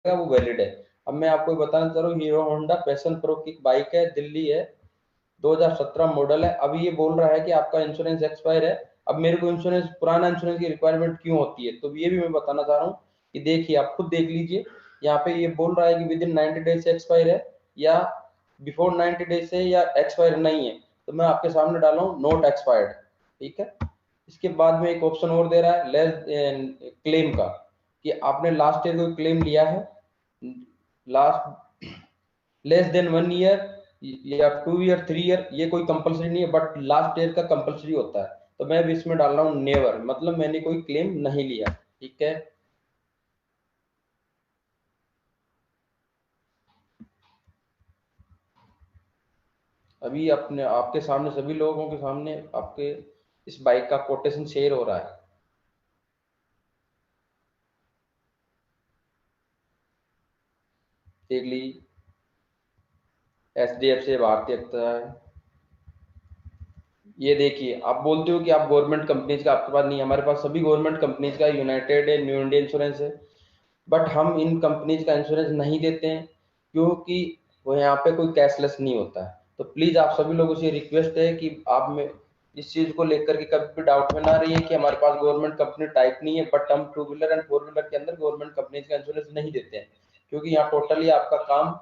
वो वैलिड है। अब मैं आपको बताना चाह रहा हूँ, हीरो होंडा पैशन प्रो की बाइक है, दिल्ली है, 2017 मॉडल है। अभी ये बोल रहा है कि आपका इंश्योरेंस एक्सपायर है। अब मेरे को इंश्योरेंस, पुराना इंश्योरेंस की रिक्वायरमेंट क्यों होती है, तो ये भी मैं बताना चाह रहा हूँ कि देखिए आप खुद देख लीजिए, यहाँ पे ये बोल रहा है कि विद इन 90 डेज से एक्सपायर है या बिफोर 90 डेज से या एक्सपायर नहीं है, तो मैं आपके सामने डाला हूँ नॉट एक्सपायर्ड। ठीक है, इसके बाद में एक ऑप्शन और दे रहा है लेस क्लेम का, कि आपने लास्ट ईयर कोई क्लेम लिया है, लास्ट लेस देन 1 ईयर या 2 ईयर 3 ईयर, ये कोई कंपलसरी नहीं है, बट लास्ट ईयर का कंपलसरी होता है। तो मैं भी इसमें डाल रहा हूँ नेवर, मतलब मैंने कोई क्लेम नहीं लिया। ठीक है, अभी अपने आपके सामने, सभी लोगों के सामने आपके इस बाइक का कोटेशन शेयर हो रहा है। देख लीजिए, HDFC भारतीय है। ये देखिए, आप बोलते हो कि आप गवर्नमेंट कंपनीज का आपके पास नहीं है, हमारे पास सभी गवर्नमेंट कंपनीज का, यूनाइटेड है, न्यू इंडिया इंश्योरेंस है, बट हम इन कंपनीज का इंश्योरेंस नहीं देते हैं क्योंकि वो यहाँ पे कोई कैशलेस नहीं होता है। तो प्लीज आप सभी लोगों से रिक्वेस्ट है कि आप में इस चीज को लेकर के कभी भी डाउट में ना रहिए कि हमारे पास गवर्नमेंट कंपनी टाइप नहीं है, बट हम 2 व्हीलर एंड 4 व्हीलर के अंदर गवर्नमेंट कंपनीज का इंश्योरेंस नहीं देते हैं, क्योंकि यहाँ टोटली आपका काम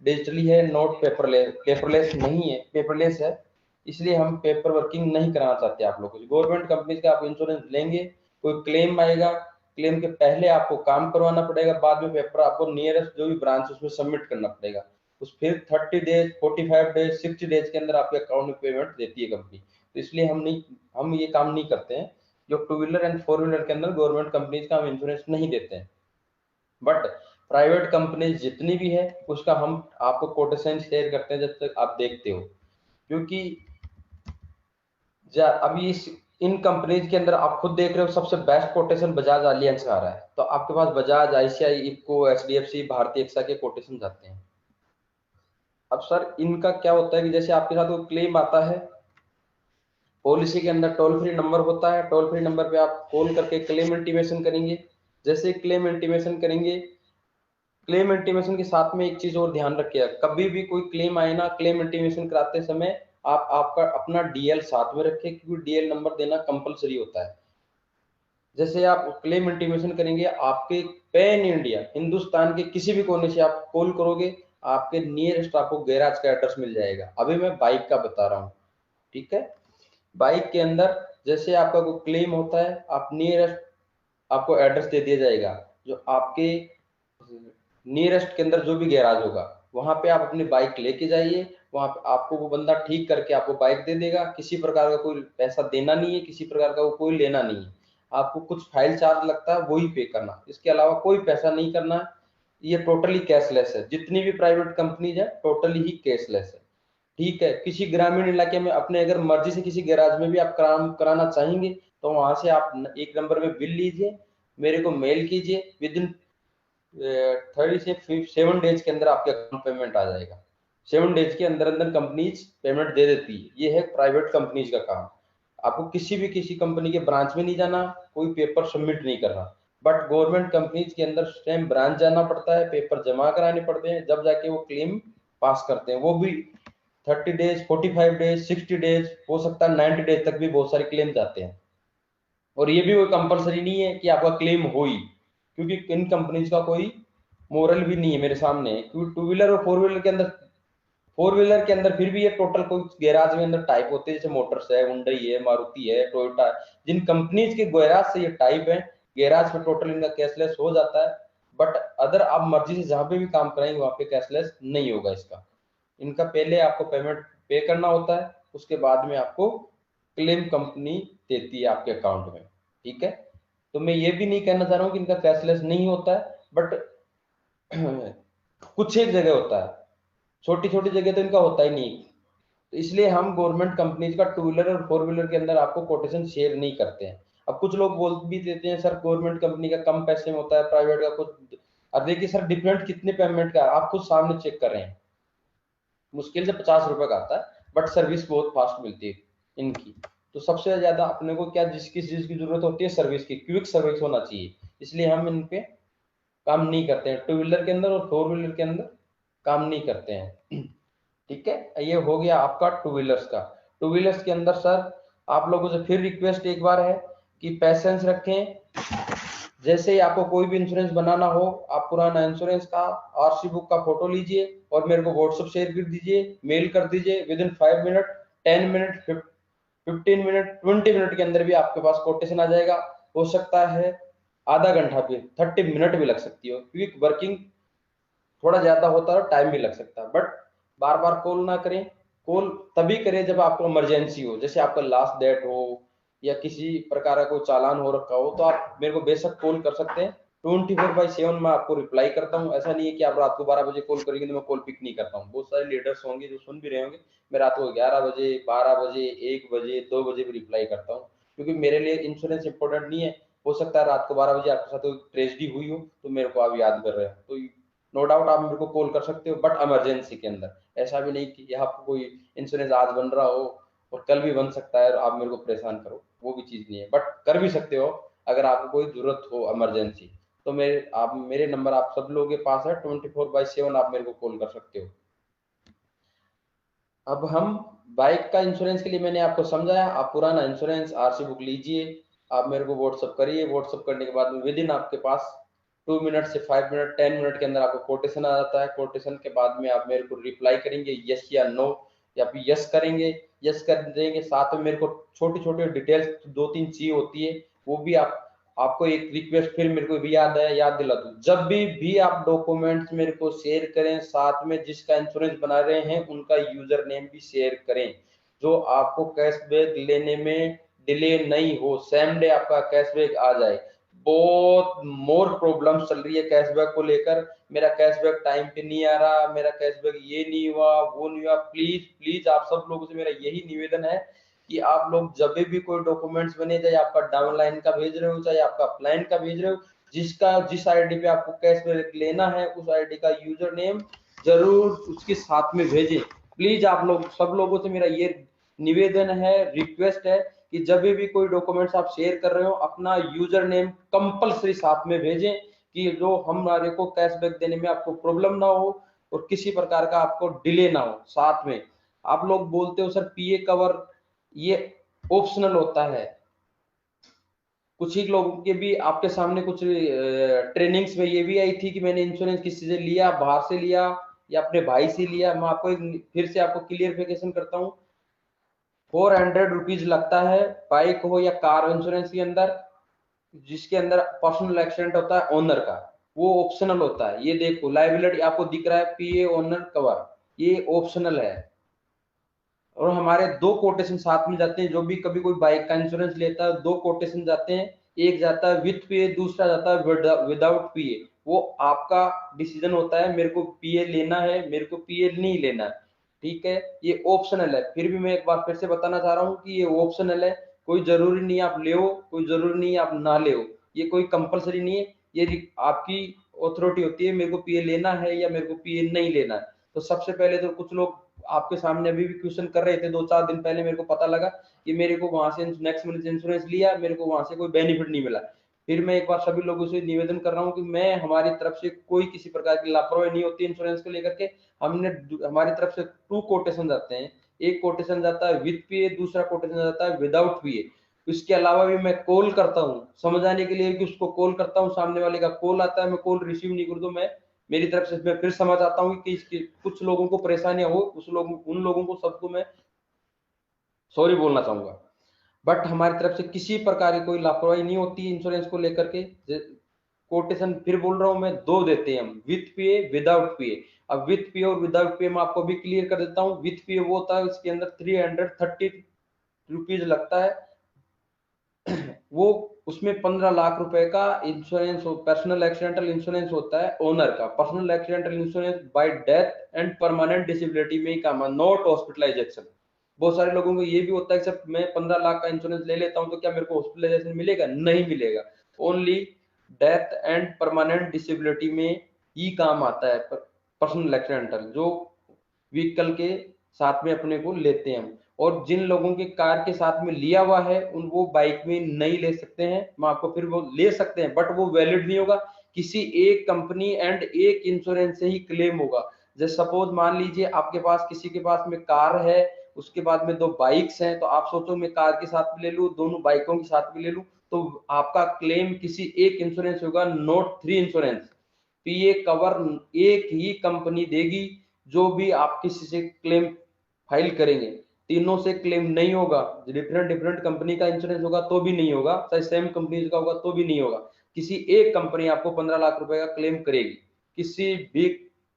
डिजिटली है, नोट पेपरलेस, पेपरलेस नहीं है, पेपरलेस है। इसलिए हम पेपर वर्किंग नहीं कराना चाहते आप लोगों को। गवर्नमेंट कंपनीज का आप इंश्योरेंस लेंगे, कोई क्लेम आएगा, क्लेम के पहले आपको काम करवाना पड़ेगा, बाद में पेपर आपको नियरेस्ट जो भी ब्रांच उसमें सबमिट करना पड़ेगा। उस फिर 30 डेज, 45 डेज, 60 डेज के अंदर आपके अकाउंट में पेमेंट देती है कंपनी। तो इसलिए हम ये काम नहीं करते हैं। जो 2 व्हीलर एंड 4 व्हीलर के अंदर गवर्नमेंट कंपनीज का हम इंश्योरेंस नहीं देते हैं, बट प्राइवेट कंपनी जितनी भी है उसका हम आपको कोटेशन शेयर करते हैं जब तक आप देखते हो। क्योंकि अभी इन कंपनीज के अंदर आप खुद देख रहे हो, सबसे बेस्ट कोटेशन बजाज अलियंस का आ रहा है। तो आपके पास बजाज, आईसीआई, इफको, एचडीएफसी, भारतीय एक्सा के कोटेशन जाते हैं। अब सर इनका क्या होता है कि जैसे आपके साथ कोई क्लेम आता है, पॉलिसी के अंदर टोल फ्री नंबर होता है, टोल फ्री नंबर पे आप कॉल करके क्लेम इंटीमेशन करेंगे। जैसे क्लेम इंटीमेशन करेंगे, क्लेम इंटीमेशन के साथ में एक चीज और ध्यान रखिएगा, कभी भी कोई क्लेम आए ना, क्लेम इंटीमेशन कराते समय आप आपका अपना डीएल साथ में रखें, क्योंकि डीएल नंबर देना कंपलसरी होता है। जैसे आप क्लेम इंटीमेशन करेंगे, आपके पैन इंडिया हिंदुस्तान के किसी भी कोने से आप कॉल करोगे, आपके नियरेस्ट आपको गैराज का एड्रेस मिल जाएगा। अभी मैं बाइक का बता रहा हूँ। ठीक है, बाइक के अंदर जैसे आपका कोई क्लेम होता है, आप नियरेस्ट आपको एड्रेस दे दिया जाएगा, जो आपके नियरेस्ट के अंदर जो भी गैराज होगा, वहां पे आप अपनी बाइक लेके जाइए। वहां पे आपको वो बंदा ठीक करके आपको बाइक दे देगा। किसी प्रकार का कोई पैसा देना नहीं है, किसी प्रकार का कोई लेना नहीं है। आपको कुछ फाइल चार्ज लगता है वही पे करना, इसके अलावा कोई पैसा नहीं करना। ये टोटली कैशलेस है, जितनी भी प्राइवेट कंपनीज है टोटली ही कैशलेस है। ठीक है, किसी ग्रामीण इलाके में अपने अगर मर्जी से किसी गैराज में भी आप काम कराना चाहेंगे, तो वहां से आप एक नंबर में बिल लीजिए, मेरे को मेल कीजिए, विद इन 30 से 7 डेज के अंदर आपके अकाउंट पेमेंट आ जाएगा। 7 डेज के अंदर अंदर कंपनीज पेमेंट दे देती है। ये है प्राइवेट कंपनीज का काम। आपको किसी कंपनी के ब्रांच में नहीं जाना, कोई पेपर सबमिट नहीं करना। बट गवर्नमेंट कंपनीज के अंदर स्वयं ब्रांच जाना पड़ता है, पेपर जमा कराने पड़ते हैं, जब जाके वो क्लेम पास करते हैं। वो भी 30 डेज, 45 डेज, 60 डेज, हो सकता है 90 डेज तक भी बहुत सारे क्लेम जाते हैं। और ये भी कोई कंपलसरी नहीं है कि आपका क्लेम हो ही, क्योंकि इन कंपनीज का कोई मोरल भी नहीं है मेरे सामने। क्योंकि 2 व्हीलर और 4 व्हीलर के अंदर, 4 व्हीलर के अंदर फिर भी ये टोटल कोई गैराज में अंदर टाइप होते हैं, जैसे मोटर्स है, हुंडई है, मारुति है, टोयोटा है, जिन कंपनीज के गैराज से ये टाइप है, गैराज में टोटल इनका कैशलेस हो जाता है। बट अदर आप मर्जी से जहां पे भी काम कराएंगे वहां पे कैशलेस नहीं होगा इसका। इनका पहले आपको पेमेंट पे करना होता है, उसके बाद में आपको क्लेम कंपनी देती है आपके अकाउंट में। ठीक है, तो मैं ये भी नहीं कहना चाह रहा हूँ कि इनका कैशलेस नहीं होता है, बट कुछ एक जगह होता है, छोटी छोटी जगह तो इनका होता ही नहीं। तो इसलिए हम गवर्नमेंट कंपनीज का 2 व्हीलर और 4 व्हीलर के अंदर आपको कोटेशन शेयर नहीं करते हैं। अब कुछ लोग बोल भी देते हैं, सर गवर्नमेंट कंपनी का कम पैसे में होता है, प्राइवेट का कुछ। अब देखिए सर, डिफरेंट कितने पेमेंट का आप खुद सामने चेक कर रहे हैं, मुश्किल से 50 रुपए का आता है, बट सर्विस बहुत फास्ट मिलती है इनकी। तो सबसे ज्यादा अपने को क्या, जिसकी चीज की जरूरत होती है, सर्विस की, क्विक सर्विस होना चाहिए, इसलिए हम इन पे काम नहीं करते हैं, टू व्हीलर के अंदर और फोर व्हीलर के अंदर काम नहीं करते हैं। ठीक है, ये हो गया आपका टू व्हीलर्स का। टू व्हीलर्स के अंदर सर आप लोगों से फिर रिक्वेस्ट एक बार है कि पैसेंस रखें। जैसे ही आपको कोई भी इंश्योरेंस बनाना हो, आप पुराना इंश्योरेंस का आरसी बुक का फोटो लीजिए और मेरे को व्हाट्सएप शेयर कर दीजिए, मेल कर दीजिए। With in 5 minute, 10 minute, 15 minute, 20 minute के अंदर भी आपके पास कोटेशन आ जाएगा। हो सकता है आधा घंटा भी, 30 मिनट भी लग सकती हो, क्विक वर्किंग थोड़ा ज्यादा होता है, टाइम भी लग सकता है। बट बार बार कॉल ना करें, कॉल तभी करें जब आपको इमरजेंसी हो, जैसे आपका लास्ट डेट हो या किसी प्रकार का कोई चालान हो रखा हो, तो आप मेरे को बेशक कॉल कर सकते हैं। 24/7 मैं आपको रिप्लाई करता हूँ। ऐसा नहीं है कि आप रात को 12 बजे कॉल करेंगे तो मैं कॉल पिक नहीं करता हूँ। बहुत सारे लीडर्स होंगे जो सुन भी रहे होंगे, मैं रात को 11 बजे, 12 बजे, 1 बजे, 2 बजे भी रिप्लाई करता हूँ, क्योंकि मेरे लिए इंश्योरेंस इंपॉर्टेंट नहीं है। हो सकता है रात को 12 बजे आपके साथ कोई ट्रेजेडी हुई हो तो मेरे को आप याद कर रहे हो, तो नो डाउट आप मेरे को कॉल कर सकते हो, बट इमरजेंसी के अंदर। ऐसा भी नहीं कि यहाँ कोई इंश्योरेंस आज बन रहा हो और कल भी बन सकता है और आप मेरे को परेशान करो, वो भी चीज नहीं है। बट कर भी सकते हो अगर आपको कोई जरूरत हो इमरजेंसी, तो मेरे नंबर आप सब लोगों के पास है। 24/7 आप मेरे को कॉल कर सकते हो। अब हम बाइक का इंश्योरेंस के लिए मैंने आपको समझाया। आप पुराना इंश्योरेंस आरसी बुक लीजिए, आप मेरे को व्हाट्सअप करिए। व्हाट्सअप करने के बाद विद इन आपके पास 2 मिनट से 5 मिनट, 10 मिनट के अंदर आपको कोटेशन आ जाता है। कोटेशन के बाद में आप मेरे को रिप्लाई करेंगे यस या नो, या फिर यस करेंगे। यस कर देंगे, साथ में मेरे को छोटी छोटी डिटेल्स 2-3 चाहिए होती है, वो भी आपको एक रिक्वेस्ट फिर मेरे को भी याद है, याद दिला दूं। जब भी आप डॉक्यूमेंट्स मेरे को शेयर करें, साथ में जिसका इंश्योरेंस बना रहे हैं उनका यूजर नेम भी शेयर करें, जो आपको कैशबैक लेने में डिले नहीं हो, सेम डे आपका कैशबैक आ जाए। बहुत मोर प्रॉब्लम चल रही है कैशबैक को लेकर। मेरा कैशबैक टाइम पे नहीं आ रहा, मेरा कैशबैक ये नहीं हुआ, वो नहीं हुआ। प्लीज प्लीज आप सब लोगों से मेरा यही निवेदन है कि आप लोग जब भी कोई डॉक्यूमेंट्स बने, चाहे आपका डाउनलाइन का भेज रहे हो, चाहे आपका अपलाइन का भेज रहे हो, जिस आईडी पे आपको कैशबैक लेना है उस आईडी का यूजर नेम जरूर उसके साथ में भेजें। प्लीज आप लोग सब लोगों से मेरा ये निवेदन है, रिक्वेस्ट है कि जब भी कोई डॉक्यूमेंट्स आप शेयर कर रहे हो अपना यूजर नेम कंपलसरी साथ में भेजें, कि जो हमारे को कैशबैक देने में आपको प्रॉब्लम ना हो और किसी प्रकार का आपको डिले ना हो। साथ में आप लोग बोलते हो सर पीए कवर ये ऑप्शनल होता है, कुछ ही लोगों के भी आपके सामने कुछ ट्रेनिंग्स में ये भी आई थी कि मैंने इंश्योरेंस किसी से लिया, बाहर से लिया या अपने भाई से लिया। मैं आपको फिर से आपको क्लियरिफिकेशन करता हूँ। 400 रुपीज लगता है बाइक हो या कार इंश्योरेंस के अंदर, जिसके अंदर पर्सनल एक्सीडेंट होता है ओनर का, वो ऑप्शनल होता है। ये देखो लाइबिलिटी आपको दिख रहा है पीए ओनर कवर, ये ऑप्शनल है। और हमारे दो कोटेशन साथ में जाते हैं, जो भी कभी कोई बाइक का इंश्योरेंस लेता है दो कोटेशन जाते हैं, एक जाता है विथ पीए, दूसरा जाता है विदाउट पीए। वो आपका डिसीजन होता है, मेरे को पीए लेना है, मेरे को पीए नहीं लेना है। ठीक है, ये ऑप्शनल है। फिर भी मैं एक बार फिर से बताना चाह रहा हूँ कि ये ऑप्शनल है, कोई जरूरी नहीं आप ले, कोई जरूरी नहीं आप ना ले, ये कोई कंपलसरी नहीं है। ये आपकी अथॉरिटी होती है, मेरे को पीए लेना है या मेरे को पीए नहीं लेना है। तो सबसे पहले तो कुछ लोग आपके सामने अभी भी क्वेश्चन कर रहे थे, 2-4 दिन पहले मेरे को पता लगा कि मेरे को वहां से नेक्स्ट मंथ इंश्योरेंस लिया, मेरे को वहां से कोई बेनिफिट नहीं मिला। फिर मैं एक बार सभी लोगों से निवेदन कर रहा हूँ कि मैं हमारी तरफ से कोई किसी प्रकार की लापरवाही नहीं होती इंश्योरेंस को लेकर के। हमने हमारी तरफ से 2 कोटेशन जाते हैं, एक कोटेशन जाता है विद पीए, दूसरा कोटेशन जाता है विदाउट पीए। इसके अलावा भी मैं कॉल करता हूँ समझाने के लिए कि उसको कॉल करता हूँ, सामने वाले का कॉल आता है, मैं कॉल रिसीव नहीं कर दूं, मैं मेरी तरफ से मैं फिर समझ आता हूँ कि इसकी कुछ लोगों को परेशानियां हो, उन लोगों को सबको मैं सॉरी बोलना चाहूंगा। बट हमारी तरफ से किसी प्रकार की कोई लापरवाही नहीं होती इंश्योरेंस को लेकर के। कोटेशन फिर बोल रहा हूं मैं, दो देते हैं हम, विथ पीए विदाउट पीए। अब विथ पीए और विदाउट पीए मैं आपको भी क्लियर कर देता हूँ। विथ पीए वो होता है इसके अंदर 330 रुपीज लगता है, वो उसमें 15 लाख रुपए का इंश्योरेंस, पर्सनल एक्सीडेंटल इंश्योरेंस होता है ओनर का। Personal accidental insurance bye death and permanent disability में ही काम है, नॉट हॉस्पिटलाइजेशन। बहुत सारे लोगों को ये भी होता है कि सर मैं 15 लाख का इंश्योरेंस ले लेता हूं तो क्या मेरे को हॉस्पिटलाइजेशन मिलेगा? नहीं मिलेगा। Only death and permanent disability में ही काम आता है पर्सनल एक्सीडेंटल, जो व्हीकल के साथ में अपने को लेते हैं हम। और जिन लोगों के कार के साथ में लिया हुआ है उन वो बाइक में नहीं ले सकते हैं। मैं आपको फिर वो ले सकते हैं बट वो वैलिड नहीं होगा, किसी एक कंपनी एंड एक इंश्योरेंस से ही क्लेम होगा। जैसे सपोज मान लीजिए आपके पास किसी के पास में कार है, उसके बाद में 2 बाइक्स हैं, तो आप सोचो मैं कार के साथ भी ले लूं, दोनों बाइकों के साथ भी ले लूं, तो आपका क्लेम किसी एक इंश्योरेंस होगा, नॉट 3 इंश्योरेंस। तो ये कवर एक ही कंपनी देगी, जो भी आप किसी से क्लेम फाइल करेंगे, तीनों से क्लेम नहीं होगा। डिफरेंट डिफरेंट कंपनी का इंश्योरेंस होगा तो भी नहीं होगा, चाहे सेम कंपनी का होगा तो भी नहीं होगा। किसी एक कंपनी आपको 15 लाख रुपए का क्लेम करेगी किसी भी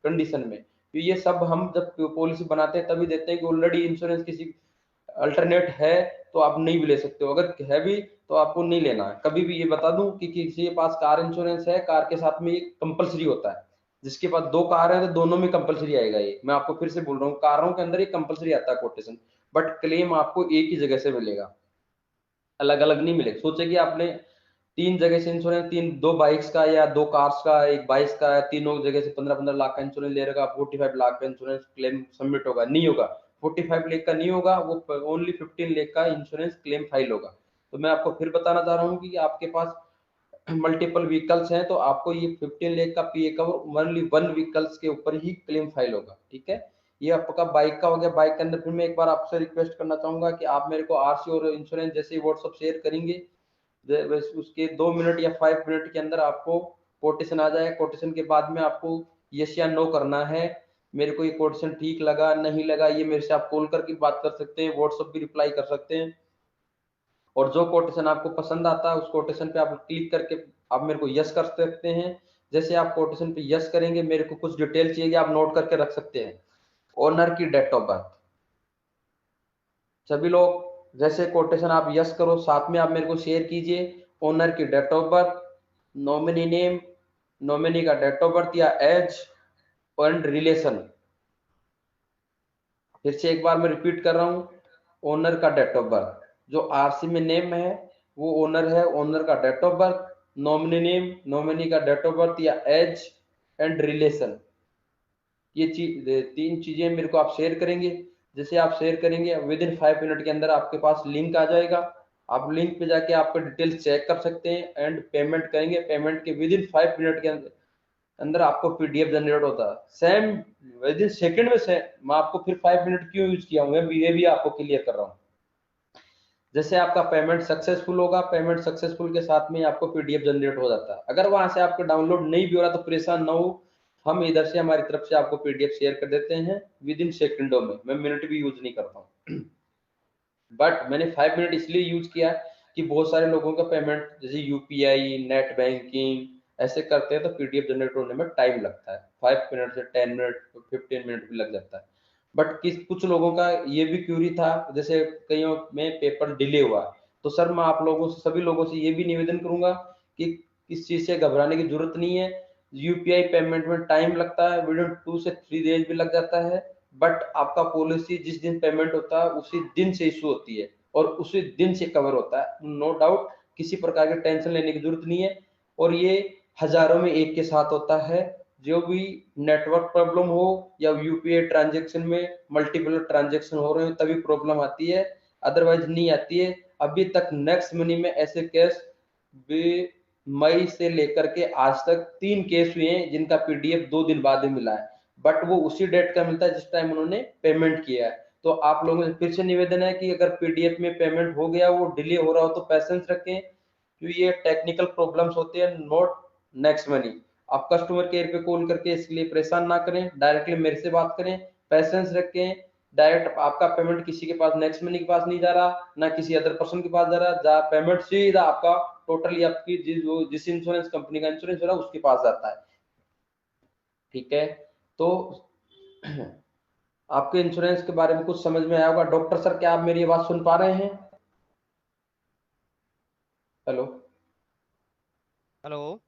कंडीशन में। तो ये सब हम जब पॉलिसी बनाते हैं तभी देते हैं कि ऑलरेडी इंश्योरेंस किसी अल्टरनेट है तो आप नहीं भी ले सकते हो, अगर है भी तो आपको नहीं लेना है कभी भी। ये बता दूं कि किसी के पास कार इंश्योरेंस है, कार के साथ में ये कंपलसरी होता है। जिसके पास 2 कार है तो दोनों में कंपलसरी आएगा। ये मैं आपको फिर से बोल रहा हूँ, कारों के अंदर ये कंपलसरी आता है कोटेशन, बट क्लेम आपको एक ही जगह से मिलेगा, अलग अलग नहीं मिलेगा। सोचे कि आपने 3 जगह से इंश्योरेंस, 2 बाइक्स का या 2 कार्स का, एक बाइक्स का है, तीनों जगह से 15-15 लाख का इंश्योरेंस ले रखा, 45 लाख का इंश्योरेंस क्लेम सबमिट होगा, नहीं होगा। 45 लाख का नहीं होगा, वो ओनली 15 लाख का इंश्योरेंस क्लेम फाइल होगा। तो मैं आपको फिर बताना चाह रहा हूँ कि आपके पास मल्टीपल व्हीकल्स हैं तो आपको ये 15 लाख का पीए कवर ओनली 1 व्हीकल्स के ऊपर ही क्लेम फाइल होगा, ठीक है। ये आपका बाइक का हो गया। बाइक के अंदर फिर मैं एक बार आपसे रिक्वेस्ट करना चाहूंगा कि आप मेरे को आरसी और इंश्योरेंस जैसे ही व्हाट्सएप शेयर करेंगे, उसके 2 मिनट या 5 मिनट के अंदर आपको कोटेशन आ जाए। कोटेशन के बाद में आपको यस या नो करना है। मेरे को ये कोटेशन ठीक लगा नहीं लगा, ये मेरे से आप कॉल करके बात कर सकते हैं, व्हाट्सएप भी रिप्लाई कर सकते हैं। और जो कोटेशन आपको पसंद आता है उस कोटेशन पे आप क्लिक करके आप मेरे को यस कर सकते हैं। जैसे आप कोटेशन पे यस करेंगे, मेरे को कुछ डिटेल चाहिए, आप नोट करके रख सकते हैं। ओनर की डेट ऑफ बर्थ, सभी लोग जैसे कोटेशन आप यस करो, साथ में आप मेरे को शेयर कीजिए ओनर की date of birth, nominee name, nominee का डेट ऑफ बर्थ या एज एंड रिलेशन। फिर से एक बार मैं रिपीट कर रहा हूँ, ओनर का डेट ऑफ बर्थ, जो आरसी में नेम है वो ओनर है, ओनर का date of birth, nominee name, nominee का डेट ऑफ बर्थ या एज एंड रिलेशन। ये चीज 3 चीजें मेरे को आप शेयर करेंगे। जैसे आप शेयर करेंगे विद इन 5 मिनट के अंदर आपके पास लिंक आ जाएगा। आप लिंक पे जाके आपका डिटेल्स चेक कर सकते हैं एंड पेमेंट करेंगे। पेमेंट के विद इन 5 मिनट के अंदर अंदर आपको पीडीएफ जनरेट होता है, सेम विद इन सेकंड में से। मैं आपको फिर 5 मिनट क्यों यूज किया हूँ, ये भी आपको क्लियर कर रहा हूँ। जैसे आपका पेमेंट सक्सेसफुल होगा, पेमेंट सक्सेसफुल के साथ में आपको पीडीएफ जनरेट हो जाता है। अगर वहां से आपको डाउनलोड नहीं भी हो रहा तो परेशान ना हो, हम इधर से हमारी तरफ से आपको पीडीएफ शेयर कर देते हैं विद इन सेकंडों में। मैं मिनट भी यूज नहीं करता हूँ। बट मैंने 5 मिनट इसलिए यूज किया कि बहुत सारे लोगों का पेमेंट जैसे यूपीआई, नेट बैंकिंग ऐसे करते हैं तो पीडीएफ जनरेट होने में टाइम लगता है, 5 मिनट से 10 मिनट 15 मिनट भी लग जाता है। बट कुछ लोगों का ये भी क्यूरी था, जैसे कईयों में पेपर डिले हुआ। तो सर मैं आप लोगों से, सभी लोगों से ये भी निवेदन करूंगा कि इस चीज से घबराने की जरूरत नहीं है। यूपीआई पेमेंट में टाइम लगता है, विद इन 2 से 3 डेज भी लग जाता है। बट आपका पॉलिसी जिस दिन पेमेंट होता है उसी दिन से इशू होती है और उसी दिन से कवर होता है, नो डाउट। किसी प्रकार की टेंशन लेने की जरूरत नहीं है। और ये हजारों में एक के साथ होता है। जो भी नेटवर्क प्रॉब्लम हो या यूपीआई ट्रांजेक्शन में मल्टीपल ट्रांजेक्शन हो रहे हो तभी प्रॉब्लम आती है, अदरवाइज नहीं आती है। अभी तक नेक्स्ट मनी में ऐसे केस मई से लेकर के आज तक 3 केस हुए हैं जिनका पीडीएफ 2 दिन बाद ही मिला है, बट वो उसी डेट का मिलता है जिस टाइम उन्होंने पेमेंट किया है। तो आप लोगों से फिर से निवेदन है कि अगर पीडीएफ में पेमेंट हो गया, वो डिले हो रहा हो तो पेशेंस रखें, क्योंकि ये टेक्निकल प्रॉब्लम्स होते हैं, नॉट नेक्स्ट मनी। आप कस्टमर केयर पे कॉल करके इसके लिए परेशान ना करें, डायरेक्टली मेरे से बात करें, पैसेंस रखें। डायरेक्ट आपका पेमेंट किसी के पास नेक्स्ट मनी के पास नहीं जा रहा, ना किसी अदर पर्सन के पास जा रहा, जहाँ पेमेंट सीधा आपका टोटली आपकी जिस इंश्योरेंस कंपनी का इंश्योरेंस हो रहा है उसके पास जाता है, ठीक है। तो आपके इंश्योरेंस के बारे में कुछ समझ में आया होगा। डॉक्टर सर क्या आप मेरी आवाज सुन पा रहे हैं? Hello hello.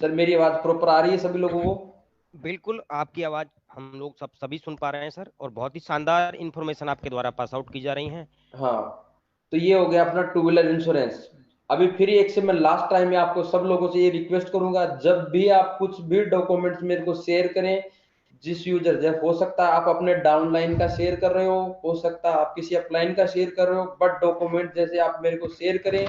सर, मेरी आवाज प्रॉपर आ रही है सभी लोगों को? बिल्कुल आपकी आवाज हम लोग सभी सुन पा रहे हैं सर, और बहुत ही शानदार इंफॉर्मेशन आपके द्वारा पास आउट की जा रही हैं। हाँ, तो ये हो गया अपना टू व्हीलर इंश्योरेंस। अभी फिर एक से मैं लास्ट टाइम में आपको सब लोगों से ये रिक्वेस्ट करूंगा, जब भी आप कुछ भी डॉक्यूमेंट्स मेरे को शेयर करें, जिस यूजर, जब हो सकता है आप अपने डाउनलाइन का शेयर कर रहे हो सकता है आप किसी अपलाइन का शेयर कर रहे हो, बट डॉक्यूमेंट जैसे आप मेरे को शेयर करें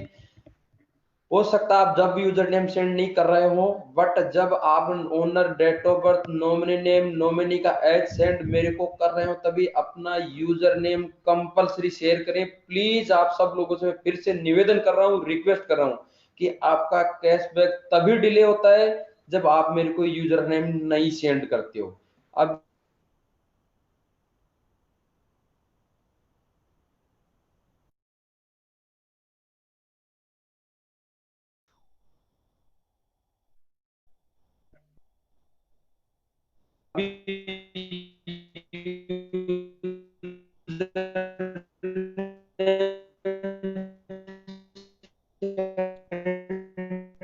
हो सकता है आप जब भी यूजर नेम सेंड नहीं कर रहे हो, बट जब आप owner, date of birth, nominee name, nominee का एज सेंड मेरे को कर रहे हो, तभी अपना यूजर नेम कंपलसरी शेयर करें। प्लीज आप सब लोगों से फिर से निवेदन कर रहा हूँ, रिक्वेस्ट कर रहा हूँ कि आपका कैशबैक तभी डिले होता है जब आप मेरे को यूजर नेम नहीं सेंड करते हो। अब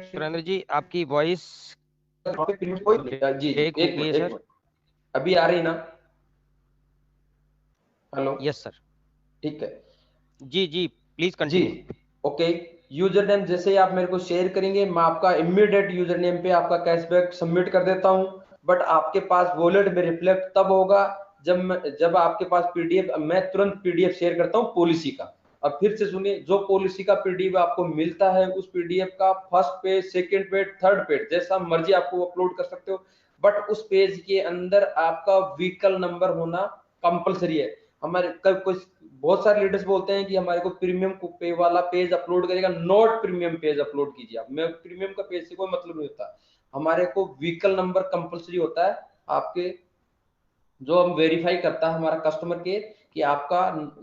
सुरेंद्र जी, आपकी वॉइस जी ब्रेक हो एक गई है मिनट, एक सर। मिनट, अभी आ रही ना? हेलो? Yes sir. ठीक है जी जी, प्लीज जी। कंटिन्यू। ओके, यूजर नेम जैसे ही आप मेरे को शेयर करेंगे, मैं आपका इमीडिएट यूजर नेम पे आपका कैशबैक सबमिट कर देता हूं। बट आपके पास वॉलेट में रिफ्लेक्ट तब होगा जब आपके पास पीडीएफ, मैं तुरंत पीडीएफ शेयर करता हूं पॉलिसी का। अब फिर से सुनिए, जो पॉलिसी का पीडीएफ आपको मिलता है, उस पीडीएफ का first page, second page, third page, जैसा मर्जी आपको अपलोड कर सकते हो, बट उस पेज के अंदर आपका व्हीकल नंबर होना कंपलसरी है। हमारे कल कुछ बहुत सारे लीडर्स बोलते हैं कि हमारे को प्रीमियम पे वाला पेज अपलोड करेगा। नोट प्रीमियम पेज अपलोड कीजिए आप, मैं प्रीमियम का पेज से कोई मतलब नहीं होता। हमारे को व्हीकल नंबर कंपलसरी होता है आपके, जो हम वेरीफाई करता है हमारा कस्टमर केयर कि आपका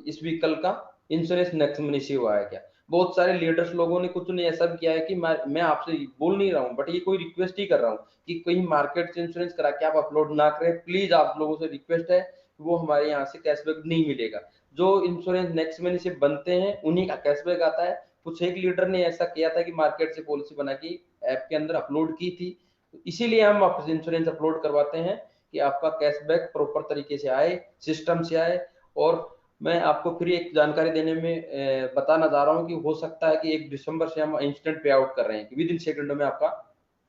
इस व्हीकल का इंश्योरेंस नेक्स्ट महीने से हुआ है क्या। बहुत सारे लीडर्स लोगों ने कुछ ने ऐसा किया है कि मैं आपसे बोल नहीं रहा हूँ, बट ये कोई रिक्वेस्ट ही कर रहा हूँ कि कहीं मार्केट से इंश्योरेंस करा के आप अपलोड ना करें। प्लीज आप लोगों से रिक्वेस्ट है, वो हमारे यहाँ से कैशबैक नहीं मिलेगा। जो इंश्योरेंस नेक्स्ट महीने से बनते हैं उन्हीं का कैशबैक आता है। कुछ एक लीडर ने ऐसा किया था कि मार्केट से पॉलिसी बना के ऐप के अंदर अपलोड की थी, इसीलिए हम इंश्योरेंस अपलोड करवाते हैं कि आपका कैशबैक प्रॉपर तरीके से आए, सिस्टम से आए। और मैं आपको फिर एक जानकारी देने में बताना चाह रहा हूँ कि हो सकता है कि 1 दिसंबर से हम इंस्टेंट पे आउट कर रहे हैं कि विद इन सेकंडों में आपका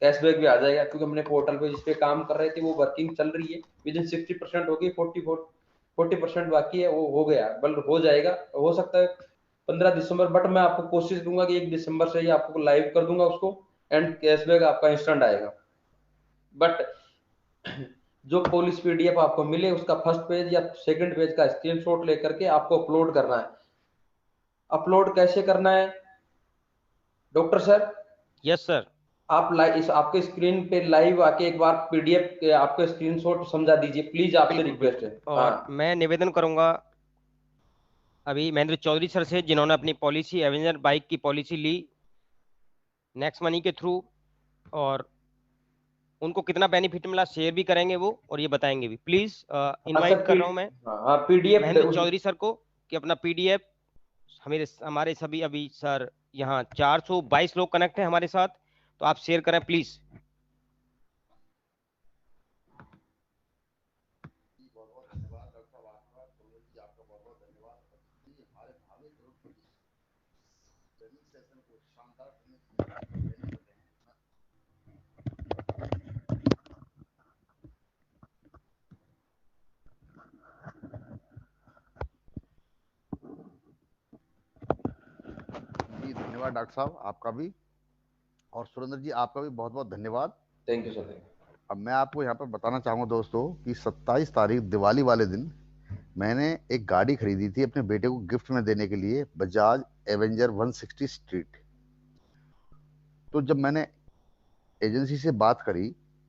कैशबैक भी आ जाएगा, क्योंकि हमने पोर्टल पे जिस पे काम कर रहे थे वो वर्किंग चल रही है। विद इन 60% होगी, 40% बाकी है, वो हो गया, बल्कि हो जाएगा, हो सकता है 15 दिसंबर, बट मैं आपको कोशिश दूंगा कि 1 दिसंबर से ही आपको लाइव कर दूंगा उसको, एंड कैशबैक आपका इंस्टेंट आएगा। बट जो पॉलिस पीडीएफ आपको मिले उसका फर्स्ट पेज या सेकंड पेज का स्क्रीनशॉट लेकर के आपको अपलोड करना है। अपलोड कैसे करना है डॉक्टर सर? Yes sir. आप लाइव इस आपके स्क्रीन पे लाइव आके एक बार पीडीएफ के आपको स्क्रीनशॉट समझा दीजिए, प्लीज, आपसे बिल्कुल रिक्वेस्ट बिल्कुल। है। हाँ और मैं निवेदन करूंगा अभी महेंद्र चौधरी सर से, जिन्होंने अपनी पॉलिसी एवेंजर बाइक की पॉलिसी ली नेक्स्ट मनी के थ्रू, और उनको कितना बेनिफिट मिला शेयर भी करेंगे वो, और ये बताएंगे भी। प्लीज हाँ सर, इनवाइट कर रहा हूं मैं हाँ हाँ, पीडीएफ महेंद्र उस। चौधरी सर को कि अपना पीडीएफ, हमारे हमारे सभी अभी सर यहाँ 422 लोग कनेक्ट हैं हमारे साथ, तो आप शेयर करें प्लीज। जी धन्यवाद डॉक्टर साहब आपका भी, और सुरेंद्र जी आपका भी बहुत बहुत धन्यवाद। Thank you sir. अब मैं आपको यहाँ पर बताना चाहूँगा दोस्तों कि 27 तारीख दिवाली वाले दिन मैंने एक गाड़ी खरीदी थी अपने बेटे को गिफ्ट में देने के लिए, बजाज एवेंजर 160 स्ट्रीट। तो जब मैंने एजेंसी से बात करी,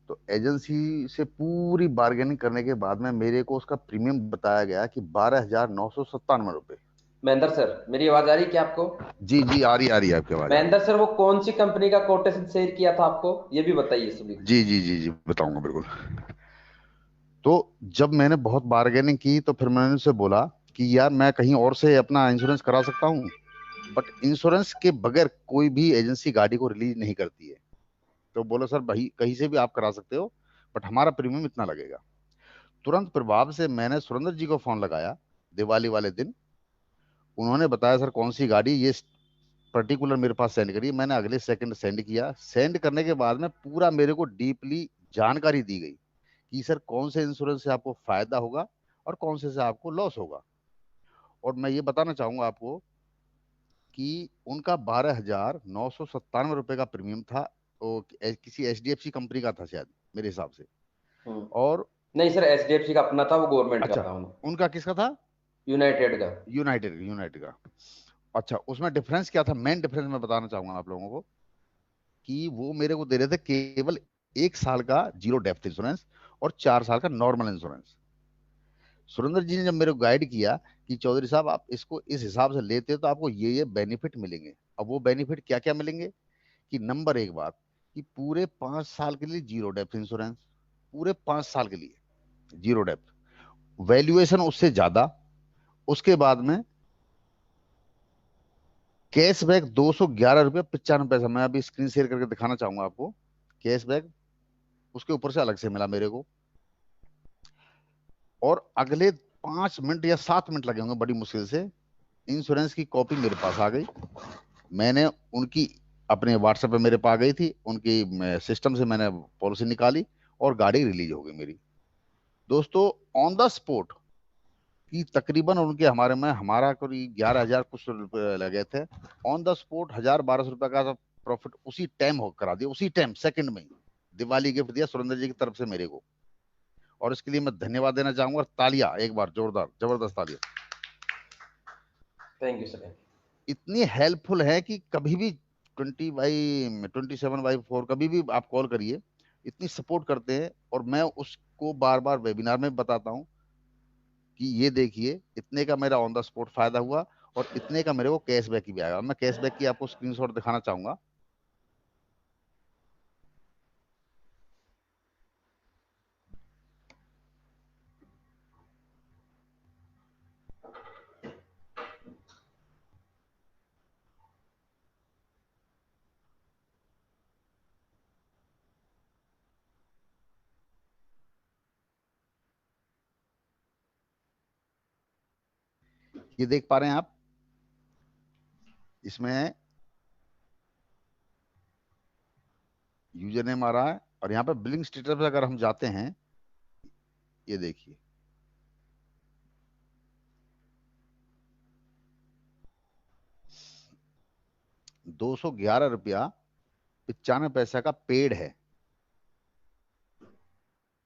तो एजेंसी से पूरी बार्गेनिंग करने के बाद में मेरे को उसका प्रीमियम बताया गया कि 12,997 रुपये। महेंद्र सर, मेरी आवाज आ रही है क्या आपको? जी जी आ रही है आपकी आवाज़, आ रही महेंद्र सर, वो कौन सी कंपनी का कोटेशन शेयर किया था आपको, ये भी बताइए सभी है। को। जी बताऊंगा बिल्कुल। तो जब मैंने बहुत बार्गेनिंग की तो फिर मैंने उनसे बोला कि यार मैं कहीं और से अपना इंश्योरेंस करा सकता हूँ, बट इंश्योरेंस के बगैर कोई भी एजेंसी गाड़ी को रिलीज नहीं करती है। तो बोला सर भाई कहीं से भी आप करा सकते हो, बट हमारा प्रीमियम इतना लगेगा। तुरंत प्रभाव से मैंने सुरेंद्र जी को फोन लगाया दिवाली वाले दिन। उन्होंने बताया सर कौन सी गाड़ी, ये पर्टिकुलर मेरे पास सेंड करिए। मैंने अगले सेकंड सेंड किया। सेंड करने के बाद में पूरा मेरे को डीपली जानकारी दी गई कि सर कौन से इंश्योरेंस से आपको फायदा होगा और कौन से आपको लॉस होगा। और मैं ये बताना चाहूंगा आपको कि उनका 12,997 रुपए का प्रीमियम था, वो किसी एचडीएफसी कंपनी का था शायद मेरे हिसाब से। और नहीं सर, एचडीएफसी का अपना था, वो गवर्नमेंट का अच्छा, था। उनका किसका था? यूनाइटेड का। यूनाइटेड का। अच्छा, उसमें डिफरेंस क्या था? मेन डिफरेंस मैं बताना चाहूंगा आप लोगों को कि वो मेरे को दे रहे थे केवल 1 साल का जीरो डेप्थ इंश्योरेंस और 4 साल का नॉर्मल इंश्योरेंस। सुरेंद्र जी ने जब मेरे को गाइड किया कि चौधरी साहब आप इसको इस हिसाब से लेते हो तो आपको ये बेनिफिट मिलेंगे। अब वो बेनिफिट क्या क्या मिलेंगे कि नंबर एक बात कि पूरे 5 साल के लिए जीरो डेप्थ इंश्योरेंस, पूरे 5 साल के लिए जीरो डेप्थ, वैल्यूएशन उससे ज्यादा। उसके बाद में कैशबैक 211 रुपया 95 पैसा, मैं अभी स्क्रीन शेयर करके दिखाना चाहूंगा आपको। कैशबैक उसके ऊपर से अलग से मिला मेरे को। और अगले 5 मिनट या 7 मिनट लगे होंगे बड़ी मुश्किल से, इंश्योरेंस की कॉपी मेरे पास आ गई। मैंने उनकी अपने व्हाट्सएप पे मेरे पास आ गई थी, उनकी सिस्टम से मैंने पॉलिसी निकाली और गाड़ी रिलीज हो गई मेरी। दोस्तों, ऑन द स्पॉट कि तकरीबन उनके हमारे में हमारा कोई 11,000 कुछ रुपए लगे थे। ऑन द स्पॉट 1,000-1,200 रुपए का प्रॉफिट उसी टाइम हो करा दिया, उसी टाइम सेकंड में ही। दिवाली गिफ्ट दिया सुरेंद्र जी की तरफ से मेरे को, और इसके लिए मैं धन्यवाद देना चाहूंगा। तालियां एक बार, जोरदार जबरदस्त तालियां। Thank you sir. इतनी हेल्पफुल है कि कभी भी 20/27/4 कभी भी आप कॉल करिए, इतनी सपोर्ट करते हैं। और मैं उसको बार बार वेबिनार में बताता हूँ कि ये देखिए इतने का मेरा ऑन द स्पॉट फायदा हुआ और इतने का मेरे को कैशबैक भी आएगा। मैं कैशबैक की आपको स्क्रीनशॉट दिखाना चाहूंगा। ये देख पा रहे हैं आप? इसमें यूजर नेम आ रहा है और यहाँ पे बिलिंग स्टेटस पे अगर हम जाते हैं, ये देखिए, ₹211.95 का पेड है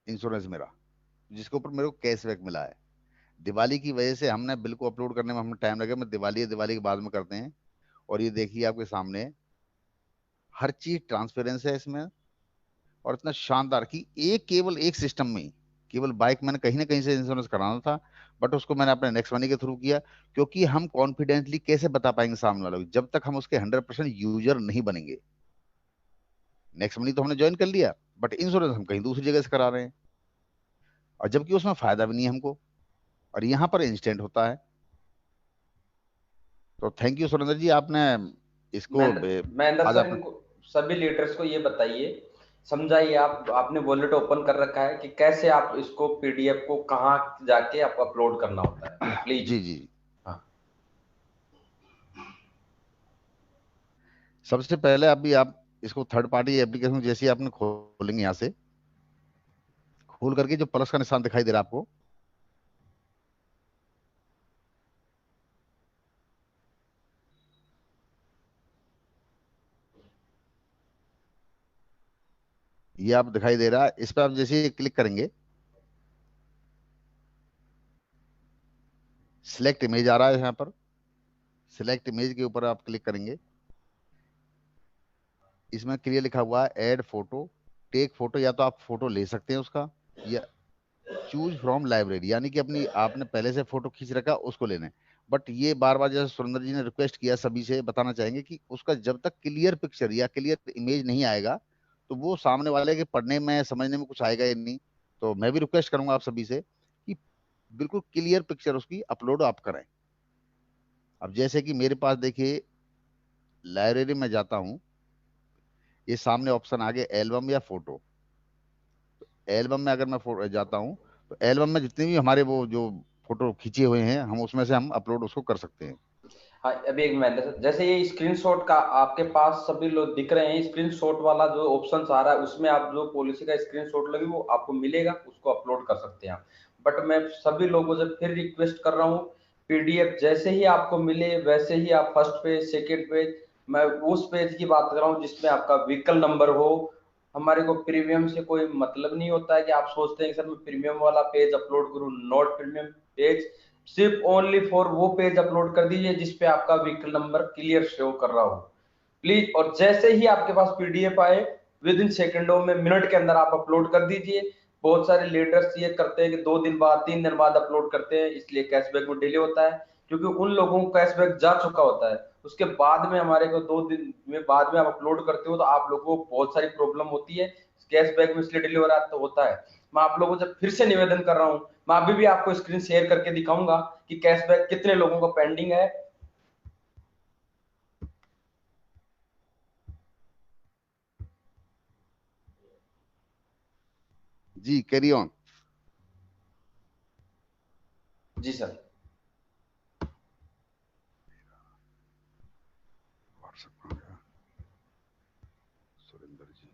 इंश्योरेंस मेरा, जिसके ऊपर मेरे को कैशबैक मिला है। दिवाली की वजह से हमने बिल को अपलोड करने में हमें टाइम लगे, मैं दिवाली के बाद में करते हैं। और ये देखिए आपके सामने हर चीज ट्रांसपेरेंस है इसमें, और इतना शानदार कि एक केवल एक सिस्टम में ही, केवल बाइक मैंने कहीं ना कहीं से इंश्योरेंस कराना था, बट उसको मैंने अपने नेक्स्ट मनी के थ्रू किया। क्योंकि हम कॉन्फिडेंटली कैसे बता पाएंगे सामने वालों को जब तक हम उसके 100% यूजर नहीं बनेंगे। नेक्स्ट मनी तो हमने ज्वाइन कर लिया, बट इंश्योरेंस हम कहीं दूसरी जगह से करा रहे हैं, और जबकि उसमें फायदा भी नहीं है हमको, और यहाँ पर इंस्टेंट होता है। तो थैंक यू सुरेंद्र जी, आपने इसको महेंद्र आज सर, आपने। इनको सभी लीडर्स को ये बताइए, समझाइए। आपने वॉलेट ओपन कर रखा है कि कैसे आप इसको पीडीएफ को कहाँ जाके आप अपलोड करना होता है, प्लीज। जी जी, हाँ। सबसे पहले अभी आप इसको थर्ड पार्टी एप्लीकेशन जैसे ही आपने खोलेंगे, यहाँ से खोल करके जो प्लस का निशान दिखाई दे रहा है आपको, ये आप दिखाई दे रहा है, इस पर आप जैसे ही क्लिक करेंगे, सिलेक्ट इमेज आ रहा है यहाँ पर। सिलेक्ट इमेज के ऊपर आप क्लिक करेंगे, इसमें क्लियर लिखा हुआ है ऐड फोटो, टेक फोटो। या तो आप फोटो ले सकते हैं उसका, या चूज फ्रॉम लाइब्रेरी, यानी कि अपनी आपने पहले से फोटो खींच रखा उसको लेना है। बट ये बार बार जैसे सुरेंद्र जी ने रिक्वेस्ट किया, सभी से बताना चाहेंगे कि उसका जब तक क्लियर पिक्चर या क्लियर इमेज नहीं आएगा तो वो सामने वाले के पढ़ने में समझने में कुछ आएगा ही नहीं। तो मैं भी रिक्वेस्ट करूंगा आप सभी से कि बिल्कुल क्लियर पिक्चर उसकी अपलोड आप करें। अब जैसे कि मेरे पास देखिए, लाइब्रेरी में जाता हूँ, ये सामने ऑप्शन आ गया एल्बम या फोटो। एल्बम में अगर मैं जाता हूँ तो एल्बम में जितने भी हमारे वो जो फोटो खींचे हुए हैं, हम उसमें से हम अपलोड उसको कर सकते हैं। हाँ, अभी एक मिनट सर, जैसे ये स्क्रीनशॉट का आपके पास सभी लोग दिख रहे हैं, स्क्रीनशॉट वाला जो ऑप्शन आ रहा है उसमें आप जो पॉलिसी का स्क्रीनशॉट लगे वो आपको मिलेगा, उसको अपलोड कर सकते हैं आप। बट मैं सभी लोगों से फिर रिक्वेस्ट कर रहा हूँ पीडीएफ जैसे ही आपको मिले वैसे ही आप फर्स्ट पेज, सेकेंड पेज, मैं उस पेज की बात कर रहा हूँ जिसमें आपका व्हीकल नंबर हो। हमारे को प्रीमियम से कोई मतलब नहीं होता है कि आप सोचते हैं कि सर मैं प्रीमियम वाला पेज अपलोड करूँ, नॉट प्रीमियम पेज, सिर्फ ओनली फॉर वो पेज अपलोड कर दीजिए जिसपे आपका व्हीकल नंबर क्लियर शो कर रहा हो प्लीज। और जैसे ही आपके पास पीडीएफ आए विद इन सेकेंडों में, मिनट के अंदर आप अपलोड कर दीजिए। बहुत सारे लीडर्स ये करते हैं कि 2 दिन बाद, 3 दिन बाद अपलोड करते हैं, इसलिए कैशबैक में डिले होता है, क्योंकि उन लोगों को कैशबैक जा चुका होता है। उसके बाद में हमारे को 2 दिन में बाद में आप अपलोड करते हो तो आप लोगों को बहुत सारी प्रॉब्लम होती है, कैशबैक में इसलिए डिले हो रहा है तो होता है। मैं आप लोगों से फिर से निवेदन कर रहा हूँ, मैं अभी भी आपको स्क्रीन शेयर करके दिखाऊंगा कि कैशबैक कितने लोगों का पेंडिंग है। जी कैरी ऑन। जी सर। व्हाट्सएप आ गया सुरेंद्र जी।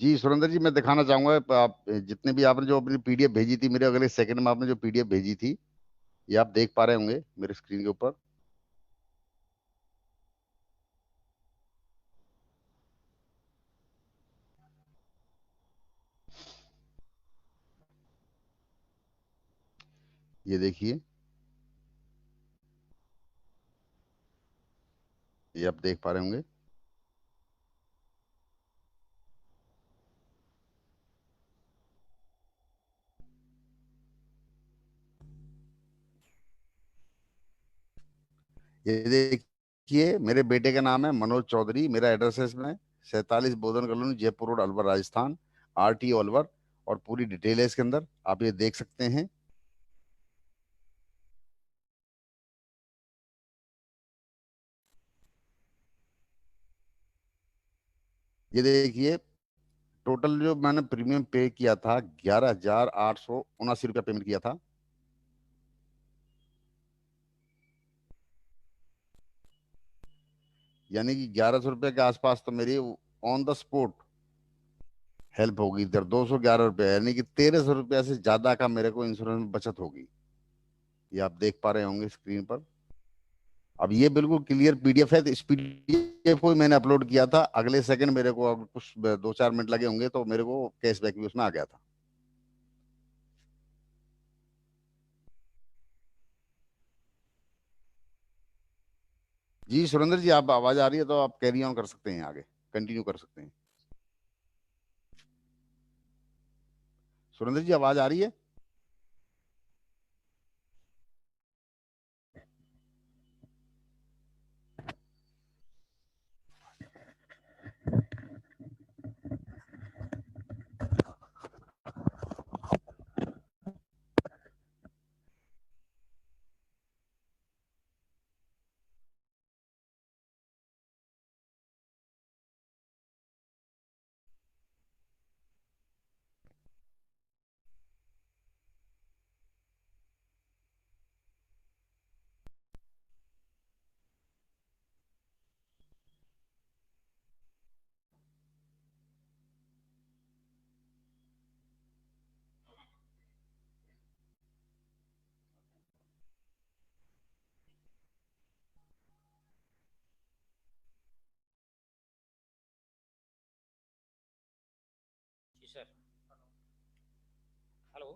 जी सुरेंद्र जी, मैं दिखाना चाहूंगा, आप जितने भी आपने जो अपनी पीडीएफ भेजी थी मेरे अगले सेकंड में, आपने जो पीडीएफ भेजी थी ये आप देख पा रहे होंगे मेरे स्क्रीन के ऊपर। ये देखिए, ये आप देख पा रहे होंगे। ये देखिए, मेरे बेटे का नाम है मनोज चौधरी, मेरा एड्रेस है इसमें 47 Bodhan colony, Jaipur road, Alwar, Rajasthan, RT Alwar, और पूरी डिटेल है इसके अंदर, आप ये देख सकते हैं। ये देखिए, टोटल जो मैंने प्रीमियम पे किया था 11,879 रुपया पेमेंट किया था। यानी कि 1100 रुपये के आसपास तो मेरी ऑन द स्पॉट हेल्प होगी इधर, 211 रुपये, यानी कि 1300 रुपया से ज्यादा का मेरे को इंश्योरेंस में बचत होगी। ये आप देख पा रहे होंगे स्क्रीन पर। अब ये बिल्कुल क्लियर पीडीएफ है, तो इस पीडीएफ को ही मैंने अपलोड किया था, अगले सेकंड मेरे को, अब कुछ 2-4 मिनट लगे होंगे तो मेरे को कैशबैक भी उसमें आ गया था। जी सुरेंद्र जी, आप आवाज आ रही है तो आप कैरी ऑन कर सकते हैं, आगे कंटिन्यू कर सकते हैं। सुरेंद्र जी, आवाज आ रही है? जी सर। हेलो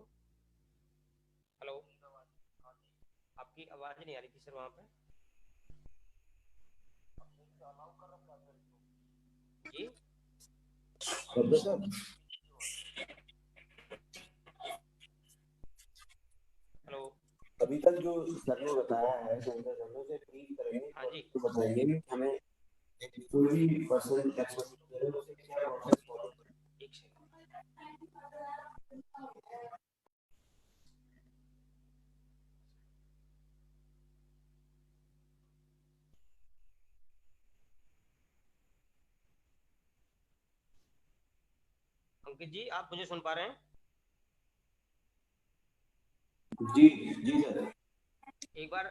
हेलो, आपकी आवाज नहीं आ रही थी सर वहाँ पे। जी हेलो। अभी तक जो सर ने बताया है, शंकर सर ने, उसे ब्रीफ करेंगे। हाँ जी। तो बताएंगे कि हमें एक कोई भी पर्सन एक्सपोज करे तो उसे क्या प्रोसेस फॉलो करना। एक सेकंड। अंकित जी, आप मुझे सुन पा रहे हैं? जी जी सर। एक बार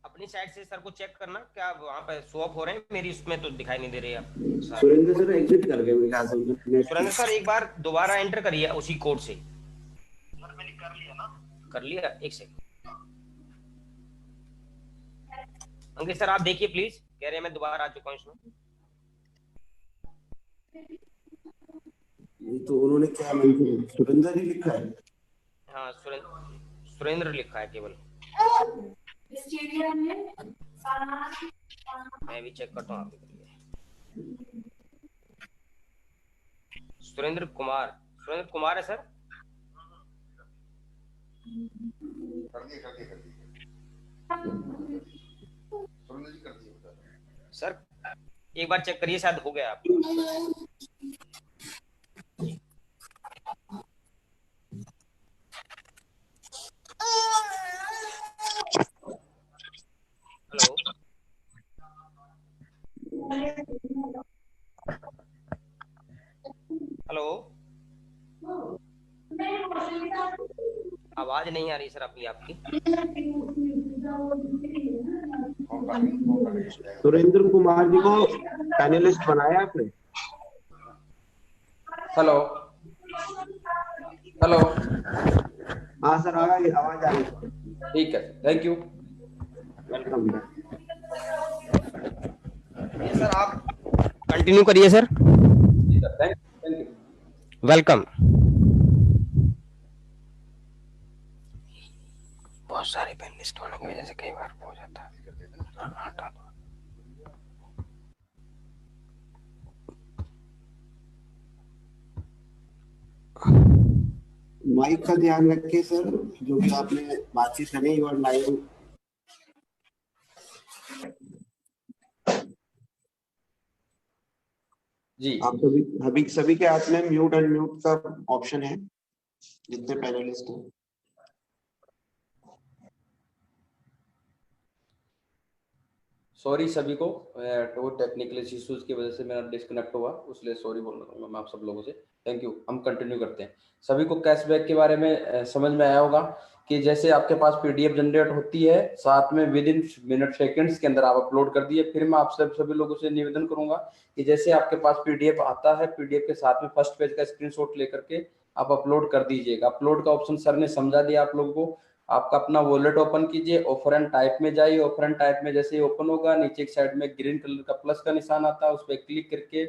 अपनी साइड से सर को चेक करना, क्या वहाँ पे शो ऑफ हो रहे हैं? मेरी उसमें तो दिखाई नहीं दे रही है सर। सुरेंद्र सर एग्जिट कर गए मेरे ख्याल से। सुरेंद्र सर एक बार दोबारा एंटर करिए उसी कोड से। सर मैंने कर लिया ना। कर लिया? एक सेकंड। अंकित सर आप देखिए प्लीज, कह रहे हैं मैं दोबारा आ चुका हूँ इसमें। तो उन्होंने क्या मेंशन, सुरेंद्र जी लिखा है? हाँ, सुरेंद्र लिखा है केवल। मैं भी चेक करता हूँ आपके लिए। सुरेंद्र कुमार है सर। कर दिए सुरेंद्र जी, कर दिए सर एक बार चेक करिए, शायद हो गया आप। हेलो हेलो, आवाज नहीं आ रही सर अपनी आपकी। सुरेंद्र कुमार जी को पैनलिस्ट बनाया आपने? Hello hello. हाँ सर, आवाज आ रही है। ठीक है, थैंक यू। वेलकम। सर आप कंटिन्यू करिए सर। जी सर, थैंक यू। वेलकम। बहुत सारे पैनलिस्ट होने की वजह से कई बार हो जाता है। हटा दो। माइक का ध्यान रखिए सर, जो भी आपने बातचीत करी, यू आर लाइव। जी, आप सभी के हाथ में म्यूट अनम्यूट का ऑप्शन है, जितने पैनलिस्ट हैं। सॉरी सभी को, वो टेक्निकल इश्यूज की वजह से मेरा डिस्कनेक्ट हुआ, इसलिए सॉरी बोलना चाहूँगा मैं आप सब लोगों से। Thank you. हम कंटिन्यू करते हैं। सभी को कैशबैक के बारे में समझ में आया होगा कि जैसे आपके पास पीडीएफ जनरेट होती है, साथ में विद इन मिनट सेकेंड्स के अंदर आप अपलोड कर दिए। फिर मैं आप सभी लोगों से निवेदन करूंगा कि जैसे आपके पास पीडीएफ आता है, पीडीएफ के साथ में फर्स्ट पेज का स्क्रीनशॉट लेकर के आप अपलोड कर दीजिएगा। अपलोड का ऑप्शन सर ने समझा दिया आप लोगों को। आपका अपना वॉलेट ओपन कीजिए, ऑफर एंड टाइप में जाइए। ऑफर एंड टाइप में जैसे ही ओपन होगा, नीचे एक साइड में ग्रीन कलर का प्लस का निशान आता है, उस पर क्लिक करके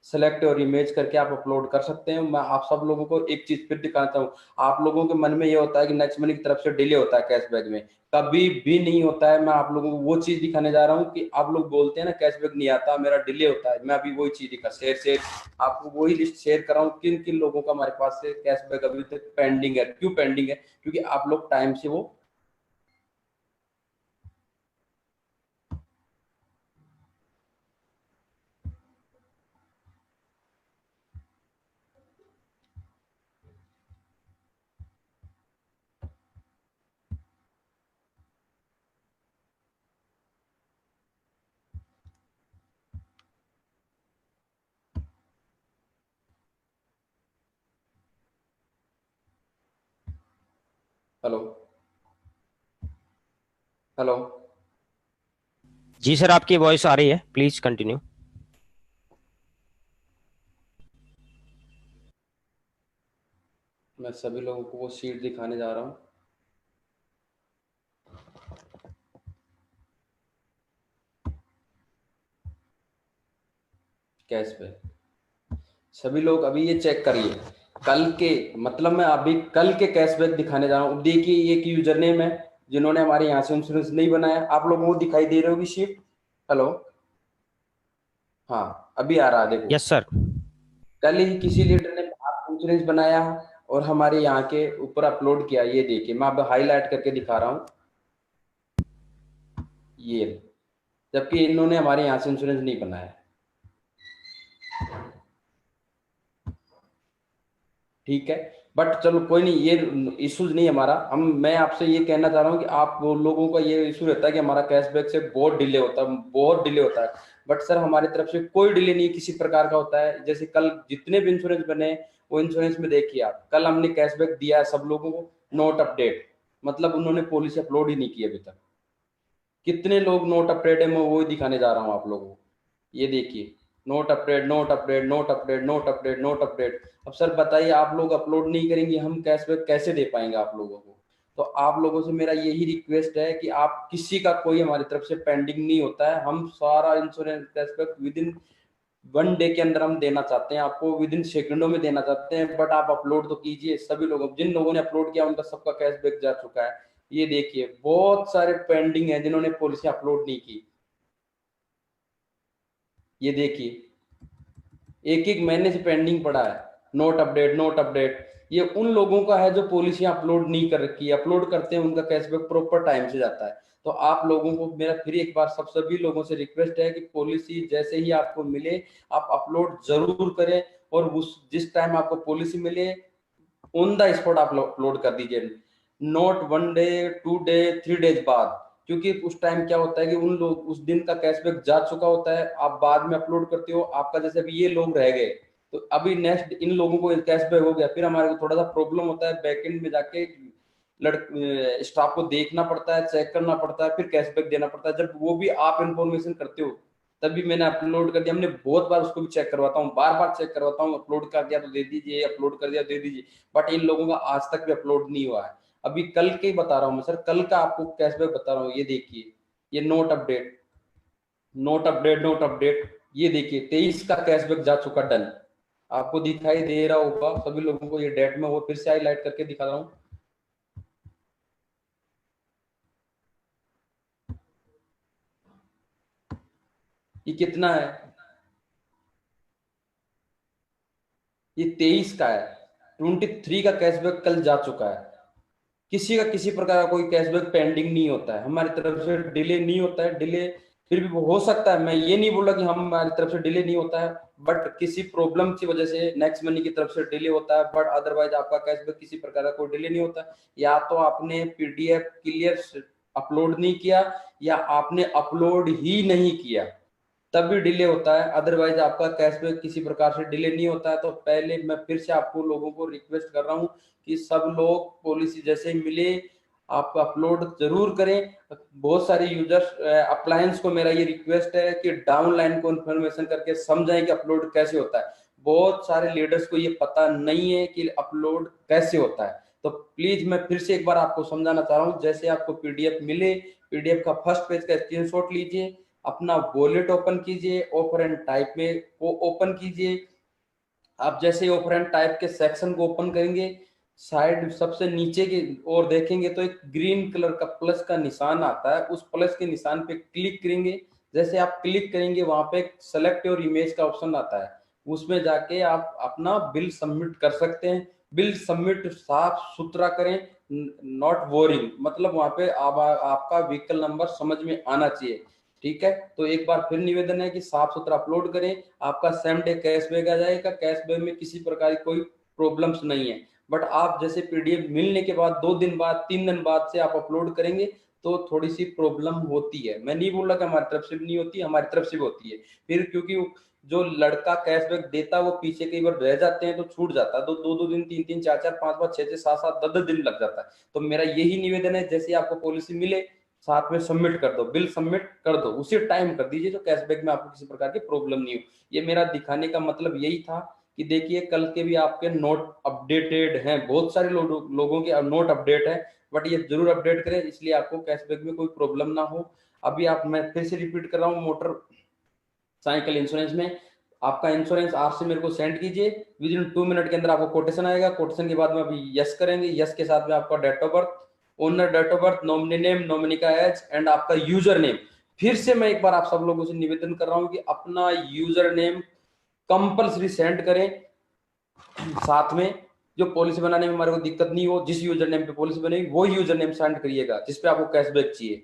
सेलेक्ट और इमेज करके आप अपलोड कर सकते हैं। मैं आप सब लोगों को एक चीज फिर दिखाना चाहूँ। आप लोगों के मन में ये होता है कि नेक्स्ट मनी की तरफ से डिले होता है कैशबैक में, कभी भी नहीं होता है। मैं आप लोगों को वो चीज दिखाने जा रहा हूँ कि आप लोग बोलते हैं ना कैशबैक नहीं आता, मेरा डिले होता है। मैं अभी वही चीज दिखा शेयर आपको वही लिस्ट शेयर कर रहा हूँ, किन किन लोगों का हमारे पास से कैशबैक अभी तक पेंडिंग है। क्यों पेंडिंग है? क्योंकि आप लोग टाइम से वो हेलो हेलो। जी सर आपकी वॉइस आ रही है, प्लीज कंटिन्यू। मैं सभी लोगों को वो शीट दिखाने जा रहा हूँ। कैशबैक सभी लोग अभी ये चेक करिए, कल के मतलब मैं अभी कल के कैशबैक दिखाने जा रहा हूँ। देखिए एक यूजर नेम है जिन्होंने हमारे यहाँ से इंश्योरेंस नहीं बनाया, आप लोगों को दिखाई दे रही होगी शीट। हेलो, हाँ अभी आ रहा है, देखो। Yes sir. कल ही किसी लीडर ने इंश्योरेंस बनाया और हमारे यहाँ के ऊपर अपलोड किया। ये देखिए मैं अब हाईलाइट करके दिखा रहा हूँ। ये, जबकि इन्होंने हमारे यहाँ से इंश्योरेंस नहीं बनाया। ठीक है, बट चलो कोई नहीं, ये इश्यूज नहीं हमारा। मैं आपसे ये कहना चाह रहा हूँ कि आप वो लोगों का ये इशू रहता है कि हमारा कैशबैक से बहुत डिले होता है, बहुत डिले होता है। बट सर हमारी तरफ से कोई डिले नहीं किसी प्रकार का होता है। जैसे कल जितने भी इंश्योरेंस बने वो इंश्योरेंस में देखिए आप, कल हमने कैशबैक दिया है सब लोगों को, नोट अपडेट, मतलब उन्होंने पॉलिसी अपलोड ही नहीं की अभी तक। कितने लोग नोट अपडेट है, मैं वो ही दिखाने जा रहा हूँ आप लोगों को। ये देखिए, note update, note update, note update, note update, note update. अब सर बताइए, आप लोग अपलोड नहीं करेंगे, हम कैशबैक कैसे दे पाएंगे आप लोगों को? तो आप लोगों से मेरा यही रिक्वेस्ट है कि आप किसी का कोई हमारी तरफ से पेंडिंग नहीं होता है। हम सारा insurance cashback with in 1 day के अंदर हम देना चाहते हैं आपको, विद इन सेकंडों में देना चाहते हैं। बट आप अपलोड तो कीजिए। सभी लोगों, जिन लोगों ने अपलोड किया उनका सबका कैशबैक जा चुका है। ये देखिए, बहुत सारे पेंडिंग है जिन्होंने पॉलिसी अपलोड नहीं की। ये देखिए, एक एक महीने से पेंडिंग पड़ा है, नोट अपडेट, नोट अपडेट। ये उन लोगों का है जो पॉलिसी अपलोड नहीं कर रखी है। अपलोड करते हैं, उनका कैशबैक प्रॉपर टाइम से जाता है। तो आप लोगों को मेरा फिर एक बार सब सभी लोगों से रिक्वेस्ट है कि पॉलिसी जैसे ही आपको मिले आप अपलोड जरूर करें, और उस जिस टाइम आपको पॉलिसी मिले ऑन द स्पॉट आप अपलोड कर दीजिए, नोट 1 डे, 2 डे, 3 डेज बाद। क्योंकि उस टाइम क्या होता है कि उन लोग उस दिन का कैशबैक जा चुका होता है, आप बाद में अपलोड करते हो, आपका जैसे अभी ये लोग रह गए तो अभी नेक्स्ट इन लोगों को कैशबैक हो गया, फिर हमारे को थोड़ा सा प्रॉब्लम होता है, बैकएंड में जाके स्टाफ को देखना पड़ता है, चेक करना पड़ता है, फिर कैशबैक देना पड़ता है। जब वो भी आप इंफॉर्मेशन करते हो तभी मैंने अपलोड कर दिया। हमने बहुत बार उसको भी चेक करवाता हूँ, बार बार चेक करवाता हूँ, अपलोड कर दिया तो दे दीजिए, अपलोड कर दिया दे दीजिए। बट इन लोगों का आज तक भी अपलोड नहीं हुआ है। अभी कल के ही बता रहा हूँ मैं सर, कल का आपको कैशबैक बता रहा हूँ। ये देखिए, ये note update, note update, note update. ये देखिए 23 का कैशबैक जा चुका, डन। आपको दिखाई दे रहा होगा सभी लोगों को, ये डेट में वो फिर से हाईलाइट करके दिखा रहा हूँ। ये कितना है? ये 23 का है। 23 का कैशबैक कल जा चुका है। किसी का किसी प्रकार का कोई कैशबैक पेंडिंग नहीं होता है, हमारी तरफ से डिले नहीं होता है। डिले फिर भी हो सकता है, मैं ये नहीं बोला कि हमारी तरफ से डिले नहीं होता है, बट किसी प्रॉब्लम की वजह से नेक्स्ट मनी की तरफ से डिले होता है। बट अदरवाइज आपका कैशबैक किसी प्रकार का कोई डिले नहीं होता। या तो आपने पीडीएफ क्लियर अपलोड नहीं किया, या आपने अपलोड ही नहीं किया, तब भी डिले होता है। अदरवाइज आपका कैशबैक किसी प्रकार से डिले नहीं होता है। तो पहले मैं फिर से आपको लोगों को रिक्वेस्ट कर रहा हूँ कि सब लोग पॉलिसी जैसे ही मिले आप अपलोड जरूर करें। बहुत सारे यूजर्स अप्लायंस को मेरा ये रिक्वेस्ट है कि डाउनलाइन को इन्फॉर्मेशन करके समझाएं कि अपलोड कैसे होता है। बहुत सारे लीडर्स को ये पता नहीं है कि अपलोड कैसे होता है। तो प्लीज मैं फिर से एक बार आपको समझाना चाह रहा हूँ, जैसे आपको पीडीएफ मिले, पीडीएफ का फर्स्ट पेज का स्क्रीनशॉट लीजिए, अपना वॉलेट ओपन कीजिए, ऑफर एंड टाइप में वो ओपन कीजिए। आप जैसे ऑफर एंड टाइप के सेक्शन को ओपन करेंगे, साइड सबसे नीचे की ओर देखेंगे तो एक ग्रीन कलर का प्लस का निशान आता है। उस प्लस के निशान पे क्लिक करेंगे। जैसे आप क्लिक करेंगे वहां पे सेलेक्ट योर इमेज का ऑप्शन आता है, उसमें जाके आप अपना बिल सबमिट कर सकते हैं। बिल सबमिट साफ सुथरा करें, नॉट बोरिंग, मतलब वहां पे आपका व्हीकल नंबर समझ में आना चाहिए। ठीक है, तो एक बार फिर निवेदन है कि साफ सुथरा अपलोड करें, आपका सेम डे कैशबैक आ जाएगा। कैशबैक में किसी प्रकार की कोई प्रॉब्लम्स नहीं है। बट आप जैसे पीडीएफ मिलने के बाद 2 दिन बाद 3 दिन बाद से आप अपलोड करेंगे तो थोड़ी सी प्रॉब्लम होती है। मैं नहीं बोल रहा कि हमारी तरफ से भी नहीं होती, हमारी तरफ से भी होती है। फिर क्योंकि जो लड़का कैशबैक देता है वो पीछे कई बार रह जाते हैं तो छूट जाता है, तो 2-2 दिन, 3-3, 4-4, 5-5, 6-6, 7-7, 10-10 दिन लग जाता है। तो मेरा यही निवेदन है, जैसे आपको पॉलिसी मिले साथ में सबमिट कर दो, बिल सबमिट कर दो, उसी टाइम कर दीजिए, तो कैशबैक में आपको किसी प्रकार की प्रॉब्लम नहीं हो। ये मेरा दिखाने का मतलब यही था कि देखिए कल के भी आपके नोट अपडेटेड हैं, बहुत सारे लोगों के नोट अपडेट है, बट ये जरूर अपडेट करें, इसलिए आपको कैशबैक में कोई प्रॉब्लम ना हो। अभी आप, मैं फिर से रिपीट कर रहा हूँ, मोटर साइकिल इंश्योरेंस में आपका इंश्योरेंस आज से मेरे को सेंड कीजिए, विद इन 2 मिनट के अंदर आपको कोटेशन आएगा। कोटेशन के बाद में अभी यस करेंगे, यस के साथ में आपका date of birth, owner date of birth, nominee name, nominee का एज एंड आपका यूजर नेम। फिर से मैं एक बार आप सब लोगों से निवेदन कर रहा हूं कि अपना यूजर नेम कंपल्सरी सेंड करें। साथ में जो पॉलिसी बनाने में हमारे को दिक्कत नहीं हो, जिस यूजर नेम पे पॉलिसी बनेगी वो यूजर नेम सेंड करिएगा जिसपे आपको कैशबैक चाहिए।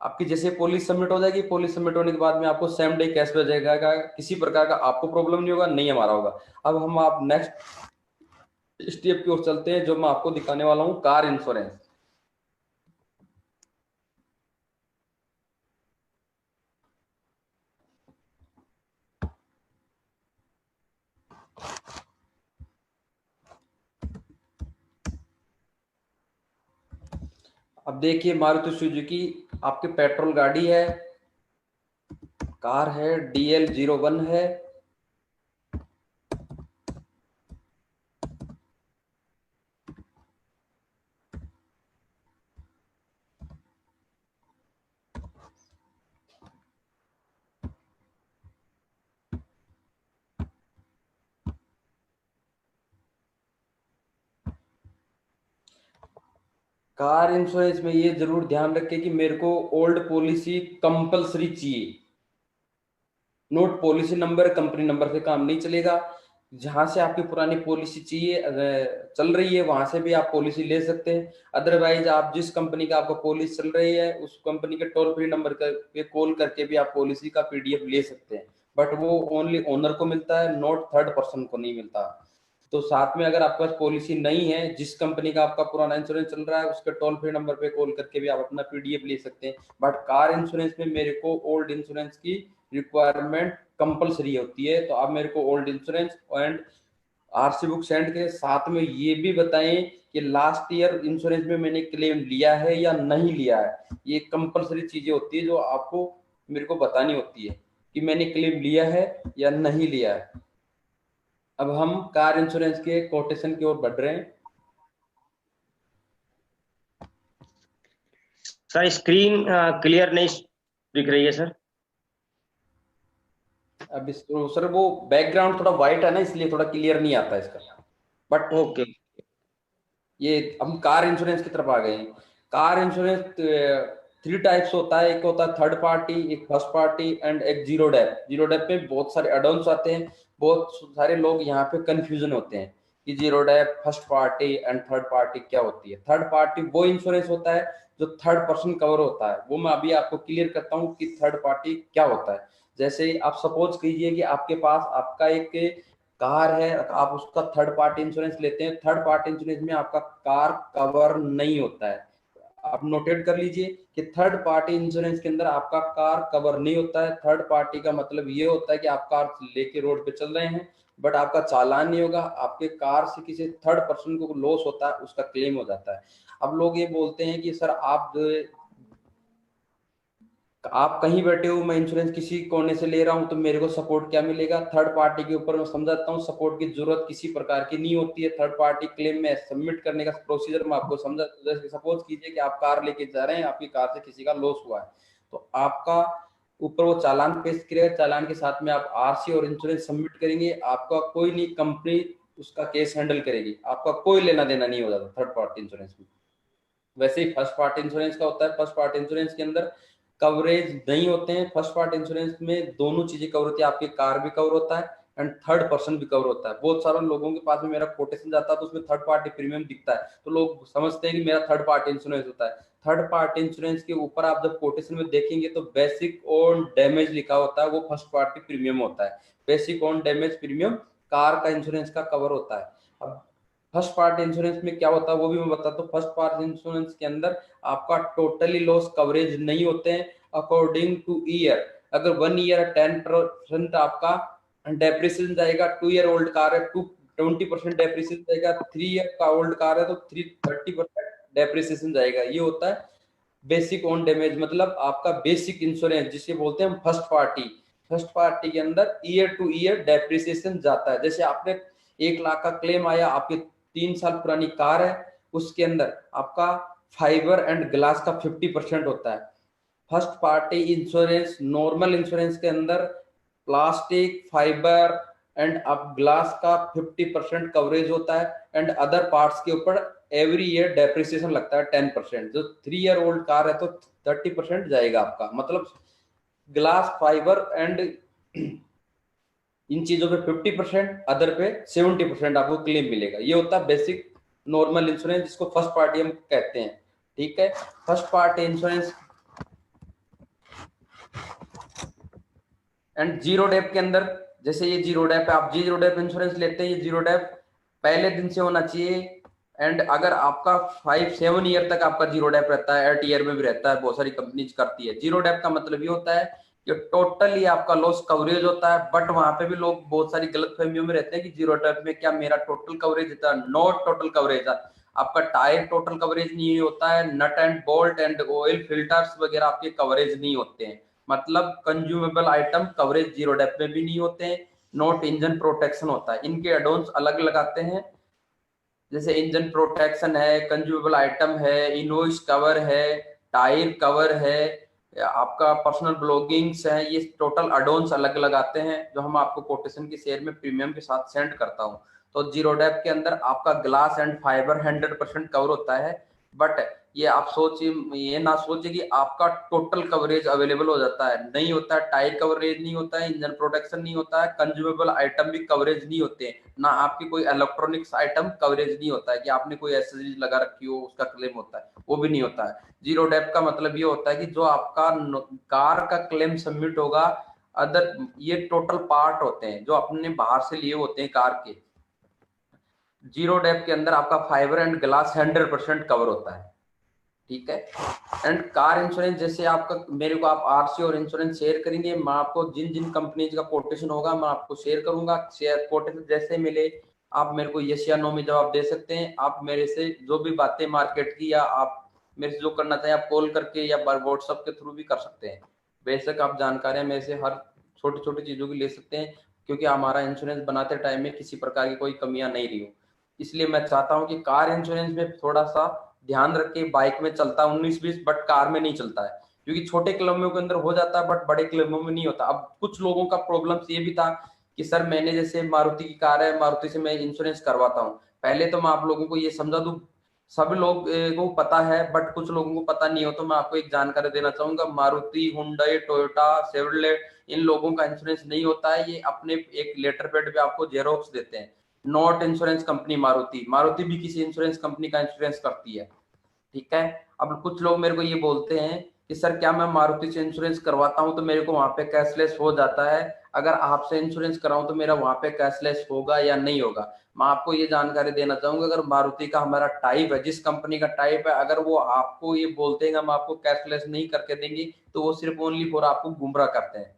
आपकी जैसे पॉलिसी सबमिट हो जाएगी, पॉलिसी सबमिट होने के बाद में आपको सेम डे कैश भेजा जाएगा, किसी प्रकार का आपको प्रॉब्लम नहीं होगा, नहीं हमारा होगा। अब हम आप नेक्स्ट स्टेप की ओर चलते हैं, जो मैं आपको दिखाने वाला हूँ, कार इंश्योरेंस। अब देखिए मारुति सुजुकी आपकी पेट्रोल गाड़ी है, कार है, DL01 है, कार इंश्योरेंस में ये जरूर ध्यान रखें कि मेरे को ओल्ड पॉलिसी कंपलसरी चाहिए, note policy number, company number से काम नहीं चलेगा। जहां से आपकी पुरानी पॉलिसी चाहिए चल रही है, वहां से भी आप पॉलिसी ले सकते हैं। अदरवाइज आप जिस कंपनी का आपका पॉलिसी चल रही है, उस कंपनी के टोल फ्री नंबर पे कॉल करके भी आप पॉलिसी का PDF ले सकते हैं, बट वो ओनली ओनर को मिलता है, नोट थर्ड पर्सन को नहीं मिलता। तो साथ में अगर आपके पास पॉलिसी नहीं है, जिस कंपनी का आपका पुराना इंश्योरेंस चल रहा है, उसके टोल फ्री नंबर पे कॉल करके भी आप अपना PDF ले सकते हैं। बट कार इंश्योरेंस में मेरे को ओल्ड इंश्योरेंस की रिक्वायरमेंट कंपलसरी होती है। तो आप मेरे को old insurance and RC book send के साथ में ये भी बताएं कि लास्ट ईयर इंश्योरेंस में मैंने क्लेम लिया है या नहीं लिया है। ये कंपलसरी चीजें होती है जो आपको मेरे को बतानी होती है कि मैंने क्लेम लिया है या नहीं लिया है। अब हम कार इंश्योरेंस के कोटेशन की ओर बढ़ रहे हैं। सर स्क्रीन क्लियर नहीं दिख रही है सर। अब सर वो बैकग्राउंड थोड़ा व्हाइट है ना, इसलिए थोड़ा क्लियर नहीं आता इसका, बट ओके। ये हम कार इंश्योरेंस की तरफ आ गए हैं। कार इंश्योरेंस 3 टाइप्स होता है, एक होता है थर्ड पार्टी, एक फर्स्ट पार्टी एंड एक जीरो डेप। जीरो डेप में बहुत सारे एडॉन्स आते हैं, बहुत सारे लोग यहाँ पे कंफ्यूजन होते हैं कि zero dep, first party and third party क्या होती है। थर्ड पार्टी वो इंश्योरेंस होता है जो थर्ड पर्सन कवर होता है। वो मैं अभी आपको क्लियर करता हूँ कि थर्ड पार्टी क्या होता है। जैसे आप सपोज कीजिए कि आपके पास आपका एक कार है, आप उसका थर्ड पार्टी इंश्योरेंस लेते हैं। थर्ड पार्टी इंश्योरेंस में आपका कार कवर नहीं होता है। आप नोटेट कर लीजिए कि थर्ड पार्टी इंश्योरेंस के अंदर आपका कार कवर नहीं होता है। थर्ड पार्टी का मतलब ये होता है कि आप कार लेके रोड पे चल रहे हैं, बट आपका चालान नहीं होगा, आपके कार से किसी थर्ड पर्सन को लॉस होता है, उसका क्लेम हो जाता है। अब लोग ये बोलते हैं कि सर आप कहीं बैठे हो, मैं इंश्योरेंस किसी कोने से ले रहा हूं, तो मेरे को सपोर्ट क्या मिलेगा। थर्ड पार्टी के ऊपर मैं समझाता हूं, सपोर्ट की जरूरत किसी प्रकार की नहीं होती है। थर्ड पार्टी क्लेम में सबमिट करने का प्रोसीजर मैं आपको समझा। जैसे सपोज कीजिए कि आप कार लेके जा रहे हैं, आपकी कार से किसी का लॉस हुआ है, तो आपका ऊपर वो चालान पेश करेगा, चालान के साथ में आप RC और इंश्योरेंस सबमिट करेंगे। आपका कोई नहीं, कंपनी उसका केस हैंडल करेगी, आपका कोई लेना देना नहीं हो जाता थर्ड पार्टी इंश्योरेंस में। वैसे ही फर्स्ट पार्टी इंश्योरेंस का होता है। फर्स्ट पार्टी इंश्योरेंस के अंदर कवरेज नहीं होते हैं। फर्स्ट पार्टी इंश्योरेंस में दोनों चीजें कवर होती है, आपकी कार भी कवर होता है एंड थर्ड पर्सन भी कवर होता है। बहुत सारे लोगों के पास में मेरा कोटेशन जाता है तो उसमें थर्ड पार्टी प्रीमियम दिखता है, तो लोग समझते हैं कि मेरा थर्ड पार्टी इंश्योरेंस होता है। थर्ड पार्टी इंश्योरेंस के ऊपर आप जब कोटेशन में देखेंगे तो बेसिक ऑन डैमेज लिखा होता है, वो फर्स्ट पार्टी प्रीमियम होता है। Basic on damage premium car का इंश्योरेंस का कवर होता है। अब फर्स्ट पार्टी इंश्योरेंस में क्या होता है वो भी मैं बताता हूँ। फर्स्ट पार्टी इंश्योरेंस के अंदर आपका टोटली लॉस कवरेज नहीं होते हैं अकॉर्डिंग टू ईयर। अगर 1 ईयर 10% आपका डेप्रिसिएशन जाएगा, 2 ईयर ओल्ड कार है 20% डेप्रिसिएशन जाएगा, 3 ईयर का ओल्ड कार है तो 30% डेप्रिसिएशन जाएगा। ये होता है बेसिक ऑन डैमेज, मतलब आपका बेसिक इंश्योरेंस जिसे बोलते हैं हम फर्स्ट पार्टी। फर्स्ट पार्टी के अंदर ईयर टू ईयर डेप्रिसिएशन जाता है। जैसे आपने 1 लाख का क्लेम आया, आपकी 3 साल पुरानी कार है, उसके अंदर आपका फाइबर एंड ग्लास का 50% होता है। First party insurance normal insurance के अंदर प्लास्टिक, फाइबर एंड अब ग्लास का 50% कवरेज होता है एंड अदर पार्ट्स के ऊपर एवरी ईयर डेप्रिसिएशन लगता है 10%। जो 3 ईयर ओल्ड कार है तो 30% जाएगा आपका, मतलब ग्लास, फाइबर एंड इन चीजों पे 50%, अदर पे 70% आपको क्लेम मिलेगा। ये होता है बेसिक नॉर्मल इंश्योरेंस जिसको फर्स्ट पार्टी हम कहते हैं। ठीक है, first party insurance and zero dep के अंदर, जैसे ये जीरो डेप है, आप जीरो डेप इंश्योरेंस लेते हैं, ये जीरो डेप पहले दिन से होना चाहिए। एंड अगर आपका 5-7 ईयर तक आपका जीरो डेप रहता है, 8 ईयर में भी रहता है, बहुत सारी कंपनीज करती है। जीरो डेप का मतलब ये होता है कि टोटली आपका लॉस कवरेज होता है, बट वहां पे भी लोग बहुत सारी गलत फहमियों में रहते हैं कि जीरो डेप में क्या मेरा टोटल कवरेज होता है। Not total coverage. आपका टायर टोटल कवरेज नहीं होता है, nut and bolt and oil filters वगैरह आपके कवरेज नहीं होते हैं। मतलब consumable item coverage zero dep में भी नहीं होते हैं। नॉट इंजन प्रोटेक्शन होता है, इनके एडोन्स अलग लगाते हैं। जैसे इंजन प्रोटेक्शन है, कंज्यूमेबल आइटम है, इनवॉइस कवर है, टायर कवर है, आपका पर्सनल ब्लॉगिंग्स है, ये टोटल एडोन्स अलग लगाते हैं जो हम आपको कोटेशन की शेयर में प्रीमियम के साथ सेंड करता हूँ। तो जीरो डेप के अंदर आपका ग्लास एंड फाइबर 100% कवर होता है, बट ये आप सोचिए, ये ना सोचिए कि आपका टोटल कवरेज अवेलेबल हो जाता है, नहीं होता है। टायर कवरेज नहीं होता है, इंजन प्रोटेक्शन नहीं होता है, कंज्यूमेबल आइटम भी कवरेज नहीं होते हैं, ना आपकी कोई इलेक्ट्रॉनिक्स आइटम कवरेज नहीं होता है कि आपने कोई एसेसरीज लगा रखी हो उसका क्लेम होता है, वो भी नहीं होता है। जीरो डेप का मतलब ये होता है कि जो आपका कार का क्लेम सबमिट होगा, अदर ये टोटल पार्ट होते हैं जो अपने बाहर से लिए होते हैं कार के। जीरो डेप के अंदर आपका फाइबर एंड ग्लास 100% कवर होता है, ठीक है। एंड कार इंश्योरेंस, जैसे आपका मेरे को आप आरसी और इंश्योरेंस शेयर करेंगे, मैं आपको जिन जिन कंपनीज का कोटेशन होगा मैं आपको शेयर करूंगा। शेयर कोटेशन जैसे मिले आप मेरे को यस या नो में जवाब दे सकते हैं। आप मेरे से जो भी बातें मार्केट की, या आप मेरे से जो करना चाहें आप कॉल करके या व्हाट्सएप के थ्रू भी कर सकते हैं। बेशक आप जानकारियां मेरे से हर छोटी छोटी चीजों की ले सकते हैं, क्योंकि हमारा इंश्योरेंस बनाते टाइम में किसी प्रकार की कोई कमियां नहीं रही हो। इसलिए मैं चाहता हूं कि कार इंश्योरेंस में थोड़ा सा ध्यान रख के, बाइक में चलता 19-20 बट कार में नहीं चलता है, क्योंकि छोटे क्लबों के अंदर हो जाता है बट बड़े क्लबों में नहीं होता। अब कुछ लोगों का प्रॉब्लम ये भी था कि सर मैंने, जैसे मारुति की कार है, मारुति से मैं इंश्योरेंस करवाता हूँ। पहले तो मैं आप लोगों को ये समझा दूं, सब लोग को पता है बट कुछ लोगों को पता नहीं हो, तो मैं आपको एक जानकारी देना चाहूंगा। मारुति, हुंडई, टोयोटा, शेवरलेट, इन लोगों का इंश्योरेंस नहीं होता है। ये अपने एक लेटर पैड पे आपको जेरोक्स देते हैं। Not insurance company Maruti. Maruti भी किसी इंश्योरेंस कंपनी का इंश्योरेंस करती है, ठीक है। अब कुछ लोग मेरे को ये बोलते हैं कि सर क्या मैं मारुति से इंश्योरेंस करवाता हूं तो मेरे को वहां पे कैशलेस हो जाता है, अगर आपसे इंश्योरेंस कराऊं तो मेरा वहां पे कैशलेस होगा या नहीं होगा। मैं आपको ये जानकारी देना चाहूंगा, अगर मारुति का हमारा टाइप है, जिस कंपनी का टाइप है, अगर वो आपको ये बोलते हैं हम आपको कैशलेस नहीं करके देंगे, तो वो सिर्फ ओनली फॉर आपको गुमराह करते हैं।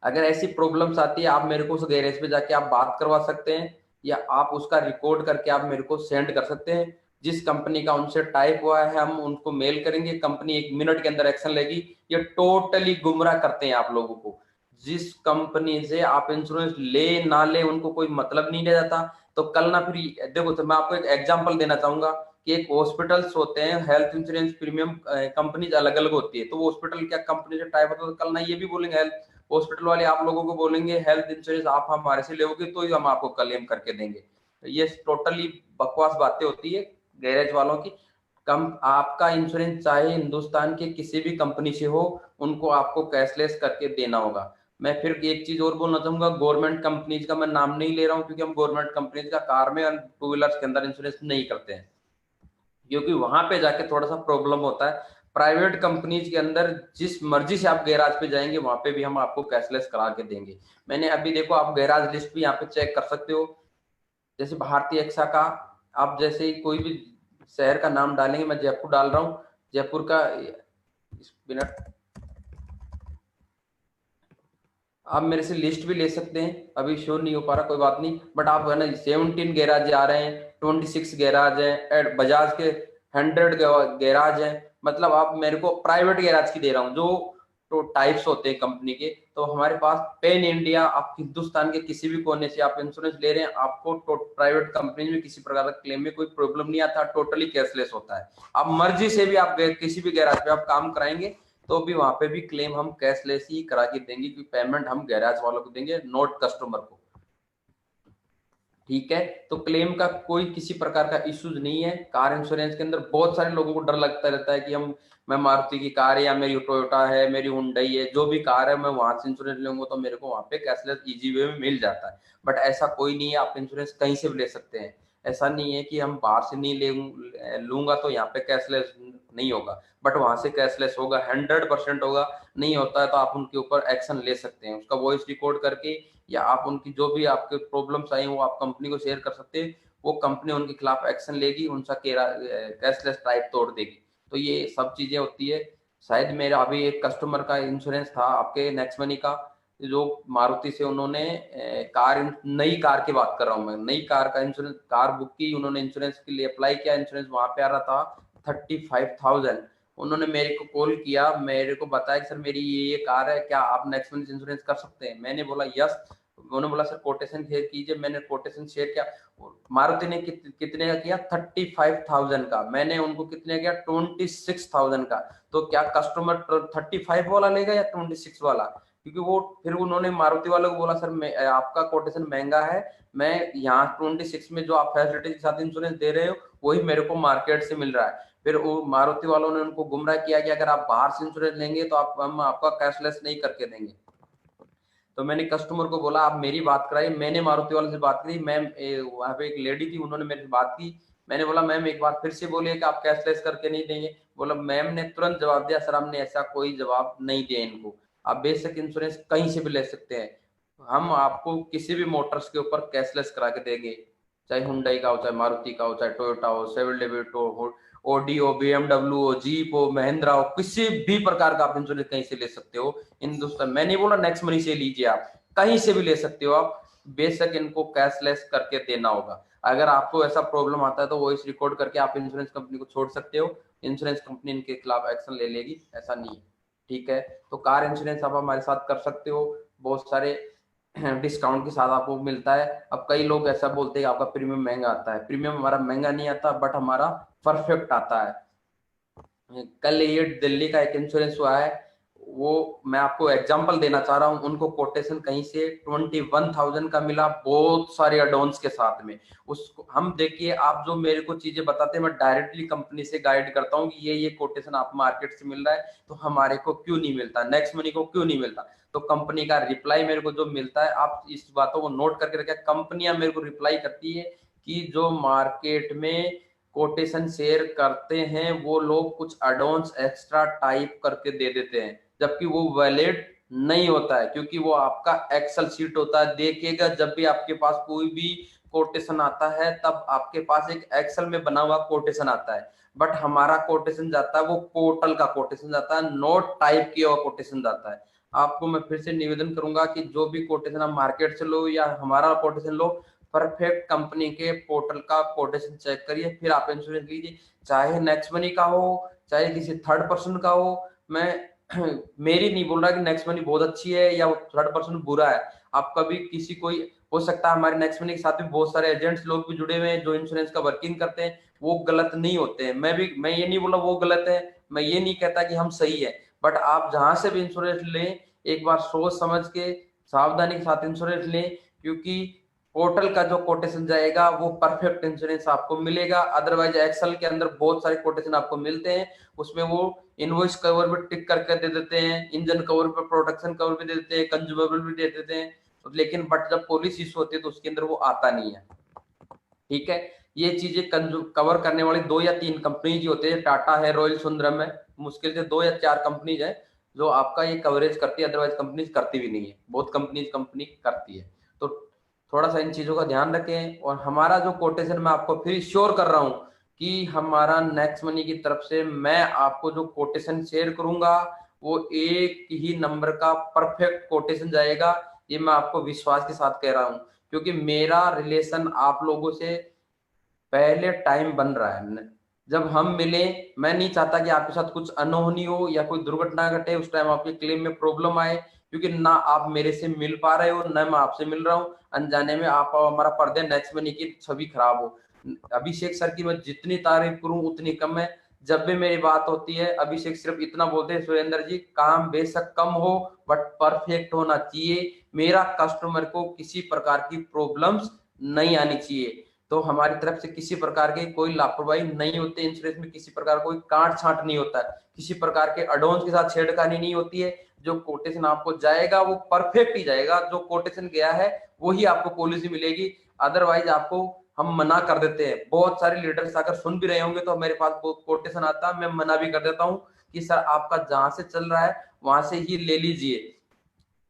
अगर ऐसी प्रॉब्लम्स आती है, आप मेरे को उस गैरेज पे जाके आप बात करवा सकते हैं, या आप उसका रिकॉर्ड करके आप मेरे को सेंड कर सकते हैं। जिस कंपनी का उनसे टाइप हुआ है हम उनको मेल करेंगे, कंपनी 1 मिनट के अंदर एक्शन लेगी। ये टोटली गुमराह करते हैं आप लोगों को। जिस कंपनी से आप इंश्योरेंस ले ना ले उनको कोई मतलब नहीं ले जाता। तो कल ना फिर देखो, तो मैं आपको एक एग्जांपल देना चाहूंगा कि एक हॉस्पिटल्स होते हैं, हेल्थ इंश्योरेंस प्रीमियम कंपनीज अलग अलग होती है, तो वो हॉस्पिटल क्या कंपनी से टाइप होता है, तो कल ना ये भी बोलेंगे, हेल्थ हॉस्पिटल वाले आप लोगों को बोलेंगे हेल्थ इंश्योरेंस आप हमारे से लोगे तो ही हम आपको क्लेम करके देंगे। ये टोटली बकवास बातें होती है गैरेज वालों की। कम आपका इंश्योरेंस चाहे हिंदुस्तान के किसी भी कंपनी से हो, उनको आपको कैशलेस करके देना होगा। मैं फिर एक चीज और बोलना चाहूंगा, गवर्नमेंट कंपनीज का मैं नाम नहीं ले रहा हूँ, क्योंकि हम गवर्नमेंट कंपनीज का कार में और टू व्हीलर्स के अंदर इंश्योरेंस नहीं करते हैं, क्योंकि वहां पे जाके थोड़ा सा प्रॉब्लम होता है। प्राइवेट कंपनीज के अंदर जिस मर्जी से आप गैराज पे जाएंगे वहां पे भी हम आपको कैशलेस करा के देंगे। मैंने अभी देखो, आप गैराज लिस्ट भी यहाँ पे चेक कर सकते हो। जैसे भारतीय एक्सा का, आप जैसे ही कोई भी शहर का नाम डालेंगे, मैं जयपुर डाल रहा हूँ, जयपुर का, मिनट, आप मेरे से लिस्ट भी ले सकते हैं, अभी श्योर नहीं हो पा रहा, कोई बात नहीं, बट आप है ना 17 गैराज आ रहे हैं, 26 गैराज है, बजाज के 100 गैराज है। मतलब आप मेरे को प्राइवेट गैराज की दे रहा हूँ, जो तो टाइप्स होते हैं कंपनी के। तो हमारे पास पेन इंडिया, आप हिंदुस्तान के किसी भी कोने से आप इंश्योरेंस ले रहे हैं, आपको प्राइवेट कंपनी में किसी प्रकार का क्लेम में कोई प्रॉब्लम नहीं आता, टोटली कैशलेस होता है। आप मर्जी से भी आप किसी भी गैराज पे आप काम कराएंगे तो भी वहां पे भी क्लेम हम कैशलेस ही करा के देंगे, क्योंकि पेमेंट हम गैराज वालों को देंगे, नोट कस्टमर को, ठीक है। तो क्लेम का कोई किसी प्रकार का इश्यूज नहीं है। कार इंश्योरेंस के अंदर बहुत सारे लोगों को डर लगता रहता है कि मैं मारुति की कार है या मेरी टोयोटा है, मेरी हुंडई है, जो भी कार है मैं वहां से इंश्योरेंस लूंगा तो मेरे को वहां पे कैशलेस इजी वे में मिल जाता है। बट ऐसा कोई नहीं है, आप इंश्योरेंस कहीं से भी ले सकते हैं। ऐसा नहीं है कि हम बाहर से नहीं लूंगा तो यहाँ पे कैशलेस नहीं होगा, बट वहां से कैशलेस होगा, 100% होगा। नहीं होता है तो आप उनके ऊपर एक्शन ले सकते हैं, उसका वॉइस रिकॉर्ड करके, या आप उनकी जो भी आपके प्रॉब्लम्स आई वो आप कंपनी को शेयर कर सकते हैं। वो कंपनी उनके खिलाफ एक्शन लेगी, उनका कैशलेस टाइप तोड़ देगी। तो ये सब चीजें होती है। शायद मेरा अभी एक कस्टमर का इंश्योरेंस था आपके नेक्स्ट मनी का, जो मारुति से उन्होंने नई कार की बात कर रहा हूँ मैं, नई कार का इंश्योरेंस, कार बुक की उन्होंने, इंश्योरेंस के लिए अप्लाई किया, इंश्योरेंस वहां पे आ रहा था 35,000। उन्होंने मेरे को कॉल किया, मेरे को बताया कि सर मेरी ये कार है, क्या आप नेक्स्ट मंथ इंश्योरेंस कर सकते हैं? मैंने बोला यस। उन्होंने बोला सर कोटेशन शेयर कीजिए, मैंने कोटेशन शेयर किया। मारुति ने कितने का किया? 35,000 का। मैंने उनको कितने किया? 26,000 का। तो क्या कस्टमर 35 वाला लेगा या 26 वाला? क्योंकि वो फिर उन्होंने मारुति वालों को बोला सर आपका कोटेशन महंगा है, मैं यहाँ 26 में जो आप फैसिलिटी के साथ इंश्योरेंस दे रहे हो वही मेरे को मार्केट से मिल रहा है। फिर वो मारुति वालों ने उनको गुमराह किया कि अगर आप बाहर से इंश्योरेंस लेंगे तो हम आपका कैशलेस नहीं करके देंगे। तो मैंने कस्टमर को बोला आप मेरी बात कराई, मैंने मारुति वाले से बात करी, मैम वहाँ पे एक लेडी थी, उन्होंने मेरे से बात की। मैंने बोला मैम एक बार फिर से बोलिए कि आप कैशलेस करके नहीं देंगे? बोला मैम ने तुरंत जवाब दिया सर हमने ऐसा कोई जवाब नहीं दिया इनको, आप बेसिक इंश्योरेंस कहीं से भी ले सकते हैं, हम आपको किसी भी मोटर्स के ऊपर कैशलेस करा के देंगे, चाहे हुंडई का हो, चाहे मारुति का हो, चाहे टोयोटा हो, शेवरलेट हो, ऑडी हो, बीएमडब्ल्यू हो, जीप हो, महिंद्रा हो, किसी भी प्रकार का आप इंश्योरेंस कहीं से ले सकते हो हिंदुस्तान। मैं नहीं बोला नेक्स्ट मनी से लीजिए, आप कहीं से भी ले सकते हो, आप बेशक इनको कैशलेस करके देना होगा। अगर आपको ऐसा प्रॉब्लम आता है तो वॉइस रिकॉर्ड करके आप इंश्योरेंस कंपनी को छोड़ सकते हो, इंश्योरेंस कंपनी इनके खिलाफ एक्शन ले लेगी, ऐसा नहीं है। ठीक है, तो कार इंश्योरेंस आप हमारे साथ कर सकते हो, बहुत सारे डिस्काउंट के साथ आपको मिलता है। अब कई लोग ऐसा बोलते हैं आपका प्रीमियम महंगा आता है, प्रीमियम हमारा महंगा नहीं आता, बट हमारा परफेक्ट आता है। कल ये दिल्ली का एक इंश्योरेंस हुआ है, वो मैं आपको एग्जांपल देना चाह रहा हूँ, उनको कोटेशन कहीं से 21,000 का मिला, बहुत सारे एडवांस के साथ में। उसको हम देखिए, आप जो मेरे को चीजें बताते हैं मैं डायरेक्टली कंपनी से गाइड करता हूँ कि ये कोटेशन आप मार्केट से मिल रहा है तो हमारे को क्यों नहीं मिलता, नेक्स्ट मनी को क्यों नहीं मिलता? तो कंपनी का रिप्लाई मेरे को जो मिलता है, आप इस बातों को नोट करके रखें, कंपनियां मेरे को रिप्लाई करती है कि जो मार्केट में कोटेशन शेयर करते हैं वो लोग कुछ एडवांस एक्स्ट्रा टाइप करके दे देते हैं, जबकि वो वैलिड नहीं होता है, क्योंकि वो आपका एक्सेल शीट होता है। देखिएगा जब भी आपके पास कोई भी कोटेशन आता है तब आपके पास एक एक्सेल में बना हुआ कोटेशन आता है, बट हमारा कोटेशन जाता है वो पोर्टल का कोटेशन जाता है, नोट टाइप किया हुआ कोटेशन जाता है। आपको मैं फिर से निवेदन करूंगा कि जो भी कोटेशन आप मार्केट से लो या हमारा कोटेशन लो, परफेक्ट कंपनी के पोर्टल का कोटेशन चेक करिए, फिर आप इंश्योरेंस लीजिए, चाहे नेक्स्ट मनी का हो चाहे किसी थर्ड पर्सन का हो। मैं मेरी नहीं बोल रहा कि नेक्स्ट मनी बहुत अच्छी है या थर्ड पर्सन बुरा है, आप कभी किसी कोई हो सकता है, हमारे नेक्स्ट मनी के साथ भी बहुत सारे एजेंट्स लोग भी जुड़े हुए हैं जो इंश्योरेंस का वर्किंग करते हैं, वो गलत नहीं होते हैं। मैं ये नहीं बोला वो गलत है, मैं ये नहीं कहता कि हम सही है, बट आप जहां से भी इंश्योरेंस लें एक बार सोच समझ के सावधानी के साथ इंश्योरेंस लें, क्योंकि पोर्टल का जो कोटेशन जाएगा वो परफेक्ट इंश्योरेंस आपको मिलेगा। अदरवाइज एक्सेल के अंदर बहुत सारे कोटेशन आपको मिलते हैं, उसमें वो इनवॉइस कवर भी टिक करके दे देते हैं, इंजन कवर पे प्रोटेक्शन कवर भी दे देते हैं, कंज्यूमेबल भी दे देते हैं, लेकिन बट जब पॉलिसी इशू होती है तो उसके अंदर वो आता नहीं है। ठीक है, ये चीजें कवर करने वाली 2 या 3 कंपनीज होते हैं, टाटा है, रॉयल सुंदरम है, मुश्किल से 2 या 4 कंपनीज है जो आपका ये कवरेज करती है, अदरवाइज कंपनीज करती भी नहीं है, बहुत कंपनी करती है। तो थोड़ा सा इन चीजों का ध्यान रखें। और हमारा जो कोटेशन मैं आपको फिर श्योर कर रहा हूं कि हमारा नेक्स्ट मनी की तरफ से मैं आपको जो कोटेशन शेयर करूंगा वो एक ही नंबर का परफेक्ट कोटेशन जाएगा, ये मैं आपको विश्वास के साथ कह रहा हूं, क्योंकि मेरा रिलेशन आप लोगों से पहले टाइम बन रहा है। जब हम मिले, मैं नहीं चाहता कि आपके साथ कुछ अनहोनी हो या कोई दुर्घटना घटे, उस टाइम आपके क्लेम में प्रॉब्लम आए, क्योंकि ना आप मेरे से मिल पा रहे हो ना मैं आपसे मिल रहा हूँ, अनजाने में आप हमारा पर्दे नेक्स्ट मनी की छवि खराब हो। अभिषेक सर की मैं जितनी तारीफ करूं उतनी कम है। जब भी मेरी बात होती है अभिषेक सिर्फ इतना बोलते हैं, सुरेंद्र जी काम बेशक कम हो बट परफेक्ट होना चाहिए, मेरा कस्टमर को किसी प्रकार की प्रॉब्लम्स नहीं आनी चाहिए। तो हमारी तरफ से किसी प्रकार की कोई लापरवाही नहीं होती, इंश्योरेंस में किसी प्रकार कोई काट छांट नहीं होता है, किसी प्रकार के एडवांस के साथ छेड़खानी नहीं होती है। जो कोटेशन आपको जाएगा वो परफेक्ट ही जाएगा, जो कोटेशन गया है वही आपको पॉलिसी मिलेगी। अदरवाइज आपको हम मना कर देते हैं। बहुत सारे लीडर्स अगर सुन भी रहे होंगे तो मेरे पास वो कोटेशन आता है, मैं मना भी कर देता हूँ कि सर आपका जहां से चल रहा है वहां से ही ले लीजिए।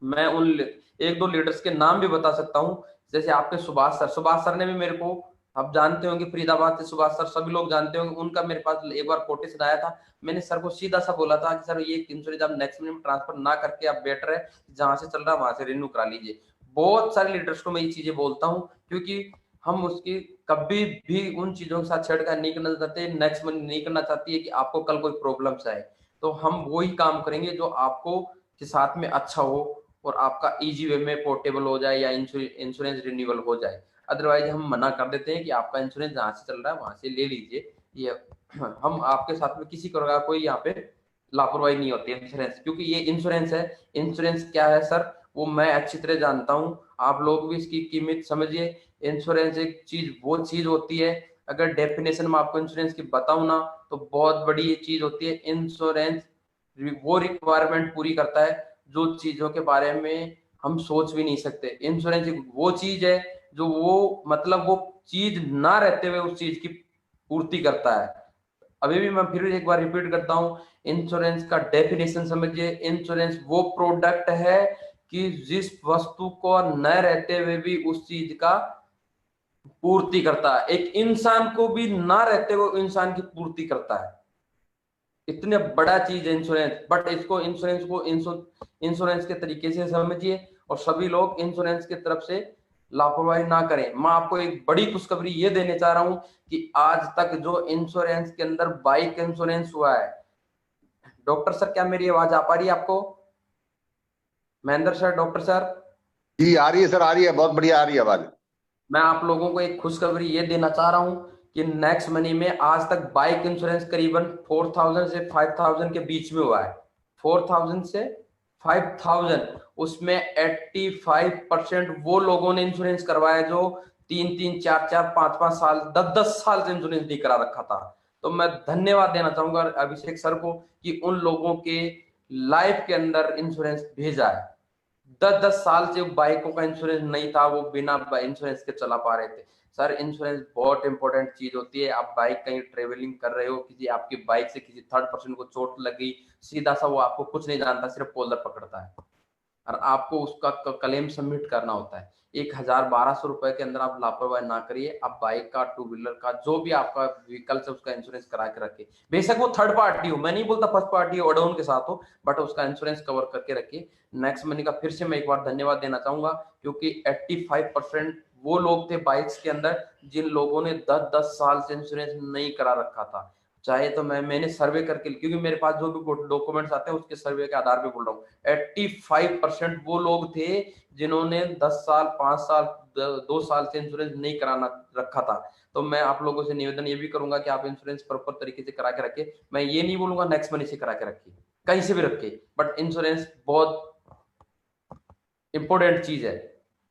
मैं उन एक दो लीडर्स के नाम भी बता सकता हूँ, जैसे आपके सुभाष सर ने भी मेरे को, आप जानते होंगे फरीदाबाद से सुभाष सर, सभी लोग जानते होंगे, उनका मेरे पास एक बार कोटेशन आया था। मैंने सर को सीधा सा बोला था कि सर ये इंश्योरेंस आप नेक्स्ट मनी में ट्रांसफर ना करके आप बेटर है जहां से चल रहा है वहां से रिन्यू करा लीजिए। बहुत सारे लीडर्स को मैं ये चीजें बोलता हूँ, क्योंकि हम उसकी कभी भी उन चीजों के साथ छेड़खानी नहीं करना चाहते, नेक्स्ट मनी नहीं करना चाहती है कि आपको कल कोई प्रॉब्लम्स आए। तो हम वही काम करेंगे जो आपको के साथ में अच्छा हो और आपका इजी वे में पोर्टेबल हो जाए या इंश्योरेंस रिन्यूअल हो जाए। अदरवाइज हम मना कर देते हैं कि आपका इंश्योरेंस जहां से चल रहा है वहां से ले लीजिए। ये हम आपके साथ में किसी प्रकार का कोई यहाँ पे लापरवाही नहीं होती है इंश्योरेंस, क्योंकि ये इंश्योरेंस है। इंश्योरेंस क्या है सर वो मैं अच्छी तरह जानता हूँ, आप लोग भी इसकी कीमत समझिए। इंश्योरेंस एक चीज वो चीज होती है, अगर डेफिनेशन में आपको इंश्योरेंस की बताऊं ना तो बहुत बड़ी चीज होती है। इंश्योरेंस वो रिक्वायरमेंट पूरी करता है जो चीजों के बारे में हम सोच भी नहीं सकते। इंश्योरेंस एक वो चीज है जो वो मतलब वो चीज ना रहते हुए उस चीज की पूर्ति करता है। अभी भी मैं फिर एक बार रिपीट करता हूँ, इंश्योरेंस का डेफिनेशन समझिए। इंश्योरेंस वो प्रोडक्ट है कि जिस वस्तु को न रहते हुए भी उस चीज का पूर्ति करता है, एक इंसान को भी ना रहते हुए इंसान की पूर्ति करता है। इतने बड़ा चीज है इंश्योरेंस, बट इसको इंश्योरेंस के तरीके से समझिए और सभी लोग इंश्योरेंस की तरफ से लापरवाही ना करें। मैं आपको एक बड़ी खुशखबरी ये देने चाह रहा हूं कि आज तक जो इंश्योरेंस के अंदर बाइक इंश्योरेंस हुआ है, डॉक्टर सर क्या मेरी आवाज आ पा रही है आपको? महेंद्र सर, डॉक्टर सर जी आ रही है सर, आ रही है, बहुत बढ़िया आ रही है आवाज। मैं आप लोगों को एक खुशखबरी ये देना चाह रहा हूं कि नेक्स्ट मनी में आज तक बाइक इंश्योरेंस करीबन 4000 से 5000 के बीच में हुआ है। 4000 से 5000, उसमें 85% वो लोगों ने इंश्योरेंस करवाया जो 3-3, 4-4, 5-5 साल, 10-10 साल से इंश्योरेंस नहीं करा रखा था। तो मैं धन्यवाद देना चाहूंगा अभिषेक सर को कि उन लोगों के लाइफ के अंदर इंश्योरेंस भेजा है। 10-10 साल से बाइकों का इंश्योरेंस नहीं था, वो बिना इंश्योरेंस के चला पा रहे थे। सर इंश्योरेंस बहुत इंपॉर्टेंट चीज होती है। आप बाइक कहीं ट्रेवलिंग कर रहे हो, किसी आपकी बाइक से किसी थर्ड पर्सन को चोट लग गई, सीधा सा वो आपको कुछ नहीं जानता, सिर्फ पोलर पकड़ता है और आपको उसका क्लेम सबमिट करना होता है। 1000-1200 रुपए के अंदर आप लापरवाही ना करिए। आप बाइक का, टू व्हीलर का, जो भी आपका व्हीकल से उसका इंश्योरेंस करा के रखिए। बेशक वो थर्ड पार्टी हो, मैं नहीं बोलता फर्स्ट पार्टी हो, अडाउन के साथ हो, बट उसका इंश्योरेंस कवर करके रखिए। नेक्स्ट मनी का फिर से मैं एक बार धन्यवाद देना चाहूंगा, क्योंकि 85% वो लोग थे बाइक्स के अंदर जिन लोगों ने 10-10 साल से इंश्योरेंस नहीं करा रखा था। चाहे तो मैंने सर्वे करके, क्योंकि मेरे पास जो भी डॉक्यूमेंट्स आते हैं उसके सर्वे के आधार पे बोल रहा हूँ, 85% वो लोग थे जिन्होंने 10 साल, 5 साल, 2 साल से इंश्योरेंस नहीं कराना रखा था। तो मैं आप लोगों से निवेदन ये भी करूंगा कि आप इंश्योरेंस प्रॉपर तरीके से करा के रखें। मैं ये नहीं बोलूंगा नेक्स्ट मनी से करा के रखिए, कहीं से भी रखिए, बट इंश्योरेंस बहुत इंपॉर्टेंट चीज है।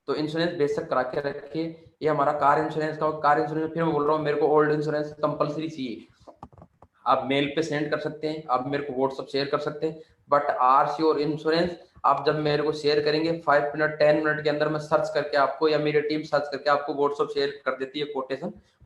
तो इंश्योरेंस बेशक करा के रखिए। ये हमारा कार इंश्योरेंस का, कार इंश्योरेंस फिर मैं बोल रहा हूँ, मेरे को ओल्ड इंश्योरेंस कंपलसरी चाहिए। आप मेल पे सेंड कर सकते हैं, आप मेरे को व्हाट्सएप शेयर कर सकते हैं, बट आरसी और इंश्योरेंस आप जब मेरे को शेयर करेंगे 5 मिनट 10 मिनट के अंदर मैं सर्च करके आपको, या मेरी टीम सर्च करके आपको व्हाट्सएप शेयर कर देती है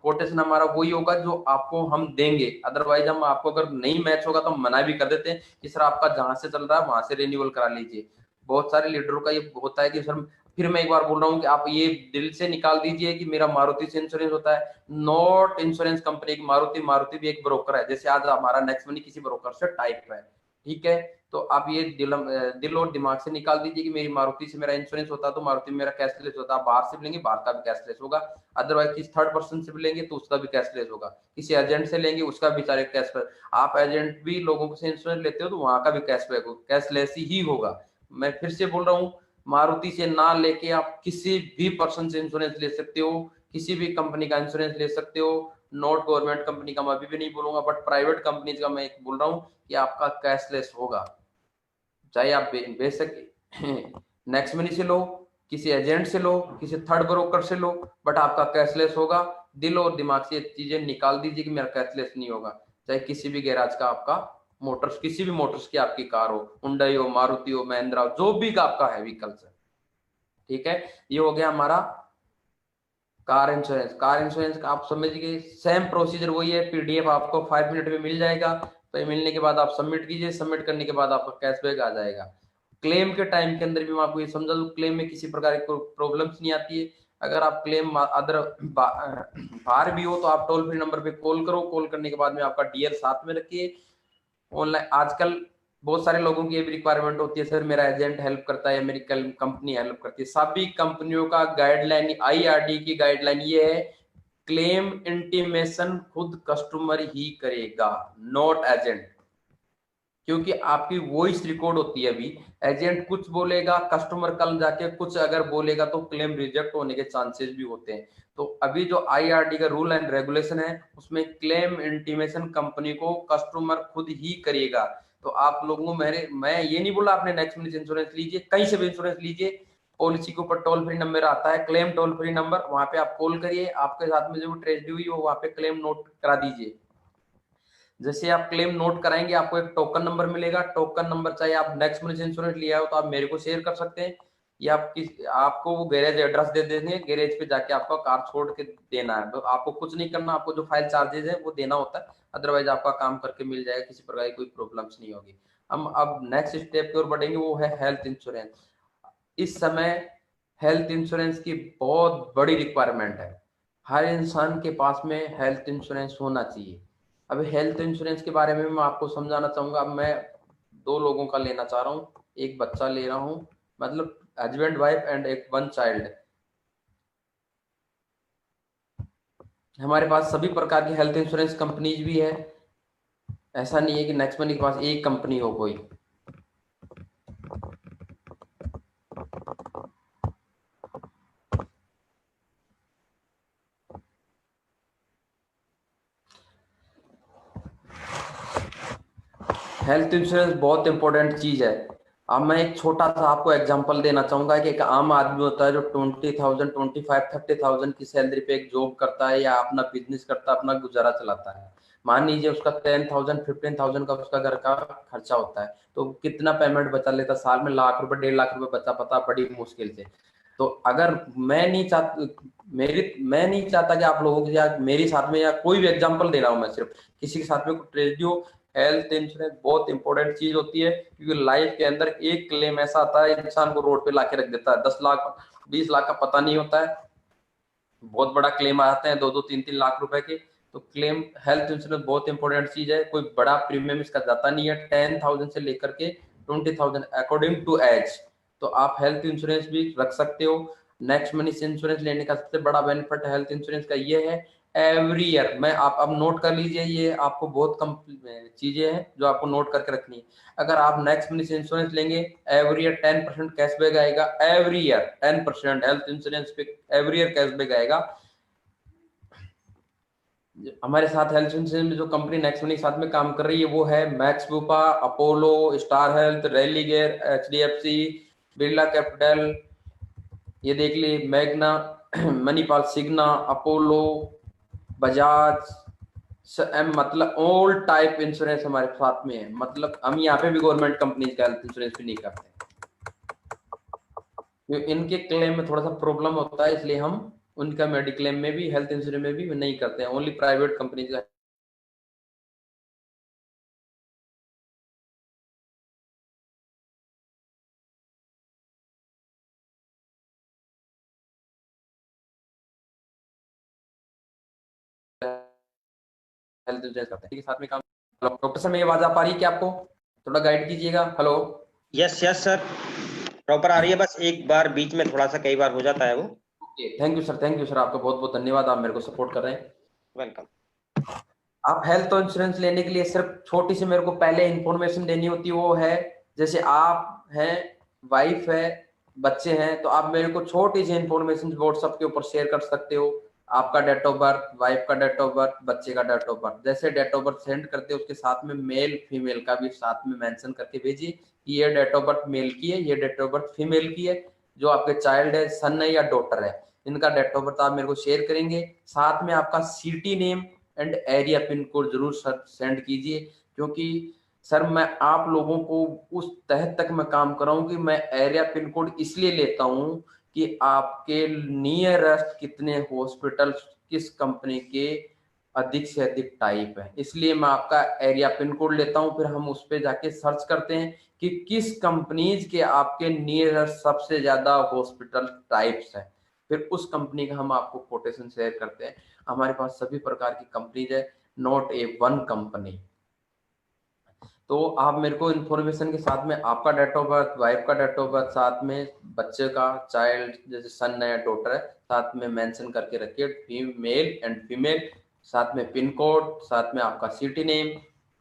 कोटेशन हमारा वही होगा जो आपको हम देंगे। अदरवाइज हम आपको अगर नहीं मैच होगा तो हम मना भी कर देते हैं कि सर आपका जहां से चल रहा है वहां से रिन्यूअल करा लीजिए। बहुत सारे लीडरों का ये होता है कि सर, फिर मैं एक बार बोल रहा हूँ कि आप ये दिल से निकाल दीजिए कि मेरा मारुति से इंश्योरेंस होता है। नॉट इंश्योरेंस कंपनी की मारुति भी एक ब्रोकर है। जैसे आज हमारा नेक्स्ट मनी किसी ब्रोकर से टाइप है, ठीक है, तो आप ये दिल और दिमाग से निकाल दीजिए कि मेरी मारुति से मेरा इंश्योरेंस होता है तो मारुति में मेरा कैशलेस होता है। बाहर से भी लेंगे बाहर का भी कैशलेस होगा, अदरवाइज किसी थर्ड पर्सन से भी लेंगे तो उसका भी कैशलेस होगा, किसी एजेंट से लेंगे उसका भी सारे कैशलेस। आप एजेंट भी लोगों से इंश्योरेंस लेते हो तो वहां का भी कैशलेस ही होगा। मैं फिर से बोल रहा हूँ, मारुति से ना लेके आप किसी भी पर्सन से इंश्योरेंस ले सकते हो, किसी भी कंपनी का इंश्योरेंस ले सकते हो। नॉट गवर्नमेंट कंपनी का मैं अभी भी नहीं बोलूंगा, बट प्राइवेट कंपनीज का मैं एक बोल रहा हूँ कि आपका कैशलेस होगा। चाहे आप बेशक नेक्स्ट मनी से लो, किसी एजेंट से लो, किसी थर्ड ब्रोकर से लो, बट आपका कैशलेस होगा। दिल और दिमाग से चीजें निकाल दीजिए कि मेरा कैशलेस नहीं होगा। चाहे किसी भी गैराज का आपका मोटर्स, किसी भी मोटर्स की आपकी कार हो, हुंडई हो, मारुति हो, महिंद्रा हो, जो भी का आपका है व्हीकल्स है, ठीक है। ये हो गया हमारा कार इंश्योरेंस का आप समझिए सेम प्रोसीजर वही है, पीडीएफ आपको 5 मिनट में मिल जाएगा। तो मिलने के बाद आप सबमिट कीजिए, सबमिट करने के बाद आपका कैशबैक आ जाएगा। क्लेम के टाइम के अंदर भी मैं आपको ये समझा दूं, क्लेम में किसी प्रकार की प्रॉब्लम्स नहीं आती है। अगर आप क्लेम अदर बाहर भी हो तो आप टोल फ्री नंबर पे कॉल करो, कॉल करने के बाद में आपका डीएल साथ में रखिए। ऑनलाइन आजकल बहुत सारे लोगों की ये भी रिक्वायरमेंट होती है, सर मेरा एजेंट हेल्प करता है, मेरी कंपनी हेल्प करती है। सभी कंपनियों का गाइडलाइन, आईआरडी की गाइडलाइन ये है, क्लेम इंटीमेशन खुद कस्टमर ही करेगा, नॉट एजेंट। क्योंकि आपकी वॉइस रिकॉर्ड होती है, अभी एजेंट कुछ बोलेगा, कस्टमर कल जाके कुछ अगर बोलेगा तो क्लेम रिजेक्ट होने के चांसेस भी होते हैं। तो अभी जो आईआरडी का रूल एंड रेगुलेशन है उसमें क्लेम इंटीमेशन कंपनी को कस्टमर खुद ही करेगा। तो आप लोगों मैं ये नहीं बोला आपने नेक्स्ट मिनट इंश्योरेंस लीजिए, कहीं से भी इंश्योरेंस लीजिए, पॉलिसी के ऊपर टोल फ्री नंबर आता है, क्लेम टोल फ्री नंबर, वहां पे आप कॉल करिए, आपके साथ में जो ट्रेजेडी हुई हो वहां पे क्लेम नोट करा दीजिए। जैसे आप क्लेम नोट कराएंगे आपको एक टोकन नंबर मिलेगा, टोकन नंबर चाहे आप नेक्स्ट मिनट इंश्योरेंस लिया हो तो आप मेरे को शेयर कर सकते हैं, या आपको वो गैरेज एड्रेस दे देंगे, गैरेज पे जाके आपका कार छोड़ के देना है। तो आपको कुछ नहीं करना, आपको जो फाइल चार्जेस है वो देना होता है, अदरवाइज आपका काम करके मिल जाएगा, किसी प्रकार की कोई प्रॉब्लम्स नहीं होगी। हम अब नेक्स्ट स्टेप की ओर बढ़ेंगे, वो है हेल्थ इंश्योरेंस। इस समय हेल्थ इंश्योरेंस की बहुत बड़ी रिक्वायरमेंट है, हर इंसान के पास में हेल्थ इंश्योरेंस होना चाहिए। अभी हेल्थ इंश्योरेंस के बारे में मैं आपको समझाना चाहूंगा। अब मैं 2 लोगों का लेना चाह रहा हूँ, एक बच्चा ले रहा हूँ, मतलब हस्बैंड वाइफ एंड एक 1 चाइल्ड। हमारे पास सभी प्रकार की हेल्थ इंश्योरेंस कंपनीज भी है, ऐसा नहीं है कि नेक्स्ट मनी के पास एक कंपनी हो कोई। हेल्थ इंश्योरेंस बहुत इंपॉर्टेंट चीज है। अब मैं एक छोटा सा आपको एग्जांपल देना चाहूंगा कि एक आम आदमी होता है जो 20,000 25 30,000 की सैलरी पे एक जॉब करता है या अपना बिजनेस करता है, अपना गुजारा चलाता है। मान लीजिए उसका 10,000 15,000 का उसका घर का खर्चा होता है, तो कितना पेमेंट बचा लेता साल में? लाख रुपए 1.5 लाख रुपए बचा पाता बड़ी मुश्किल से। तो अगर मैं नहीं चाहता कि आप लोगों के या मेरे साथ में या कोई भी एग्जांपल दे रहा हूं, मैं सिर्फ किसी के साथ में ट्रेजेडी हो, हेल्थ इंश्योरेंस बहुत इंपॉर्टेंट चीज होती है। क्योंकि लाइफ के अंदर एक क्लेम ऐसा आता है इंसान को रोड पे लाके रख देता है, 10 लाख 20 लाख का पता नहीं होता है, बहुत बड़ा क्लेम आते हैं 2-2 3-3 लाख रुपए के। तो क्लेम हेल्थ इंश्योरेंस बहुत इंपॉर्टेंट चीज है, कोई बड़ा प्रीमियम इसका जाता नहीं है, 10,000 से लेकर के 20,000 अकॉर्डिंग टू एज। तो आप हेल्थ इंश्योरेंस भी रख सकते हो। नेक्स्ट मनी से इंश्योरेंस लेने का सबसे बड़ा बेनिफिट हेल्थ इंश्योरेंस का ये है, एवरी ईयर मैं आप अब नोट कर लीजिए, ये आपको बहुत कम चीजें हैं जो आपको नोट करके रखनी है। अगर आप नेक्स्ट मनी से इंश्योरेंस लेंगे, एवरी ईयर 10% कैशबैक आएगा, एवरी ईयर 10% हेल्थ इंश्योरेंस पे एवरी ईयर कैशबैक आएगा। हमारे साथ हेल्थ इंश्योरेंस में जो कंपनी नेक्स्ट मनी के साथ में काम कर रही है वो है max Bupa, Apollo, star health, Religare, HDFC, Birla capital, ये देख ली, मैग्ना, मणिपाल, सिग्ना, अपोलो, बजाज, मतलब ऑल टाइप इंश्योरेंस हमारे साथ में है। मतलब हम यहाँ पे भी गवर्नमेंट कंपनी का हेल्थ इंश्योरेंस भी नहीं करते, क्योंकि इनके क्लेम में थोड़ा सा प्रॉब्लम होता है, इसलिए हम उनका मेडिक्लेम में भी हेल्थ इंश्योरेंस में भी नहीं करते हैं, ओनली प्राइवेट कंपनी का। हेल्थ इंश्योरेंस करते हैं के साथ में काम। डॉक्टर साहब मेरी आवाज आ पा रही है क्या आपको? थोड़ा गाइड कीजिएगा। Hello, yes yes sir, proper आ रही है, बस एक बार बीच में थोड़ा सा कई बार हो जाता है वो। Thank you sir, thank you sir, आपका बहुत बहुत धन्यवाद, आप मेरे को सपोर्ट कर रहे हैं। वेलकम। आप हेल्थ इंश्योरेंस लेने के लिए सिर्फ छोटी सी मेरे को पहले इंफॉर्मेशन देनी होती है, वो है जैसे आप हैं, वाइफ है, बच्चे हैं, तो आप मेरे को छोटी सी इंफॉर्मेशन व्हाट्सएप के ऊपर शेयर कर सकते हो। आपका डेट ऑफ बर्थ, वाइफ का डेट ऑफ बर्थ, बच्चे का डेट ऑफ बर्थ, जैसे डेट ऑफ बर्थ सेंड करते हो उसके साथ में मेल फीमेल का भी साथ में मेंशन करके भेजिए कि ये डेट ऑफ बर्थ मेल की है, ये डेट ऑफ बर्थ फीमेल की है, जो आपके चाइल्ड है, सन है या डॉटर है, इनका डेट ऑफ बर्थ आप मेरे को शेयर करेंगे। साथ में आपका city name and area pin code जरूर सेंड कीजिए, क्योंकि सर मैं आप लोगों को उस तहत तक मैं काम कर रहा हूँ कि मैं एरिया पिन कोड इसलिए लेता हूँ कि आपके नियरेस्ट कितने हॉस्पिटल किस कंपनी के अधिक से अधिक टाइप है। इसलिए मैं आपका एरिया पिन कोड लेता हूं, फिर हम उस पर जाके सर्च करते हैं कि किस कंपनीज के आपके नियरेस्ट सबसे ज्यादा हॉस्पिटल टाइप्स है, फिर उस कंपनी का हम आपको कोटेशन शेयर करते हैं। हमारे पास सभी प्रकार की कंपनीज है, नॉट ए वन कंपनी। तो आप मेरे को इन्फॉर्मेशन के साथ में आपका डेट ऑफ बर्थ, वाइफ का डेट ऑफ बर्थ, साथ में बच्चे का, चाइल्ड जैसे सन है, डॉटर है, साथ में मेंशन करके रखिए, मेल एंड फीमेल, साथ में पिन कोड, साथ में आपका सिटी नेम।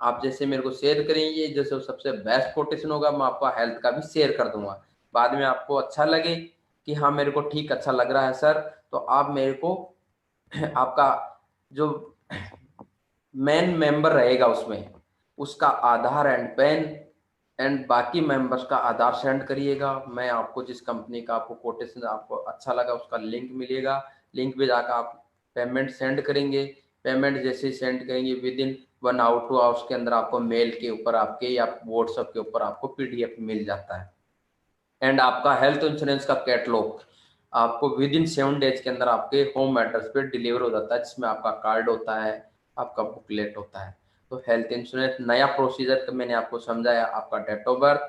आप जैसे मेरे को शेयर करेंगे, जैसे सबसे बेस्ट कोटेशन होगा, मैं आपका हेल्थ का भी शेयर कर दूंगा। बाद में आपको अच्छा लगे कि हाँ मेरे को ठीक अच्छा लग रहा है सर, तो आप मेरे को आपका जो मेन मेंबर रहेगा उसमें, उसका आधार एंड पैन एंड बाकी मेंबर्स का आधार सेंड करिएगा। मैं आपको जिस कंपनी का आपको कोटेशन आपको अच्छा लगा उसका लिंक मिलेगा, लिंक पे जाकर आप पेमेंट सेंड करेंगे। पेमेंट जैसे ही सेंड करेंगे विद इन 1 आवर 2 आवर्स के अंदर आपको मेल के ऊपर आपके या व्हाट्सएप के ऊपर आपको पीडीएफ मिल जाता है। एंड आपका हेल्थ इंश्योरेंस का कैटलॉग आपको विद इन 7 डेज के अंदर आपके होम एड्रेस पे डिलीवर हो जाता है, जिसमें आपका कार्ड होता है, आपका बुकलेट होता है। तो हेल्थ इंश्योरेंस नया प्रोसीजर का मैंने आपको समझाया। आपका date of birth,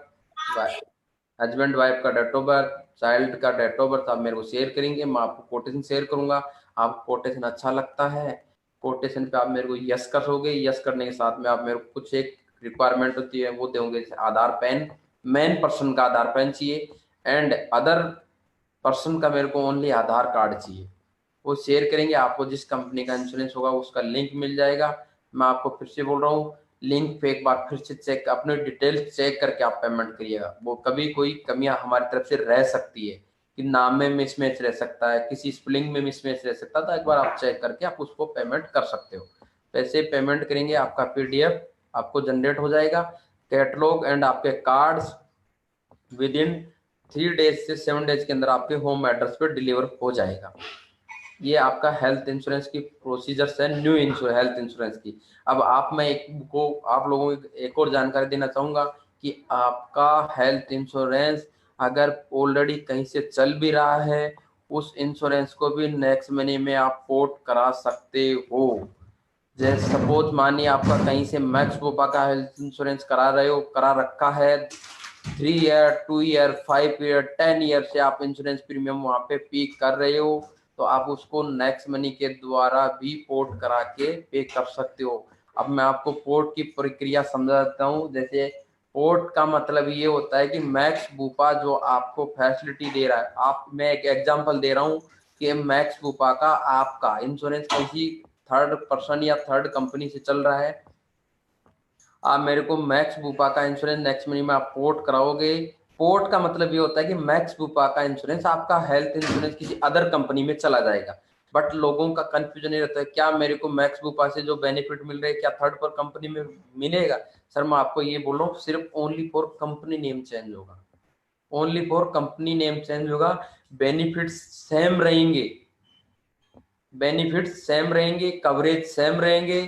husband wife का डेट ऑफ बर्थ, चाइल्ड का डेट ऑफ बर्थ आप मेरे को शेयर करेंगे, मैं आपको कोटेशन शेयर करूंगा। आपको कोटेशन अच्छा लगता है, कोटेशन पे आप मेरे को यस करोगे, यस करने के साथ में आप मेरे को कुछ एक रिक्वायरमेंट होती है वो दोगे, जैसे आधार पैन, मेन पर्सन का आधार पैन चाहिए एंड अदर पर्सन का मेरे को ओनली आधार कार्ड चाहिए। वो शेयर करेंगे, आपको जिस कंपनी का इंश्योरेंस होगा उसका लिंक मिल जाएगा। मैं आपको फिर से बोल रहा हूँ, लिंक पे एक बार फिर से चेक, अपने डिटेल्स चेक करके आप पेमेंट करिएगा। वो कभी कोई कमियां हमारी तरफ से रह सकती है कि नाम में मिसमैच रह सकता है, किसी स्पेलिंग में मिसमैच रह सकता है, तो एक बार आप चेक करके आप उसको पेमेंट कर सकते हो। वैसे पेमेंट करेंगे, आपका पीडीएफ आपको जनरेट हो जाएगा, कैटलॉग एंड आपके कार्ड्स विद इन 3 डेज से 7 डेज के अंदर आपके होम एड्रेस पे डिलीवर हो जाएगा। ये आपका हेल्थ इंश्योरेंस की प्रोसीजर्स है, न्यू हेल्थ इंश्योरेंस की। अब आप लोगों को एक और जानकारी देना चाहूंगा कि आपका हेल्थ इंश्योरेंस अगर ऑलरेडी कहीं से चल भी रहा है, उस इंश्योरेंस को भी नेक्स्ट महीने में आप पोर्ट करा सकते हो। जैसे सपोज मानिए आपका कहीं से मैक्स बुपा का हेल्थ इंश्योरेंस करा रहे हो, करा रखा है, 3 ईयर 2 ईयर 5 ईयर 10 ईयर से आप इंश्योरेंस प्रीमियम वहां पे पे कर रहे हो, तो आप उसको नेक्स्ट मनी के द्वारा भी पोर्ट करा के पे कर सकते हो। अब मैं आपको पोर्ट की प्रक्रिया समझाता हूँ। जैसे पोर्ट का मतलब ये होता है कि मैक्स बुपा जो आपको फैसिलिटी दे रहा है, आप, मैं एक एग्जांपल दे रहा हूँ कि मैक्स बुपा का आपका इंश्योरेंस किसी थर्ड पर्सन या थर्ड कंपनी से चल रहा है, आप मेरे को मैक्स बुपा का इंश्योरेंस नेक्स्ट मनी में आप पोर्ट कराओगे। पोर्ट का मतलब ये होता है कि मैक्स बुपा का इंश्योरेंस आपका हेल्थ इंश्योरेंस किसी अदर कंपनी में चला जाएगा। बट लोगों का कंफ्यूजन ये रहता है, क्या मेरे को मैक्स बुपा से जो बेनिफिट मिल रहे हैं क्या थर्ड पर कंपनी में मिलेगा? सर मैं आपको ये बोल रहा हूँ, सिर्फ only for company name change होगा, only for company name change होगा। बेनिफिट्स सेम रहेंगे, बेनिफिट्स सेम रहेंगे, कवरेज सेम रहेंगे।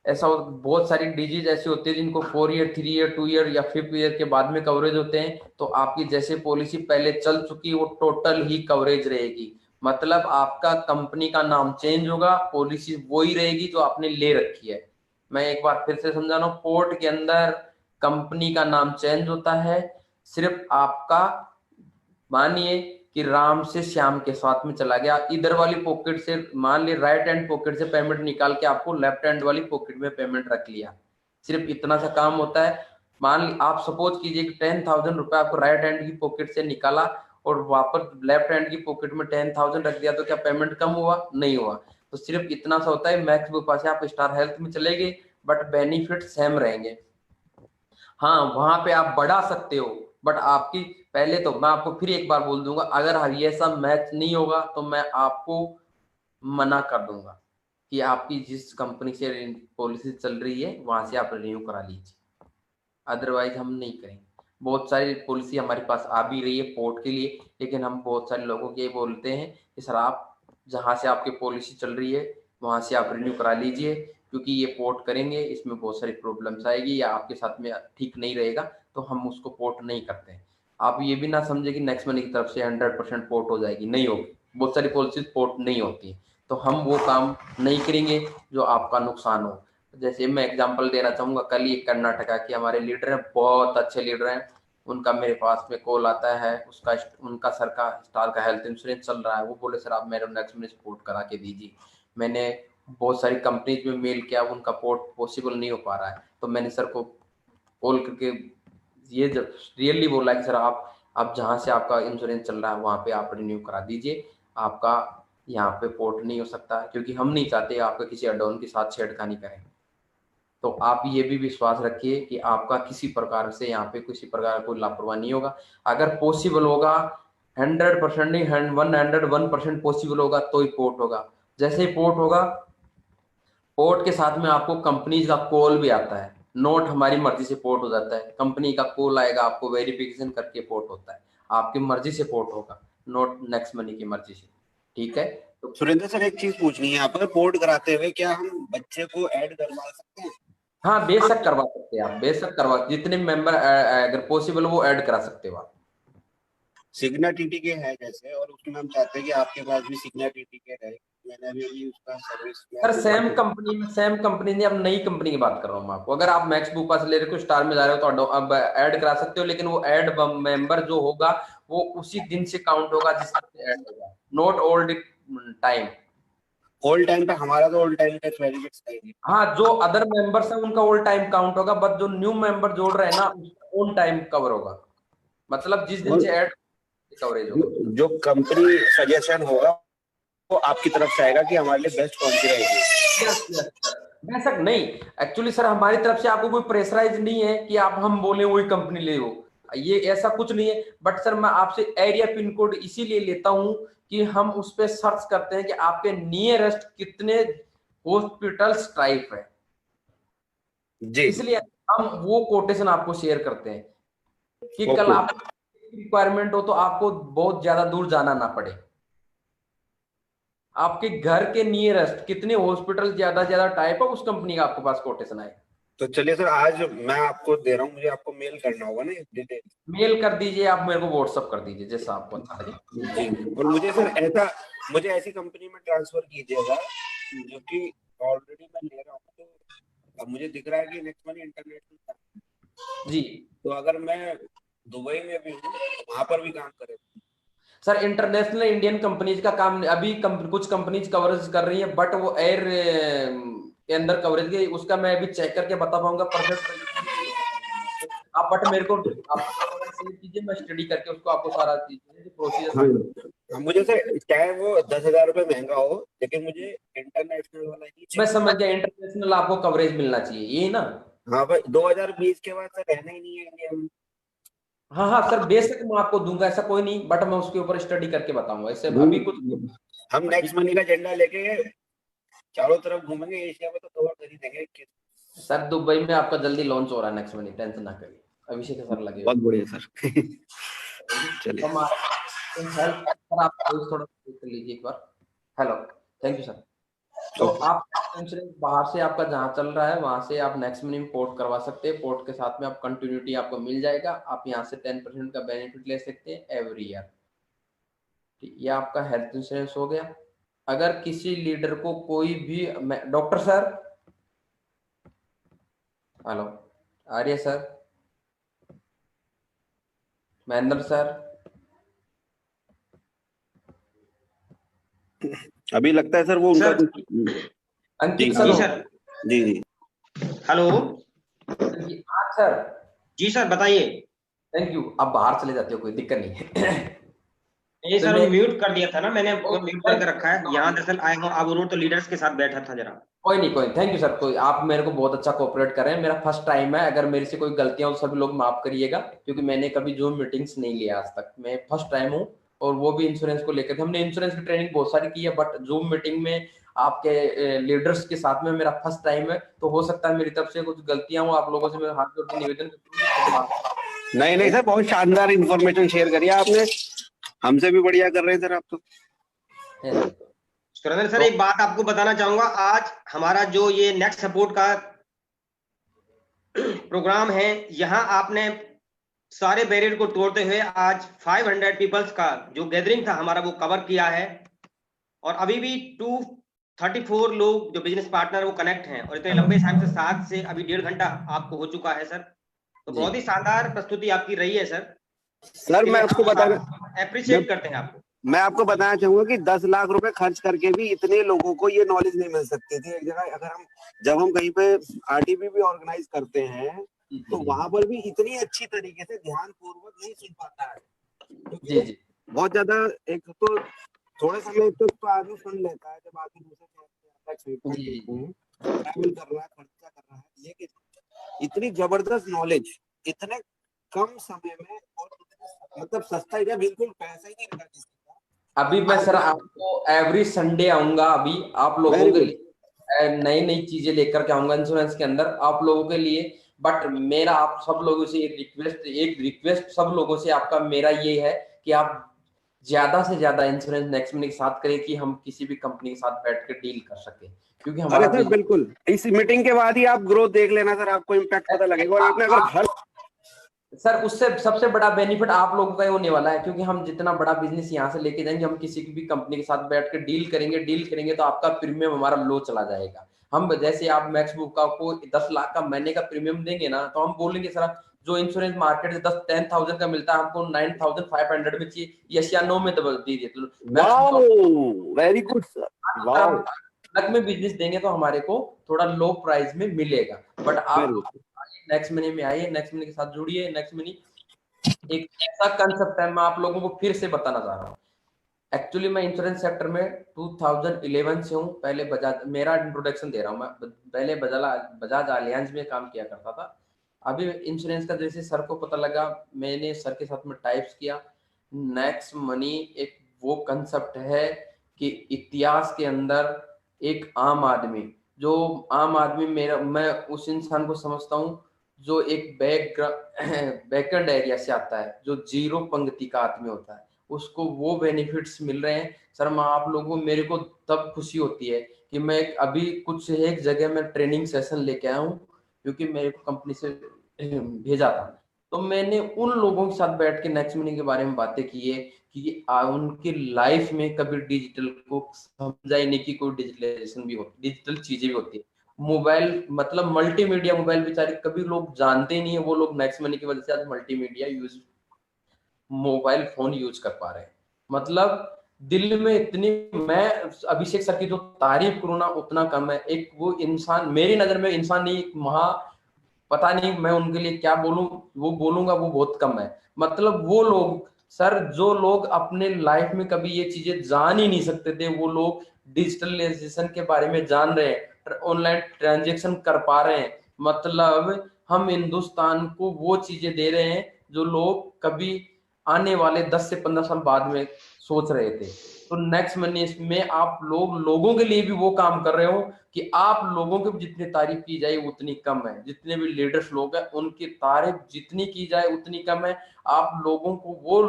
ऐसा बहुत सारी डिजीज ऐसी होती है जिनको 4 ईयर 3 ईयर 2 ईयर या 5 ईयर के बाद में कवरेज होते हैं, तो आपकी जैसे पॉलिसी पहले चल चुकी वो टोटल ही कवरेज रहेगी। मतलब आपका कंपनी का नाम चेंज होगा, पॉलिसी वही रहेगी जो आपने ले रखी है। मैं एक बार फिर से समझा रहा हूँ, पोर्ट के अंदर कंपनी का नाम चेंज होता है, सिर्फ आपका मानिए कि राम से श्याम के साथ में चला गया, इधर वाली पॉकेट से मान ली राइट हैंड पॉकेट से पेमेंट निकाल के आपको लेफ्ट हैंड वाली पॉकेट में पेमेंट रख लिया, सिर्फ इतना सा काम होता है। मान ली आप सपोज कीजिए कि 10,000 रुपए आपको राइट हैंड की पॉकेट से निकाला और वापस लेफ्ट हैंड की पॉकेट में 10,000 रख दिया, तो क्या पेमेंट कम हुआ? नहीं हुआ। तो सिर्फ इतना सा होता है। मैक्स बुपा से आप स्टार हेल्थ में चले गए बट बेनिफिट सेम रहेंगे। हाँ वहां पे आप बढ़ा सकते हो, बट आपकी पहले तो मैं आपको फिर एक बार बोल दूंगा, अगर ये सब मैच नहीं होगा तो मैं आपको मना कर दूंगा कि आपकी जिस कंपनी से पॉलिसी चल रही है वहां से आप रिन्यू करा लीजिए, अदरवाइज हम नहीं करेंगे। बहुत सारी पॉलिसी हमारे पास आ भी रही है पोर्ट के लिए, लेकिन हम बहुत सारे लोगों के बोलते हैं कि सर आप जहाँ से आपकी पॉलिसी चल रही है वहां से आप रिन्यू करा लीजिए, क्योंकि ये पोर्ट करेंगे इसमें बहुत सारी प्रॉब्लम्स आएगी या आपके साथ में ठीक नहीं रहेगा, तो हम उसको पोर्ट नहीं करते हैं। आप ये भी ना समझे कि नेक्स्ट मनी की तरफ से 100% पोर्ट हो जाएगी, नहीं होगी। बहुत सारी पॉलिसीज पोर्ट नहीं होती, तो हम वो काम नहीं करेंगे जो आपका नुकसान हो। जैसे मैं एग्जांपल देना चाहूंगा, कल ही कर्नाटका के हमारे लीडर हैं, बहुत अच्छे लीडर हैं, उनका मेरे पास में कॉल आता है, उसका उनका सर का स्टार का हेल्थ इंश्योरेंस चल रहा है। वो बोले सर आप मेरे नेक्स्ट मनी पोर्ट करा के दीजिए। मैंने बहुत सारी कंपनीज में मेल किया, उनका पोर्ट पॉसिबल नहीं हो पा रहा है, तो मैंने सर को कॉल करके ये जब रियली बोला कि सर आप जहाँ से आपका इंश्योरेंस चल रहा है वहाँ पे आप रिन्यू करा दीजिए, आपका यहाँ पे पोर्ट नहीं हो सकता, क्योंकि हम नहीं चाहते आपका किसी एडॉन के साथ छेड़खानी करें। तो आप ये भी विश्वास रखिए कि आपका किसी प्रकार से यहाँ पे किसी प्रकार कोई लापरवाही नहीं होगा। अगर पॉसिबल होगा 100% नहीं 101% पॉसिबल होगा तो ही पोर्ट होगा। जैसे ही पोर्ट होगा, पोर्ट के साथ में आपको कंपनी का कॉल भी आता है, नोट हमारी मर्जी से पोर्ट हो जाता है, कंपनी का कॉल आएगा, आपको वेरिफिकेशन करके पोर्ट होता है, आपकी मर्जी से पोर्ट होगा, नोट नेक्स्ट मनी की मर्जी से। ठीक है, तो सुरेंद्र सर एक चीज पूछनी है, यहाँ पर पोर्ट कराते हुए क्या हम बच्चे को ऐड करवा सकते हैं? हाँ बेशक करवा सकते हैं आप, बेशक करवा, जितने मेंबर अगर पॉसिबल वो ऐड करा सकते हो आप। सिग्ना टीटी के है जैसे, और उसमें हम चाहते हैं कि आपके पास भी सिग्ना टीटी के रहे। मैंने अभी उसका सर्विस सर सेम कंपनी ने, अब नई कंपनी की बात कर रहा हूँ मैं आपको। अगर आप मैक्स बुक पास ले रहे हो, स्टार में जा रहे हो, तो अब ऐड करा सकते हो, लेकिन वो ऐड मेंबर जो होगा वो उसी दिन से काउंट होगा जिस दिन से ऐड होगा, not old time. All time पे हमारा तो ऑल टाइम का क्रेडिट चाहिए। हाँ, जो अदर मेंबर्स हैं उनका ऑल टाइम काउंट होगा, बट जो न्यू मेंबर जोड़ रहे हैं ना उसका ऑन टाइम कवर होगा, मतलब जिस दिन से ऐड कवरेज होगा। जो कंपनी सजेशन होगा वो आपकी तरफ से आएगा कि हमारे लिए बेस्ट कौन सी रहेगी। बेशक नहीं, एक्चुअली सर हमारी तरफ से आपको कोई प्रेशराइज नहीं है कि आप हम बोले वही कंपनी ले लो, ये ऐसा कुछ नहीं है। बट सर मैं आपसे एरिया पिन कोड इसीलिए लेता हूं कि हम उस पर सर्च करते हैं कि आपके नियरेस्ट कितने हॉस्पिटल्स टाइप है जी, इसलिए हम वो कोटेशन आपको शेयर करते हैं कि कल आप रिक्वायरमेंट हो तो आपको बहुत ज्यादा दूर जाना ना पड़े। आपके घर के नियरेस्ट कितने हॉस्पिटल ज्यादा टाइप है, उस कंपनी का आपके पास कोटेशन आए। तो चलिए सर, आज मैं आपको दे रहा हूँ, मुझे आपको मेल करना होगा ना डिटेल। मेल कर दीजिए, आप मेरे को व्हाट्सअप कर दीजिए जैसा आपको अच्छा लगे जी। और मुझे ऐसी कंपनी में ट्रांसफर कीजिएगा जो कि ऑलरेडी मैं ले रहा हूँ, तो अब मुझे दिख रहा है कि नेक्स्ट मनी इंटरनेशनल जी, तो अगर मैं दुबई में भी हूँ तो वहां पर भी काम करेगा। सर इंटरनेशनल इंडियन कंपनीज का काम अभी कुछ कंपनीज कवरेज कर रही है, बट वो एयर के अंदर कवरेज के, उसका मैं अभी चेक करके बता पाऊंगा परफेक्ट। आप बट मेरे को कीजिए, मैं स्टडी करके उसको आपको सारा चीज प्रोसीजर। मुझे सर चाहे वो 10,000 रुपए महंगा हो, लेकिन मुझे इंटरनेशनल वाला ही मैं समझ गया, इंटरनेशनल आपको कवरेज मिलना चाहिए, ये ना। हाँ भाई, 2020 के बाद सर रहना ही नहीं है इंडिया में। हाँ सर बेशक मैं आपको दूंगा, ऐसा कोई नहीं, बट मैं उसके ऊपर स्टडी करके बताऊंगा। इससे अभी कुछ हम नेक्स्ट मनी का झंडा लेके चारों तरफ घूमेंगे एशिया में, तो कवर कर ही देंगे। सर दुबई में आपका जल्दी लॉन्च हो रहा है नेक्स्ट मनी, टेंशन ना करिए, अभिषेक सर लगे बहुत बढ़िया सर। चलिए सर आप थोड़ा कर लीजिए एक बार। Hello, thank you sir. तो आप इंश्योरेंस बाहर से आपका जहाँ चल रहा है वहां से आप नेक्स्ट मनी में पोर्ट करवा सकते हैं, पोर्ट के साथ में आप कंटिन्यूटी आपको मिल जाएगा, आप यहाँ से 10% का बेनिफिट ले सकते हैं एवरी ईयर। ये आपका हेल्थ इंश्योरेंस हो गया। अगर किसी लीडर को कोई भी, डॉक्टर सर, हेलो आर्य सर, महेंद्र सर, अभी लगता है सर वो उनका अंकित सर, जी जी हेलो हाँ सर जी सर बताइए। थैंक यू, आप बाहर चले जाते हो कोई दिक्कत नहीं है। नहीं सर म्यूट कर दिया था ना मैंने, म्यूट करके रखा है यहाँ। दरअसल आया हूँ अब तो लीडर्स के साथ बैठा था जरा। कोई नहीं, थैंक यू सर, कोई आप मेरे को बहुत अच्छा कोऑपरेट कर रहे हैं। मेरा फर्स्ट टाइम है, अगर मेरे से कोई गलतियां हो सभी लोग माफ करिएगा, क्योंकि मैंने कभी जूम मीटिंग्स नहीं लिया आज तक, मैं फर्स्ट टाइम हूँ, और वो भी इंश्योरेंस को लेकर। हमने इंश्योरेंस की ट्रेनिंग बहुत सारी की है, बट जूम मीटिंग में आपके लीडर्स के साथ में मेरा फर्स्ट टाइम है, तो हो सकता है मेरी तरफ से कुछ गलतियां हो, आप लोगों से मैं हाथ जोड़ के निवेदन करता हूं। नहीं सर, बहुत शानदार इंफॉर्मेशन शेयर करी आपने, हमसे भी बढ़िया कर रहे हैं सर आप तो। सुरेंद्र सर एक बात आपको बताना चाहूंगा, आज हमारा जो ये नेक्स्ट सपोर्ट का प्रोग्राम है, यहाँ आपने सारे बैरियर को तोड़ते हुए आज 500 पीपल्स का जो गैदरिंग था हमारा वो कवर किया है, और अभी भी 234 लोग जो बिजनेस पार्टनर वो कनेक्ट हैं, और इतने लंबे टाइम से 7 से अभी 1.5 घंटा आपको हो चुका है सर। तो बहुत ही शानदार प्रस्तुति आपकी रही है सर। सर मैं आपको बताना अप्रिशिएट करते हैं आपको। मैं आपको बताना चाहूंगा कि 10 लाख रुपए खर्च करके भी इतने लोगों को ये नॉलेज नहीं मिल सकती थी। एक जगह अगर जब हम कहीं पे आरटीपी भी ऑर्गेनाइज करते हैं तो वहां पर भी इतनी अच्छी तरीके से ध्यान पूर्वक नहीं सुन पाता है। जी जी, बहुत ज्यादा एक तो थोड़े समय तक तो आदमी सुन लेता है, जब आदमी दूसरे ट्रैवल कर रहा है, खर्चा कर रहा है, लेकिन इतनी जबरदस्त नॉलेज इतने कम समय में और मतलब सस्ता ही, बिल्कुल पैसा ही नहीं लगा किसी का। अभी मैं सर आपको एवरी संडे आऊंगा, अभी आप लोगों के लिए नई नई चीजें लेकर के आऊंगा इंश्योरेंस के अंदर आप लोगों के लिए। बट मेरा आप सब लोगों से एक रिक्वेस्ट सब लोगों से आपका मेरा ये है कि आप ज्यादा से ज्यादा इंश्योरेंस नेक्स्ट मनी के साथ करें कि हम किसी भी कंपनी के साथ बैठ कर डील कर सके, क्योंकि हमारा सर बिल्कुल इस मीटिंग के बाद ही आप ग्रोथ देख लेना सर, आपको इम्पैक्ट पता लगेगा। और आपने अगर हर सर उससे सबसे बड़ा बेनिफिट आप लोगों का ही होने वाला है, क्योंकि हम जितना बड़ा बिजनेस यहाँ से लेके जाएंगे, हम किसी भी कंपनी के साथ बैठ कर डील करेंगे तो आपका प्रीमियम हमारा लो चला जाएगा। हम जैसे आप मैक्स बुक का आपको 10 लाख का महीने का प्रीमियम देंगे ना, तो हम बोलेंगे सर जो इंश्योरेंस मार्केट से 10,000 का मिलता है हमको 9,500 में चाहिए, यस या नो में दबा दीजिए। तो वेरी गुड सर, लक में बिजनेस देंगे तो हमारे को थोड़ा लो प्राइस में मिलेगा। बट आप नेक्स्ट मनी में आइए, नेक्स्ट मनी के साथ जुड़िए। नेक्स्ट मनी एक ऐसा कंसेप्ट है, मैं आप लोगों को फिर से बताना चाह रहा हूँ। एक्चुअली मैं इंश्योरेंस सेक्टर में 2011 से हूँ। पहले बजाज, मेरा इंट्रोडक्शन दे रहा हूँ, मैं पहले बजाज अलियांज में काम किया करता था। अभी इंश्योरेंस का जैसे सर को पता लगा, मैंने सर के साथ में टाइप्स किया। नेक्स्ट मनी एक वो कंसेप्ट है कि इतिहास के अंदर एक आम आदमी, जो आम आदमी मैं उस इंसान को समझता हूँ जो एक बैकग्राउंड एरिया से आता है, जो जीरो पंक्ति का आदमी होता है, उसको वो बेनिफिट्स मिल रहे हैं। सर मैं आप लोगों को, मेरे को तब खुशी होती है कि मैं अभी कुछ एक जगह में ट्रेनिंग सेशन लेके आया हूँ, क्योंकि मेरे को कंपनी से भेजा था। तो मैंने उन लोगों के साथ बैठ के नेक्स्ट मनी के बारे में बातें की है कि उनकी लाइफ में कभी डिजिटल को समझा ही नहीं कि कोई डिजिटलाइजेशन भी होती, डिजिटल चीजें भी होती है। मोबाइल मतलब मल्टीमीडिया मोबाइल बेचारे कभी लोग जानते ही नहीं है, वो लोग नेक्स्ट मनी की वजह से आज multimedia use, mobile phone use कर पा रहे हैं। मतलब दिल में इतनी, मैं अभिषेक सर की जो तारीफ करूँ ना उतना कम है। एक वो इंसान मेरी नजर में इंसान नहीं, एक महा, पता नहीं मैं उनके लिए क्या बोलूं, वो बोलूंगा वो बहुत कम है। मतलब वो लोग सर, जो लोग अपने लाइफ में कभी ये चीजें जान ही नहीं सकते थे, वो लोग डिजिटलाइजेशन के बारे में जान रहे हैं, ऑनलाइन ट्रांजेक्शन कर पा रहे हैं। मतलब हम हिंदुस्तान को वो चीजें दे रहे हैं जो लोग कभी आने वाले 10 से 15 साल बाद में सोच रहे थे। तो नेक्स्ट मनी में आप लोगों के लिए भी वो काम कर रहे हो कि आप लोगों की जितनी तारीफ की जाए उतनी कम है। जितने भी लीडर्स लोग हैं उनकी तारीफ जितनी की जाए उतनी कम है। आप लोगों को वो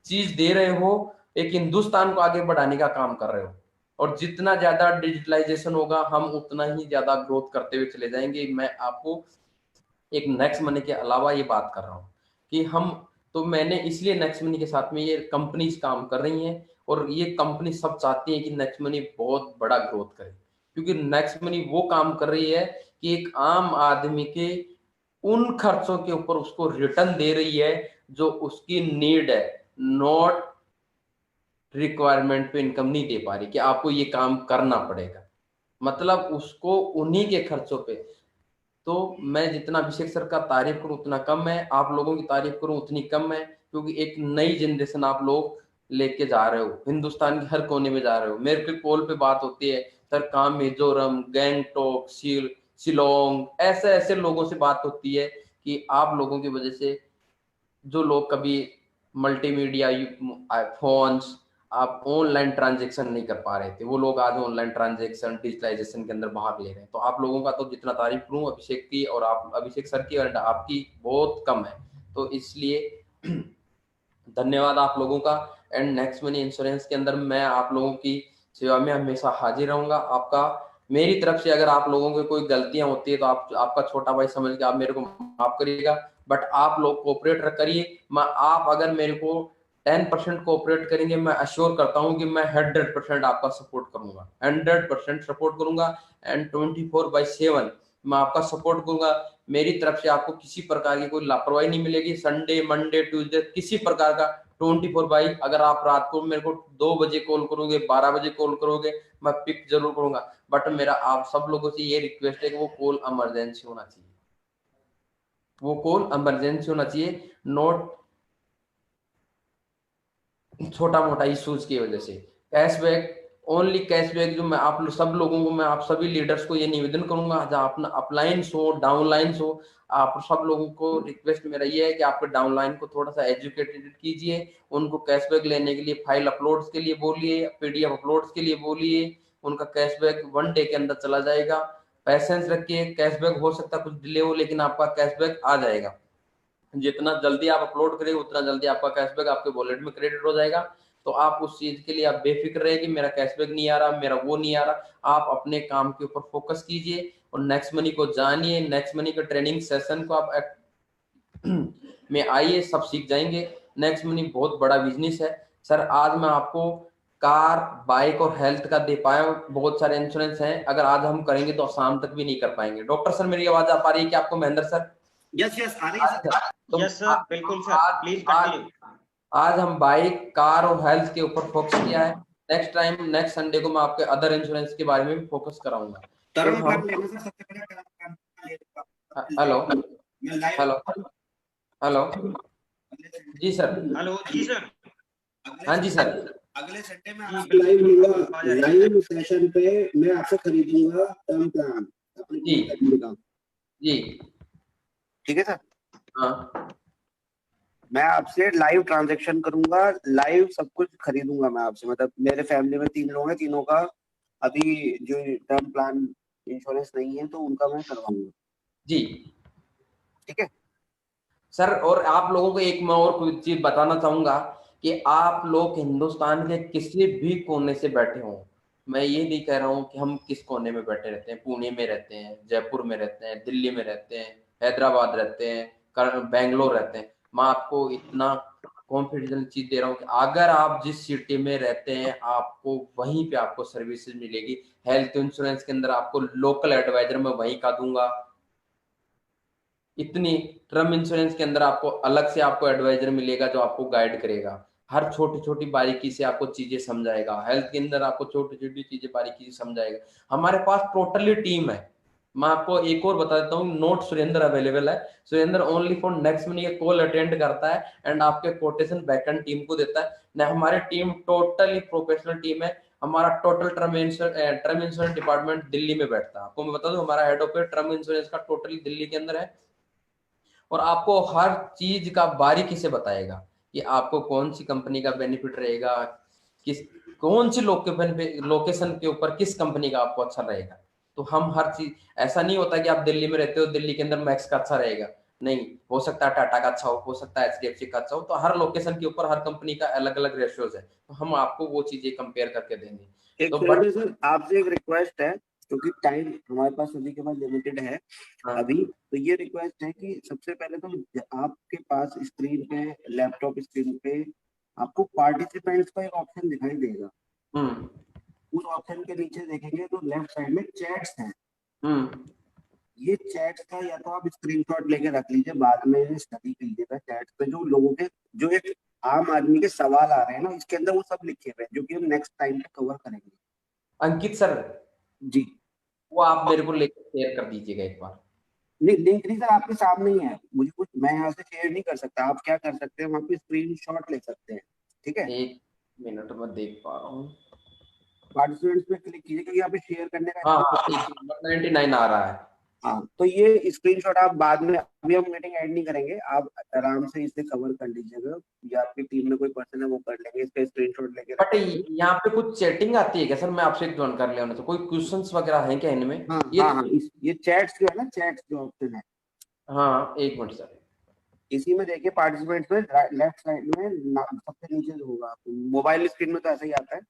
चीज दे रहे हो, एक हिंदुस्तान को आगे बढ़ाने का काम कर रहे हो। और जितना ज्यादा डिजिटलाइजेशन होगा हम उतना ही ज्यादा ग्रोथ करते हुए चले जाएंगे। मैं आपको एक नेक्स्ट मनी के अलावा ये बात कर रहा हूँ कि हम, तो मैंने इसलिए नेक्स्ट मनी के साथ में ये कंपनीज काम कर रही हैं, और ये कंपनी सब चाहती है कि नेक्स्ट मनी बहुत बड़ा ग्रोथ करे, क्योंकि नेक्स्ट मनी वो काम कर रही है कि एक आम आदमी के उन खर्चों के ऊपर उसको रिटर्न दे रही है जो उसकी नीड है, नॉट रिक्वायरमेंट पे इनकम नहीं दे पा रही कि आपको ये काम करना पड़ेगा। मतलब उसको उन्हीं के खर्चों पे। तो मैं जितना अभिषेक सर का तारीफ करूं उतना कम है, आप लोगों की तारीफ करूं उतनी कम है, क्योंकि एक नई जनरेशन आप लोग लेके जा रहे हो, हिंदुस्तान के हर कोने में जा रहे हो। मेरे को कॉल पे बात होती है सर, काम मिजोरम, गैंगटॉक, शिलोंग, ऐसे ऐसे लोगों से बात होती है कि आप लोगों की वजह से जो लोग कभी मल्टीमीडिया फोन्स, आप ऑनलाइन ट्रांजेक्शन नहीं कर पा रहे थे, वो लोग आज ऑनलाइन ट्रांजेक्शन डिजिटलाइजेशन के अंदर भाग ले रहे हैं। तो आप लोगों का तो जितना तारीफ करूं अभिषेक की और आप अभिषेक सर की और आपकी बहुत कम है। तो इसलिए धन्यवाद आप लोगों का। एंड नेक्स्ट मनी इंश्योरेंस के अंदर मैं आप लोगों की सेवा में हमेशा हाजिर रहूंगा। आपका मेरी तरफ से अगर आप लोगों की कोई गलतियां होती है तो आप, आपका छोटा भाई समझ के आप मेरे को माफ करिएगा। बट आप लोग कोऑपरेट करिए। आप अगर मेरे को 10% कोऑपरेट करेंगे, मैं अश्योर करता हूँ कि मैं 100% आपका सपोर्ट करूंगा, 100% सपोर्ट करूंगा। एंड 24/7 मैं आपका सपोर्ट करूंगा। मेरी तरफ से आपको किसी प्रकार की कोई लापरवाही नहीं मिलेगी। संडे, मंडे, ट्यूसडे किसी प्रकार का 24/, अगर आप रात को मेरे को 2 बजे कॉल करोगे, 12 बजे कॉल करोगे, मैं पिक जरूर करूंगा। बट मेरा आप सब लोगों से ये रिक्वेस्ट है कि वो कॉल इमरजेंसी होना चाहिए, वो कॉल इमरजेंसी होना चाहिए, नोट छोटा मोटा इश्यूज की वजह से। कैशबैक, ओनली कैशबैक जो मैं आप सब लोगों को, मैं आप सभी लीडर्स को ये निवेदन करूंगा, जहां अपना अपलाइंस हो, डाउनलाइंस हो, आप सब लोगों को रिक्वेस्ट मेरा ये है कि आपके डाउनलाइन को थोड़ा सा एजुकेटेड कीजिए। उनको कैशबैक लेने के लिए फाइल अपलोड्स के लिए बोलिए, पीडीएफ अपलोड्स के लिए बोलिए। उनका कैशबैक 1 डे के अंदर चला जाएगा। पैसेंस रखिए, कैशबैक हो सकता है कुछ डिले हो, लेकिन आपका कैशबैक आ जाएगा। जितना जल्दी आप अपलोड करेंगे उतना जल्दी आपका कैशबैक आपके वॉलेट में क्रेडिट हो जाएगा। तो आप उस चीज के लिए आप बेफिक्र रहे कि मेरा कैशबैक नहीं आ रहा, मेरा वो नहीं आ रहा। आप अपने काम के ऊपर फोकस कीजिए और नेक्स्ट मनी को जानिए। नेक्स्ट मनी का ट्रेनिंग सेशन को आप में आइए, सब सीख जाएंगे। नेक्स्ट मनी बहुत बड़ा बिजनेस है सर। आज मैं आपको कार, बाइक और हेल्थ का दे पाया हूं। बहुत सारे इंश्योरेंस हैं, अगर आज हम करेंगे तो शाम तक भी नहीं कर पाएंगे। डॉक्टर सर, मेरी आवाज आ पा रही है क्या आपको महेंद्र सर? यस यस आ रही है सर। तो यस सर, बिल्कुल सर, प्लीज कंटिन्यू। आज हम बाइक, कार और हेल्थ के ऊपर फोकस किया है। नेक्स्ट टाइम, नेक्स्ट संडे को मैं आपके अदर इंश्योरेंस के बारे में भी फोकस कराऊंगा। तो टर्म प्लान हम लेना सर, सबसे पहले टर्म प्लान लेना। हेलो मैं लाइव हेलो हेलो जी सर। हेलो जी सर। हाँ जी सर। अगले संडे में जी, आपसे लाइव लूंगा, आ जाइए। लाइव सेशन पे मैं आपसे खरीदूंगा टर्म प्लान अपनी जी। कंपनी का। जी ठीक है सर, हाँ मैं आपसे लाइव ट्रांजैक्शन करूंगा, लाइव सब कुछ खरीदूंगा मैं आपसे। मतलब मेरे फैमिली में 3 लोग हैं, तीनों का अभी जो टर्म प्लान इंश्योरेंस नहीं है तो उनका मैं करवाऊंगा। जी ठीक है सर। और आप लोगों को एक मैं और कोई चीज बताना चाहूंगा कि आप लोग हिंदुस्तान के किसी भी कोने से बैठे हों, मैं ये नहीं कह रहा हूँ कि हम किस कोने में बैठे रहते हैं, पुणे में रहते हैं, जयपुर में रहते हैं, दिल्ली में रहते हैं, हैदराबाद रहते हैं, बेंगलोर रहते हैं, मैं आपको इतना कॉन्फिडेंशियल चीज दे रहा हूँ कि अगर आप जिस सिटी में रहते हैं आपको वहीं पे आपको सर्विसेज मिलेगी। हेल्थ इंश्योरेंस के अंदर आपको लोकल एडवाइजर मैं वहीं का दूंगा। इतनी टर्म इंश्योरेंस के अंदर आपको अलग से आपको एडवाइजर मिलेगा जो आपको गाइड करेगा, हर छोटी छोटी बारीकी से आपको चीजें समझाएगा। हेल्थ के अंदर आपको छोटी छोटी चीजें बारीकी से समझाएगा। हमारे पास टोटली टीम है। मैं आपको एक और बता देता हूँ, नोट सुरेंद्र अवेलेबल है। Surendra only for next money call attend करता है एंड आपके कोटेशन बैकएंड टीम को देता है ना। हमारी टीम टोटली प्रोफेशनल टीम है। हमारा total term insurance department Delhi में बैठता है। आपको मैं बता दूं, हमारा हेड ऑफिस टर्म इंश्योरेंस का टोटली दिल्ली के अंदर है और आपको हर चीज का बारीकी से बताएगा कि आपको कौन सी कंपनी का बेनिफिट रहेगा, किस कौन सी लोकेशन के ऊपर किस कंपनी का आपको अच्छा रहेगा। तो हम हर चीज, ऐसा नहीं होता कि आप दिल्ली में रहते हो, दिल्ली के अंदर मैक्स का अच्छा रहेगा, नहीं, हो सकता है टाटा का अच्छा हो सकता है एचडीएफसी का अच्छा हो। तो हर लोकेशन के ऊपर हर कंपनी का अलग अलग रेशियोज है, तो हम आपको वो चीजें कंपेयर करके देंगे। एक तो सेकंड बट में सर, आपसे एक रिक्वेस्ट है, क्योंकि टाइम हमारे पास सभी के पास लिमिटेड है अभी। तो ये रिक्वेस्ट है कि सबसे पहले तो आपके पास स्क्रीन पे, लैपटॉप स्क्रीन पे आपको पार्टिसिपेंट्स का एक ऑप्शन दिखाई देगा। उस ऑप्शन के नीचे देखेंगे तो लेफ्ट साइड में चैट्स हैं। ये चैट्स का या तो आप स्क्रीनशॉट लेके रख लीजिए, बाद में स्टडी कीजिएगा। चैट्स पे जो लोगों के, जो एक आम आदमी के सवाल आ रहे हैं ना, इसके अंदर वो सब लिखे हुए हैं जो कि हम नेक्स्ट टाइम पे कवर करेंगे। अंकित सर, जी, वो आप मेरे को लेकर शेयर कर दीजिएगा एक बार। नहीं लिंक नहीं सर, आपके सामने ही है। मुझे कुछ, मैं यहाँ से शेयर नहीं कर सकता। आप क्या कर सकते हैं, वहाँ पे स्क्रीनशॉट ले सकते हैं। ठीक है, एक मिनट में देख पा रहा हूँ। पार्टिसिपेंट्स पे क्लिक कीजिए क्योंकि यहाँ पे शेयर करने का हाँ option हाँ, 199 आ रहा है। हाँ, तो ये स्क्रीनशॉट आप बाद में, अभी हम मीटिंग ऐड नहीं करेंगे, आप आराम से इसे कवर कर लीजिएगा, या आपकी टीम में कोई पर्सन है वो कर लेंगे, इसका स्क्रीनशॉट लेके बट रखेंगे। यहाँ पे कुछ चैटिंग आती है क्या सर? मैं आपसे एक जानकारी लेना था, कोई क्वेश्चंस वगैरह हैं क्या इनमें? हाँ ये हाँ हाँ, ये चैट्स जो है ना, चैट्स जो ऑप्शन है, हाँ, एक मिनट सर। इसी में देखिए पार्टिसिपेंट्स में लेफ्ट साइड में सबसे नीचे जो होगा, मोबाइल स्क्रीन में तो ऐसा ही आता है,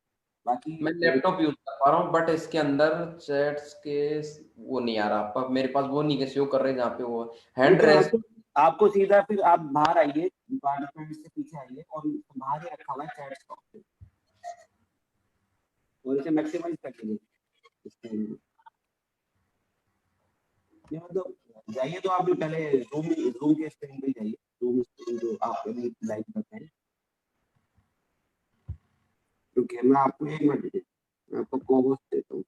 बाकी मैं लैपटॉप यूज कर पा रहा हूँ बट इसके अंदर चैट्स के वो नहीं आ रहा। मेरे पास वो नहीं शो कर रहे जहाँ पे वो हैंड रेस। आपको सीधा फिर आप बाहर आइए, पार्टिसिपेंट से पीछे आइए और बाहर ही रखा हुआ है चैट का ऑप्शन, और इसे मैक्सिमाइज कर लीजिए। ये मतलब जाइए तो आप भी पहले रूम के स्क्रीन पे जाइए, रूम स्क्रीन जो आप अभी लाइक करते हैं। रुकिए मैं आपको 1 मिनट दीजिए, मैं आपको कोहोस्ट देता हूँ।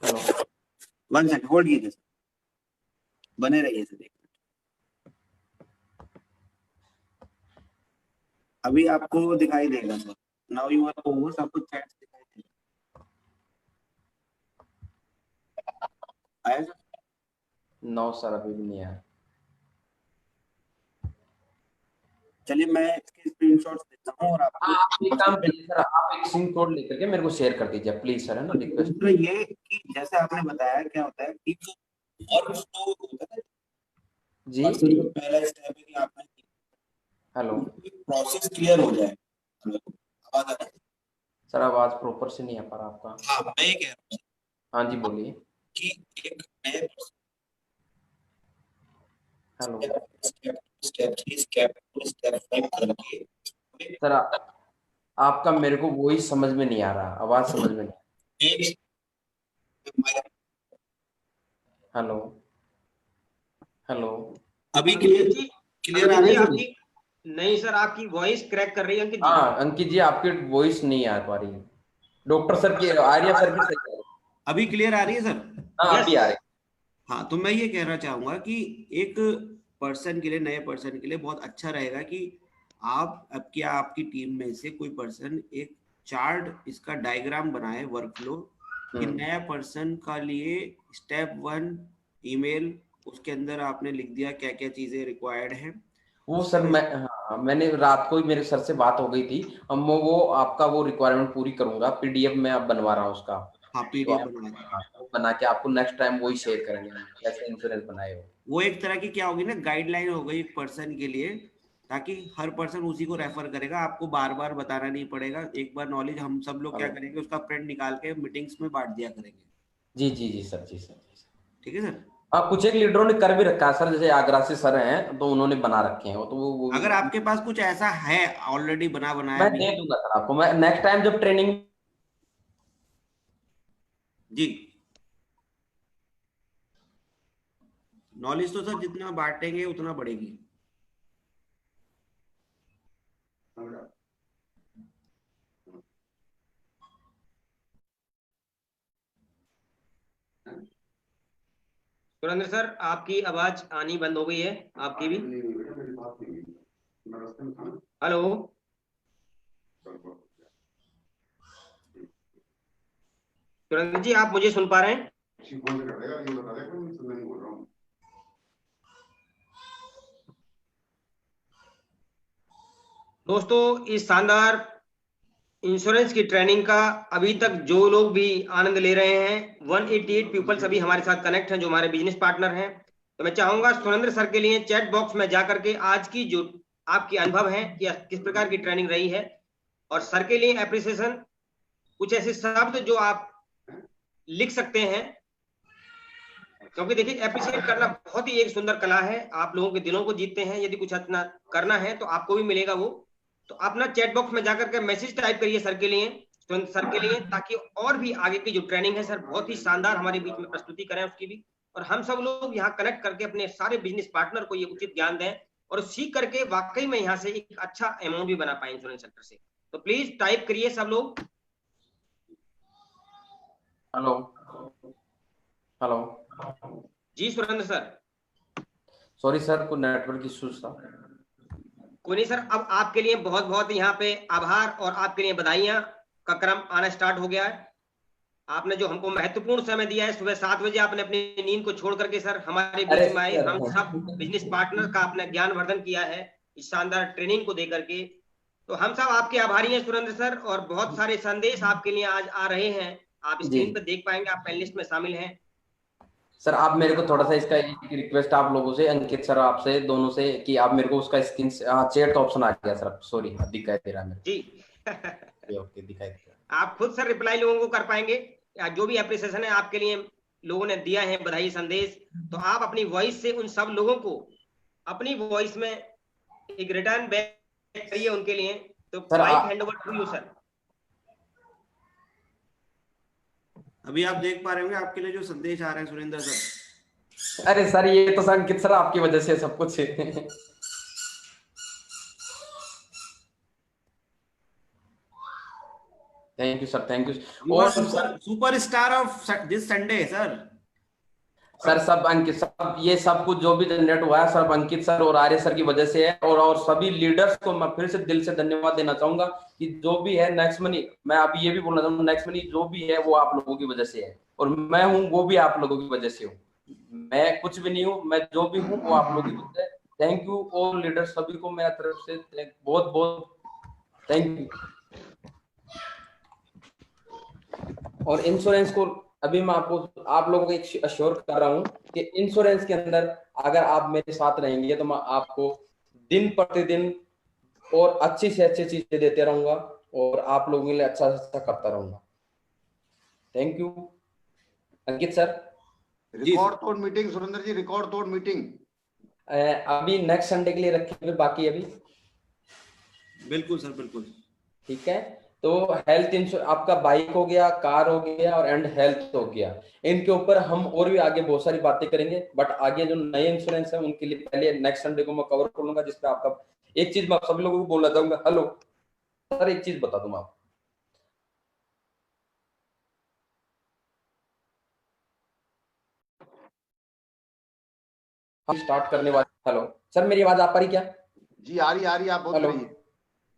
हेलो 1 सेकंड होल्ड कीजिए सर, बने रहिए सर 1 मिनट। अभी आपको दिखाई देगा sir, now you are cohost, आपको चैट दिखाई देगा, आया सर? नो सर, अभी भी नहीं आया। चलिए मैं इसके स्क्रीनशॉट्स देता हूँ और आपको आप एक काम कीजिए सर, आप एक स्क्रीनशॉट लेकर के मेरे को शेयर कर दीजिए प्लीज सर, है ना, रिक्वेस्ट। दूसरा ये कि जैसे आपने बताया क्या होता है कि और जो होता है जी पर्सन का पहला स्टेप है कि आपने हेलो प्रोसेस क्लियर हो जाए। आवाज आ रही है? सर आवाज प्रॉपर से नहीं आ पा रहा आपका। हाँ मैं ये कह रहा हूँ हाँ जी बोलिए। कि एक नए हेलो स्टेप 3 स्टेप 2 स्टेप 5 करके सर आपका मेरे को वही समझ में नहीं आ रहा, आवाज समझ में नहीं। एक हेलो हेलो अभी क्लियर आ रही है आपकी? नहीं सर, आपकी वॉइस क्रैक कर रही है अंकित जी। हाँ अंकित जी, आपकी वॉइस नहीं आ पा रही। डॉक्टर सर की, आर्या सर की सही है। अभी क्लियर आ रही है सर? हाँ अभी आ रही। हाँ तो मैं ये कहना चाहूंगा कि एक पर्सन के लिए, नए पर्सन के लिए बहुत अच्छा रहेगा कि आप अब क्या आपकी टीम में से कोई पर्सन एक चार्ट, इसका डायग्राम बनाए वर्कफ्लो कि नया पर्सन का लिए स्टेप 1 ईमेल, उसके अंदर आपने लिख दिया क्या क्या चीजें रिक्वायर्ड हैं। वो सर मैं, हाँ मैंने रात को ही मेरे सर से बात हो गई थी, हम वो आपका वो रिक्वायरमेंट पूरी करूंगा, पीडीएफ में आप बनवा रहा हूँ उसका। हाँ तो पीडीएफ बना के आपको नेक्स्ट टाइम वही शेयर करेंगे कैसे इंश्योरेंस बनाए हो। वो एक तरह की क्या होगी ना, गाइडलाइन हो गई एक पर्सन के लिए, ताकि हर पर्सन उसी को रेफर करेगा, आपको बार बार बताना नहीं पड़ेगा। एक बार नॉलेज हम सब लोग क्या करेंगे, उसका प्रिंट निकाल के मीटिंग्स में बांट दिया करेंगे। जी जी जी सर, जी सर, ठीक है सर। कुछ एक लीडरों ने कर भी रखा है सर, जैसे आगरा से सर हैं तो उन्होंने बना रखे हैं वो, तो वो अगर आपके पास कुछ ऐसा है ऑलरेडी बनाया मैं दे दूंगा सर आपको, मैं नेक्स्ट टाइम जब ट्रेनिंग। जी नॉलेज तो सर जितना बांटेंगे उतना बढ़ेगी। सुरेंद्र सर, आपकी आवाज आनी बंद हो गई है, आपकी भी। हेलो सुरेंद्र जी, आप मुझे सुन पा रहे हैं? दोस्तों, इस शानदार इंश्योरेंस की ट्रेनिंग का अभी तक जो लोग भी आनंद ले रहे हैं, 188 पीपल्स अभी हमारे साथ कनेक्ट हैं जो हमारे बिजनेस पार्टनर हैं। तो मैं चाहूंगा सुरेंद्र सर के लिए चैट बॉक्स में जाकर के आज की जो आपकी अनुभव है कि किस प्रकार की ट्रेनिंग रही है, और सर के लिए एप्रिसिएशन, कुछ ऐसे शब्द जो आप लिख सकते हैं, क्योंकि देखिए एप्रिशिएट करना बहुत ही एक सुंदर कला है, आप लोगों के दिलों को जीतते हैं। यदि कुछ अपना करना है तो आपको भी मिलेगा वो। तो अपना चैट बॉक्स में जाकर के मैसेज टाइप करिए सर के लिए, सर के लिए, ताकि और भी आगे की जो ट्रेनिंग है सर बहुत ही शानदार हमारे बीच में प्रस्तुति करें उसकी भी, और हम सब लोग यहाँ कनेक्ट करके अपने सारे बिजनेस पार्टनर को ये उचित ज्ञान दें और सीख करके वाकई में यहाँ से एक अच्छा अमाउंट भी बना पाए इंश्योरेंस सेक्टर से। तो प्लीज टाइप करिए सब लोग। हेलो हेलो जी सुरेंद्र सर। सॉरी सर, कोई नेटवर्क इश्यूज था। कोई नहीं सर, अब आपके लिए बहुत बहुत यहाँ पे आभार और आपके लिए बधाइयां का क्रम आना स्टार्ट हो गया है। आपने जो हमको महत्वपूर्ण समय दिया है, सुबह 7 बजे आपने अपनी नींद को छोड़ करके सर हमारे बीच में आए, हम सब बिजनेस पार्टनर का अपना ज्ञानवर्धन किया है इस शानदार ट्रेनिंग को देकर के। तो हम सब आपके आभारी हैं सुरेंद्र सर, और बहुत सारे संदेश आपके लिए आज आ रहे हैं, आप स्क्रीन पर देख पाएंगे, आप पैनलिस्ट में शामिल हैं। सर आप मेरे को थोड़ा सा इसका एक रिक्वेस्ट आप लोगों से, अंकित सर आपसे दोनों से, कि आप मेरे को उसका स्क्रीन चैट का ऑप्शन आ गया सर, सॉरी दिखाई दे रहा है मेरे जी ओके दिखाई दे रहा है। आप खुद सर रिप्लाई लोगों को कर पाएंगे, जो भी एप्रिसिएशन है आपके लिए लोगों ने दिया है बधाई संदेश, तो आप अपनी वॉइस से उन सब लोगों को अपनी वॉइस में एक रिटर्न बैक करिए उनके लिए। तो sir, mike hand over to you sir. अभी आप देख पा रहे होंगे आपके लिए जो संदेश आ रहे हैं सुरेंद्र सर। अरे सर, ये तो सर अंकित सर आपकी वजह से सब कुछ thank you sir, thank you. You are our sir, super star of this Sunday sir. Sir सब अंकित, सब ये सब कुछ जो भी जनरेट हुआ है सब अंकित सर और आर्य सर की वजह से है। और सभी लीडर्स को मैं फिर से दिल से धन्यवाद देना चाहूंगा कि जो भी है नेक्स्ट मनी, मैं अभी ये भी बोलना चाहूंगा, नेक्स्ट मनी जो भी है वो आप लोगों की वजह से है, और मैं हूँ वो भी आप लोगों की वजह से हूँ। मैं कुछ भी नहीं हूँ, मैं जो भी हूँ वो आप लोगों की वजह से। थैंक यू और लीडर सभी को मेरा तरफ से बहुत बहुत थैंक यू। और इंश्योरेंस को अभी मैं आपको आप लोगों को एक अश्योर कर रहा हूँ कि इंश्योरेंस के अंदर अगर आप मेरे साथ रहेंगे तो मैं आपको दिन प्रतिदिन और अच्छी से अच्छी चीजें देते रहूंगा और आप लोगों के लिए अच्छा से अच्छा करता रहूंगा। Thank you Ankit sir. Record तोड़ मीटिंग सुरेंद्र जी, रिकॉर्ड तोड़ मीटिंग अभी नेक्स्ट संडे के लिए रखे हुए बाकी अभी। बिल्कुल सर, बिल्कुल ठीक है, तो हेल्थ इंश्योरेंस आपका बाइक हो गया, कार हो गया और एंड हेल्थ हो गया, इनके ऊपर हम और भी आगे बहुत सारी बातें करेंगे। बट आगे जो नए इंश्योरेंस है उनके लिए पहले नेक्स्ट संडे को मैं कवर कर लूंगा, जिसपे आपका एक चीज मैं आप सभी लोगों को बोलना चाहूंगा। हेलो सर, एक चीज बता दूं आप, हम स्टार्ट करने वाले। हेलो सर, मेरी आवाज आ पा रही क्या? जी आ रही आप बोलते रहिए।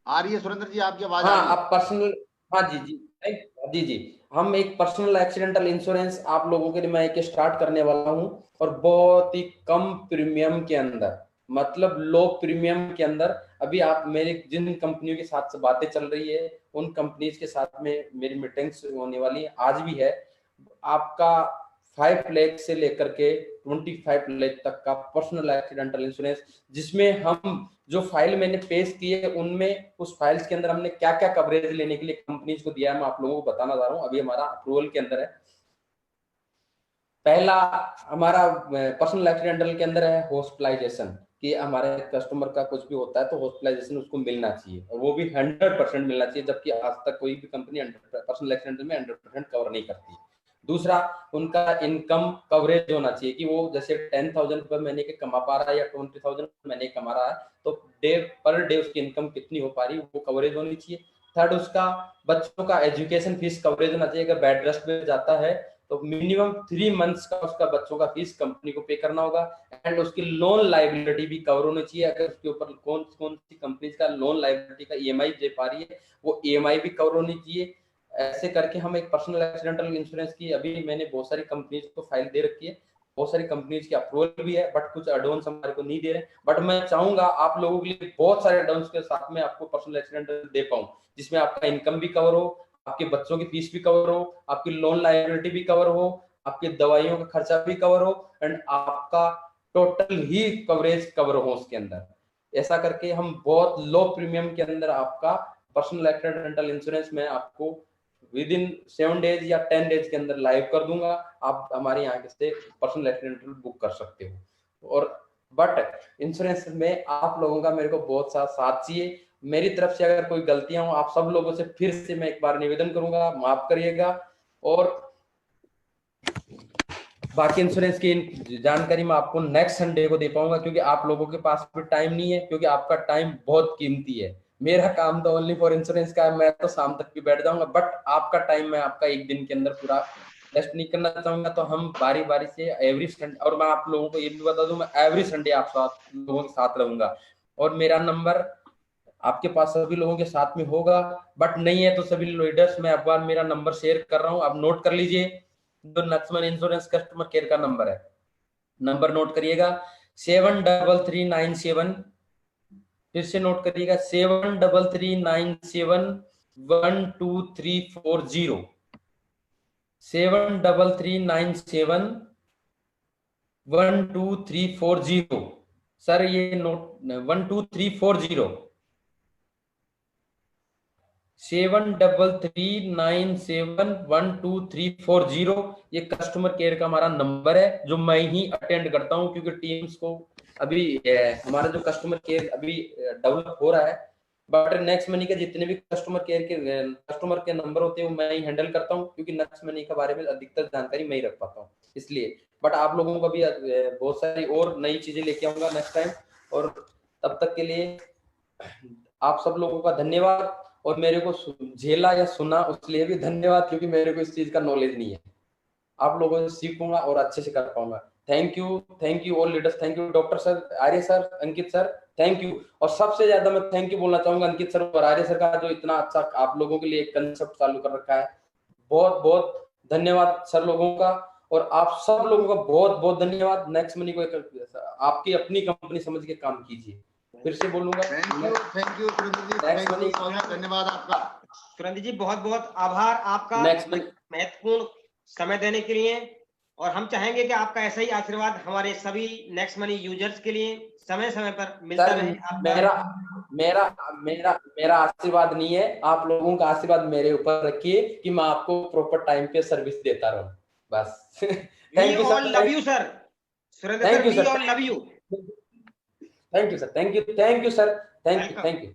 आ रही है सुरेंद्र जी, आपकी आवाज आ हाँ, रही है। आप पर्सनल, हाँ जी जी जी जी, हम एक पर्सनल एक्सीडेंटल इंश्योरेंस आप लोगों के लिए मैं एक स्टार्ट करने वाला हूँ, और बहुत ही कम प्रीमियम के अंदर, मतलब लो प्रीमियम के अंदर। अभी आप मेरे जिन कंपनियों के साथ बातें चल रही है उन कंपनीज के साथ में मेरी मीटिंग्स होने वाली है, आज भी है। आपका 5 लाख से लेकर के 25 लाख तक का पर्सनल एक्सीडेंटल इंश्योरेंस, जिसमें हम जो फाइल मैंने पेश की है उनमें उस फाइल्स के अंदर हमने क्या क्या कवरेज लेने के लिए कंपनीज को दिया है, मैं आप लोगों को बताना चाह रहा हूँ। अभी हमारा अप्रूवल के अंदर है। पहला हमारा पर्सनल एक्सीडेंटल के अंदर है हॉस्पिटलाइजेशन, कि हमारे कस्टमर का कुछ भी होता है तो हॉस्पिटलाइजेशन उसको मिलना चाहिए, और वो भी 100% मिलना चाहिए, जबकि आज तक कोई भी कंपनी पर्सनल एक्सीडेंटल में 100% कवर नहीं करती। दूसरा, उनका इनकम कवरेज होना चाहिए, कि वो जैसे 10,000 रुपए महीने के कमा पा रहा है या 20,000 महीने कमा रहा है, तो डे पर डे उसकी इनकम कितनी हो पा रही है वो कवरेज होनी चाहिए। थर्ड, उसका बच्चों का एजुकेशन फीस कवरेज होना चाहिए। अगर बेड रेस्ट में जाता है तो मिनिमम 3 मंथ्स का उसका बच्चों का फीस कंपनी को पे करना होगा। एंड उसकी लोन लाइबिलिटी भी कवर होनी चाहिए, अगर उसके ऊपर कौन कौन सी कंपनी का लोन लाइबिलिटी का ईएमआई दे पा रही है वो ईएमआई भी कवर होनी चाहिए। ऐसे करके हम एक पर्सनल एक्सीडेंटल इंश्योरेंस की अभी मैंने बहुत सारी कंपनीज को फाइल दे रखी है, बहुत सारी कंपनीज की अप्रूवल भी है, बट कुछ एडवांस हमारे को नहीं दे रहे। बट मैं चाहूंगा आप लोगों के लिए बहुत सारे एडवांस के साथ में आपको पर्सनल एक्सीडेंटल दे पाऊं, जिसमें आपका इनकम भी कवर हो, आपके बच्चों की फीस भी कवर हो, आपकी लोन लायबिलिटी भी कवर हो, आपकी दवाइयों का खर्चा भी कवर हो, एंड आपका टोटल ही कवरेज कवर हो उसके अंदर। ऐसा करके हम बहुत लो प्रीमियम के अंदर आपका पर्सनल एक्सीडेंटल इंश्योरेंस में आपको विद इन 7 डेज या 10 डेज के अंदर लाइव कर दूंगा। आप हमारे यहाँ से पर्सनल एक्सीडेंटल बुक कर सकते हो। और बट इंश्योरेंस में आप लोगों का मेरे को बहुत सा साथ चाहिए। मेरी तरफ से अगर कोई गलतियां हो, आप सब लोगों से फिर से मैं एक बार निवेदन करूंगा, माफ करिएगा। और बाकी इंश्योरेंस की जानकारी मैं आपको नेक्स्ट संडे को दे पाऊंगा, क्योंकि आप लोगों के पास भी टाइम नहीं है, क्योंकि आपका टाइम बहुत कीमती है। मेरा काम तो ओनली फॉर इंश्योरेंस का है, मैं तो शाम तक भी बैठ जाऊंगा, बट आपका टाइम मैं आपका एक दिन के अंदर पूरा वेस्ट नहीं करना चाहूंगा। तो हम बारी बारी से एवरी संडे, और मैं आप लोगों को ये भी बता दूं, मैं एवरी संडे आप लोगों के साथ रहूंगा। और मेरा नंबर आपके पास सभी लोगों के साथ में होगा, बट नहीं है तो सभी लीडर्स मैं एक बार मेरा नंबर शेयर कर रहा हूँ, आप नोट कर लीजिए। जो नक्समन इंश्योरेंस कस्टमर केयर का नंबर है, नंबर नोट करिएगा 73397, फिर से नोट करिएगा 733971234 733971234। सर ये नोट 12340 7339712340 ये कस्टमर केयर का हमारा नंबर है, जो मैं ही अटेंड करता हूं, क्योंकि टीम्स को अभी हमारा जो कस्टमर केयर अभी डेवलप हो रहा है, बट नेक्स्ट मनी के जितने भी कस्टमर के नंबर होते हैं वो मैं ही हैंडल करता हूं, क्योंकि नेक्स्ट मनी के बारे में अधिकतर जानकारी मैं ही रख पाता हूं इसलिए। बट आप लोगों को भी बहुत सारी और नई चीजें लेके आऊंगा नेक्स्ट टाइम, और तब तक के लिए आप सब लोगों का धन्यवाद, और मेरे को झेला या सुना उसलिए भी धन्यवाद, क्योंकि मेरे को इस चीज का नॉलेज नहीं है। आप लोगों से सीखूंगा और अच्छे से कर पाऊंगा। Thank you all leaders, thank you doctor sir, Arya sir, Ankit sir, thank you. और सबसे ज्यादा मैं थैंक यू बोलना चाहूंगा अंकित सर और आर्य सर का, जो इतना अच्छा आप लोगों के लिए एक कंसेप्ट चालू कर रखा है। बहुत बहुत धन्यवाद सर लोगों का, और आप सब लोगों का बहुत बहुत धन्यवाद। नेक्स्ट मनी को आपकी अपनी कंपनी समझ के काम कीजिए। फिर से बोलूंगा, थैंक यू धन्यवाद आपका। सुरेंद्र जी बहुत बहुत आभार आपका महत्वपूर्ण समय देने के लिए, और हम चाहेंगे कि आपका ऐसा ही आशीर्वाद हमारे सभी नेक्स्ट मनी यूजर्स के लिए समय समय पर मिलता रहे। मेरा आशीर्वाद नहीं है, आप लोगों का आशीर्वाद मेरे ऊपर रखिए कि मैं आपको प्रॉपर टाइम पे सर्विस देता रहूं, बस। Thank you sir, love you sir, Surendra sir, we all love you. Thank you sir, thank you sir, thank you.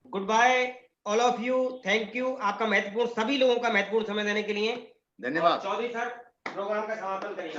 Good bye all of you, thank you आपका महत्वपूर्ण, सभी लोगों का महत्वपूर्ण समय देने के लिए। धन्यवाद। चौधरी सर प्रोग्राम का समापन करिए।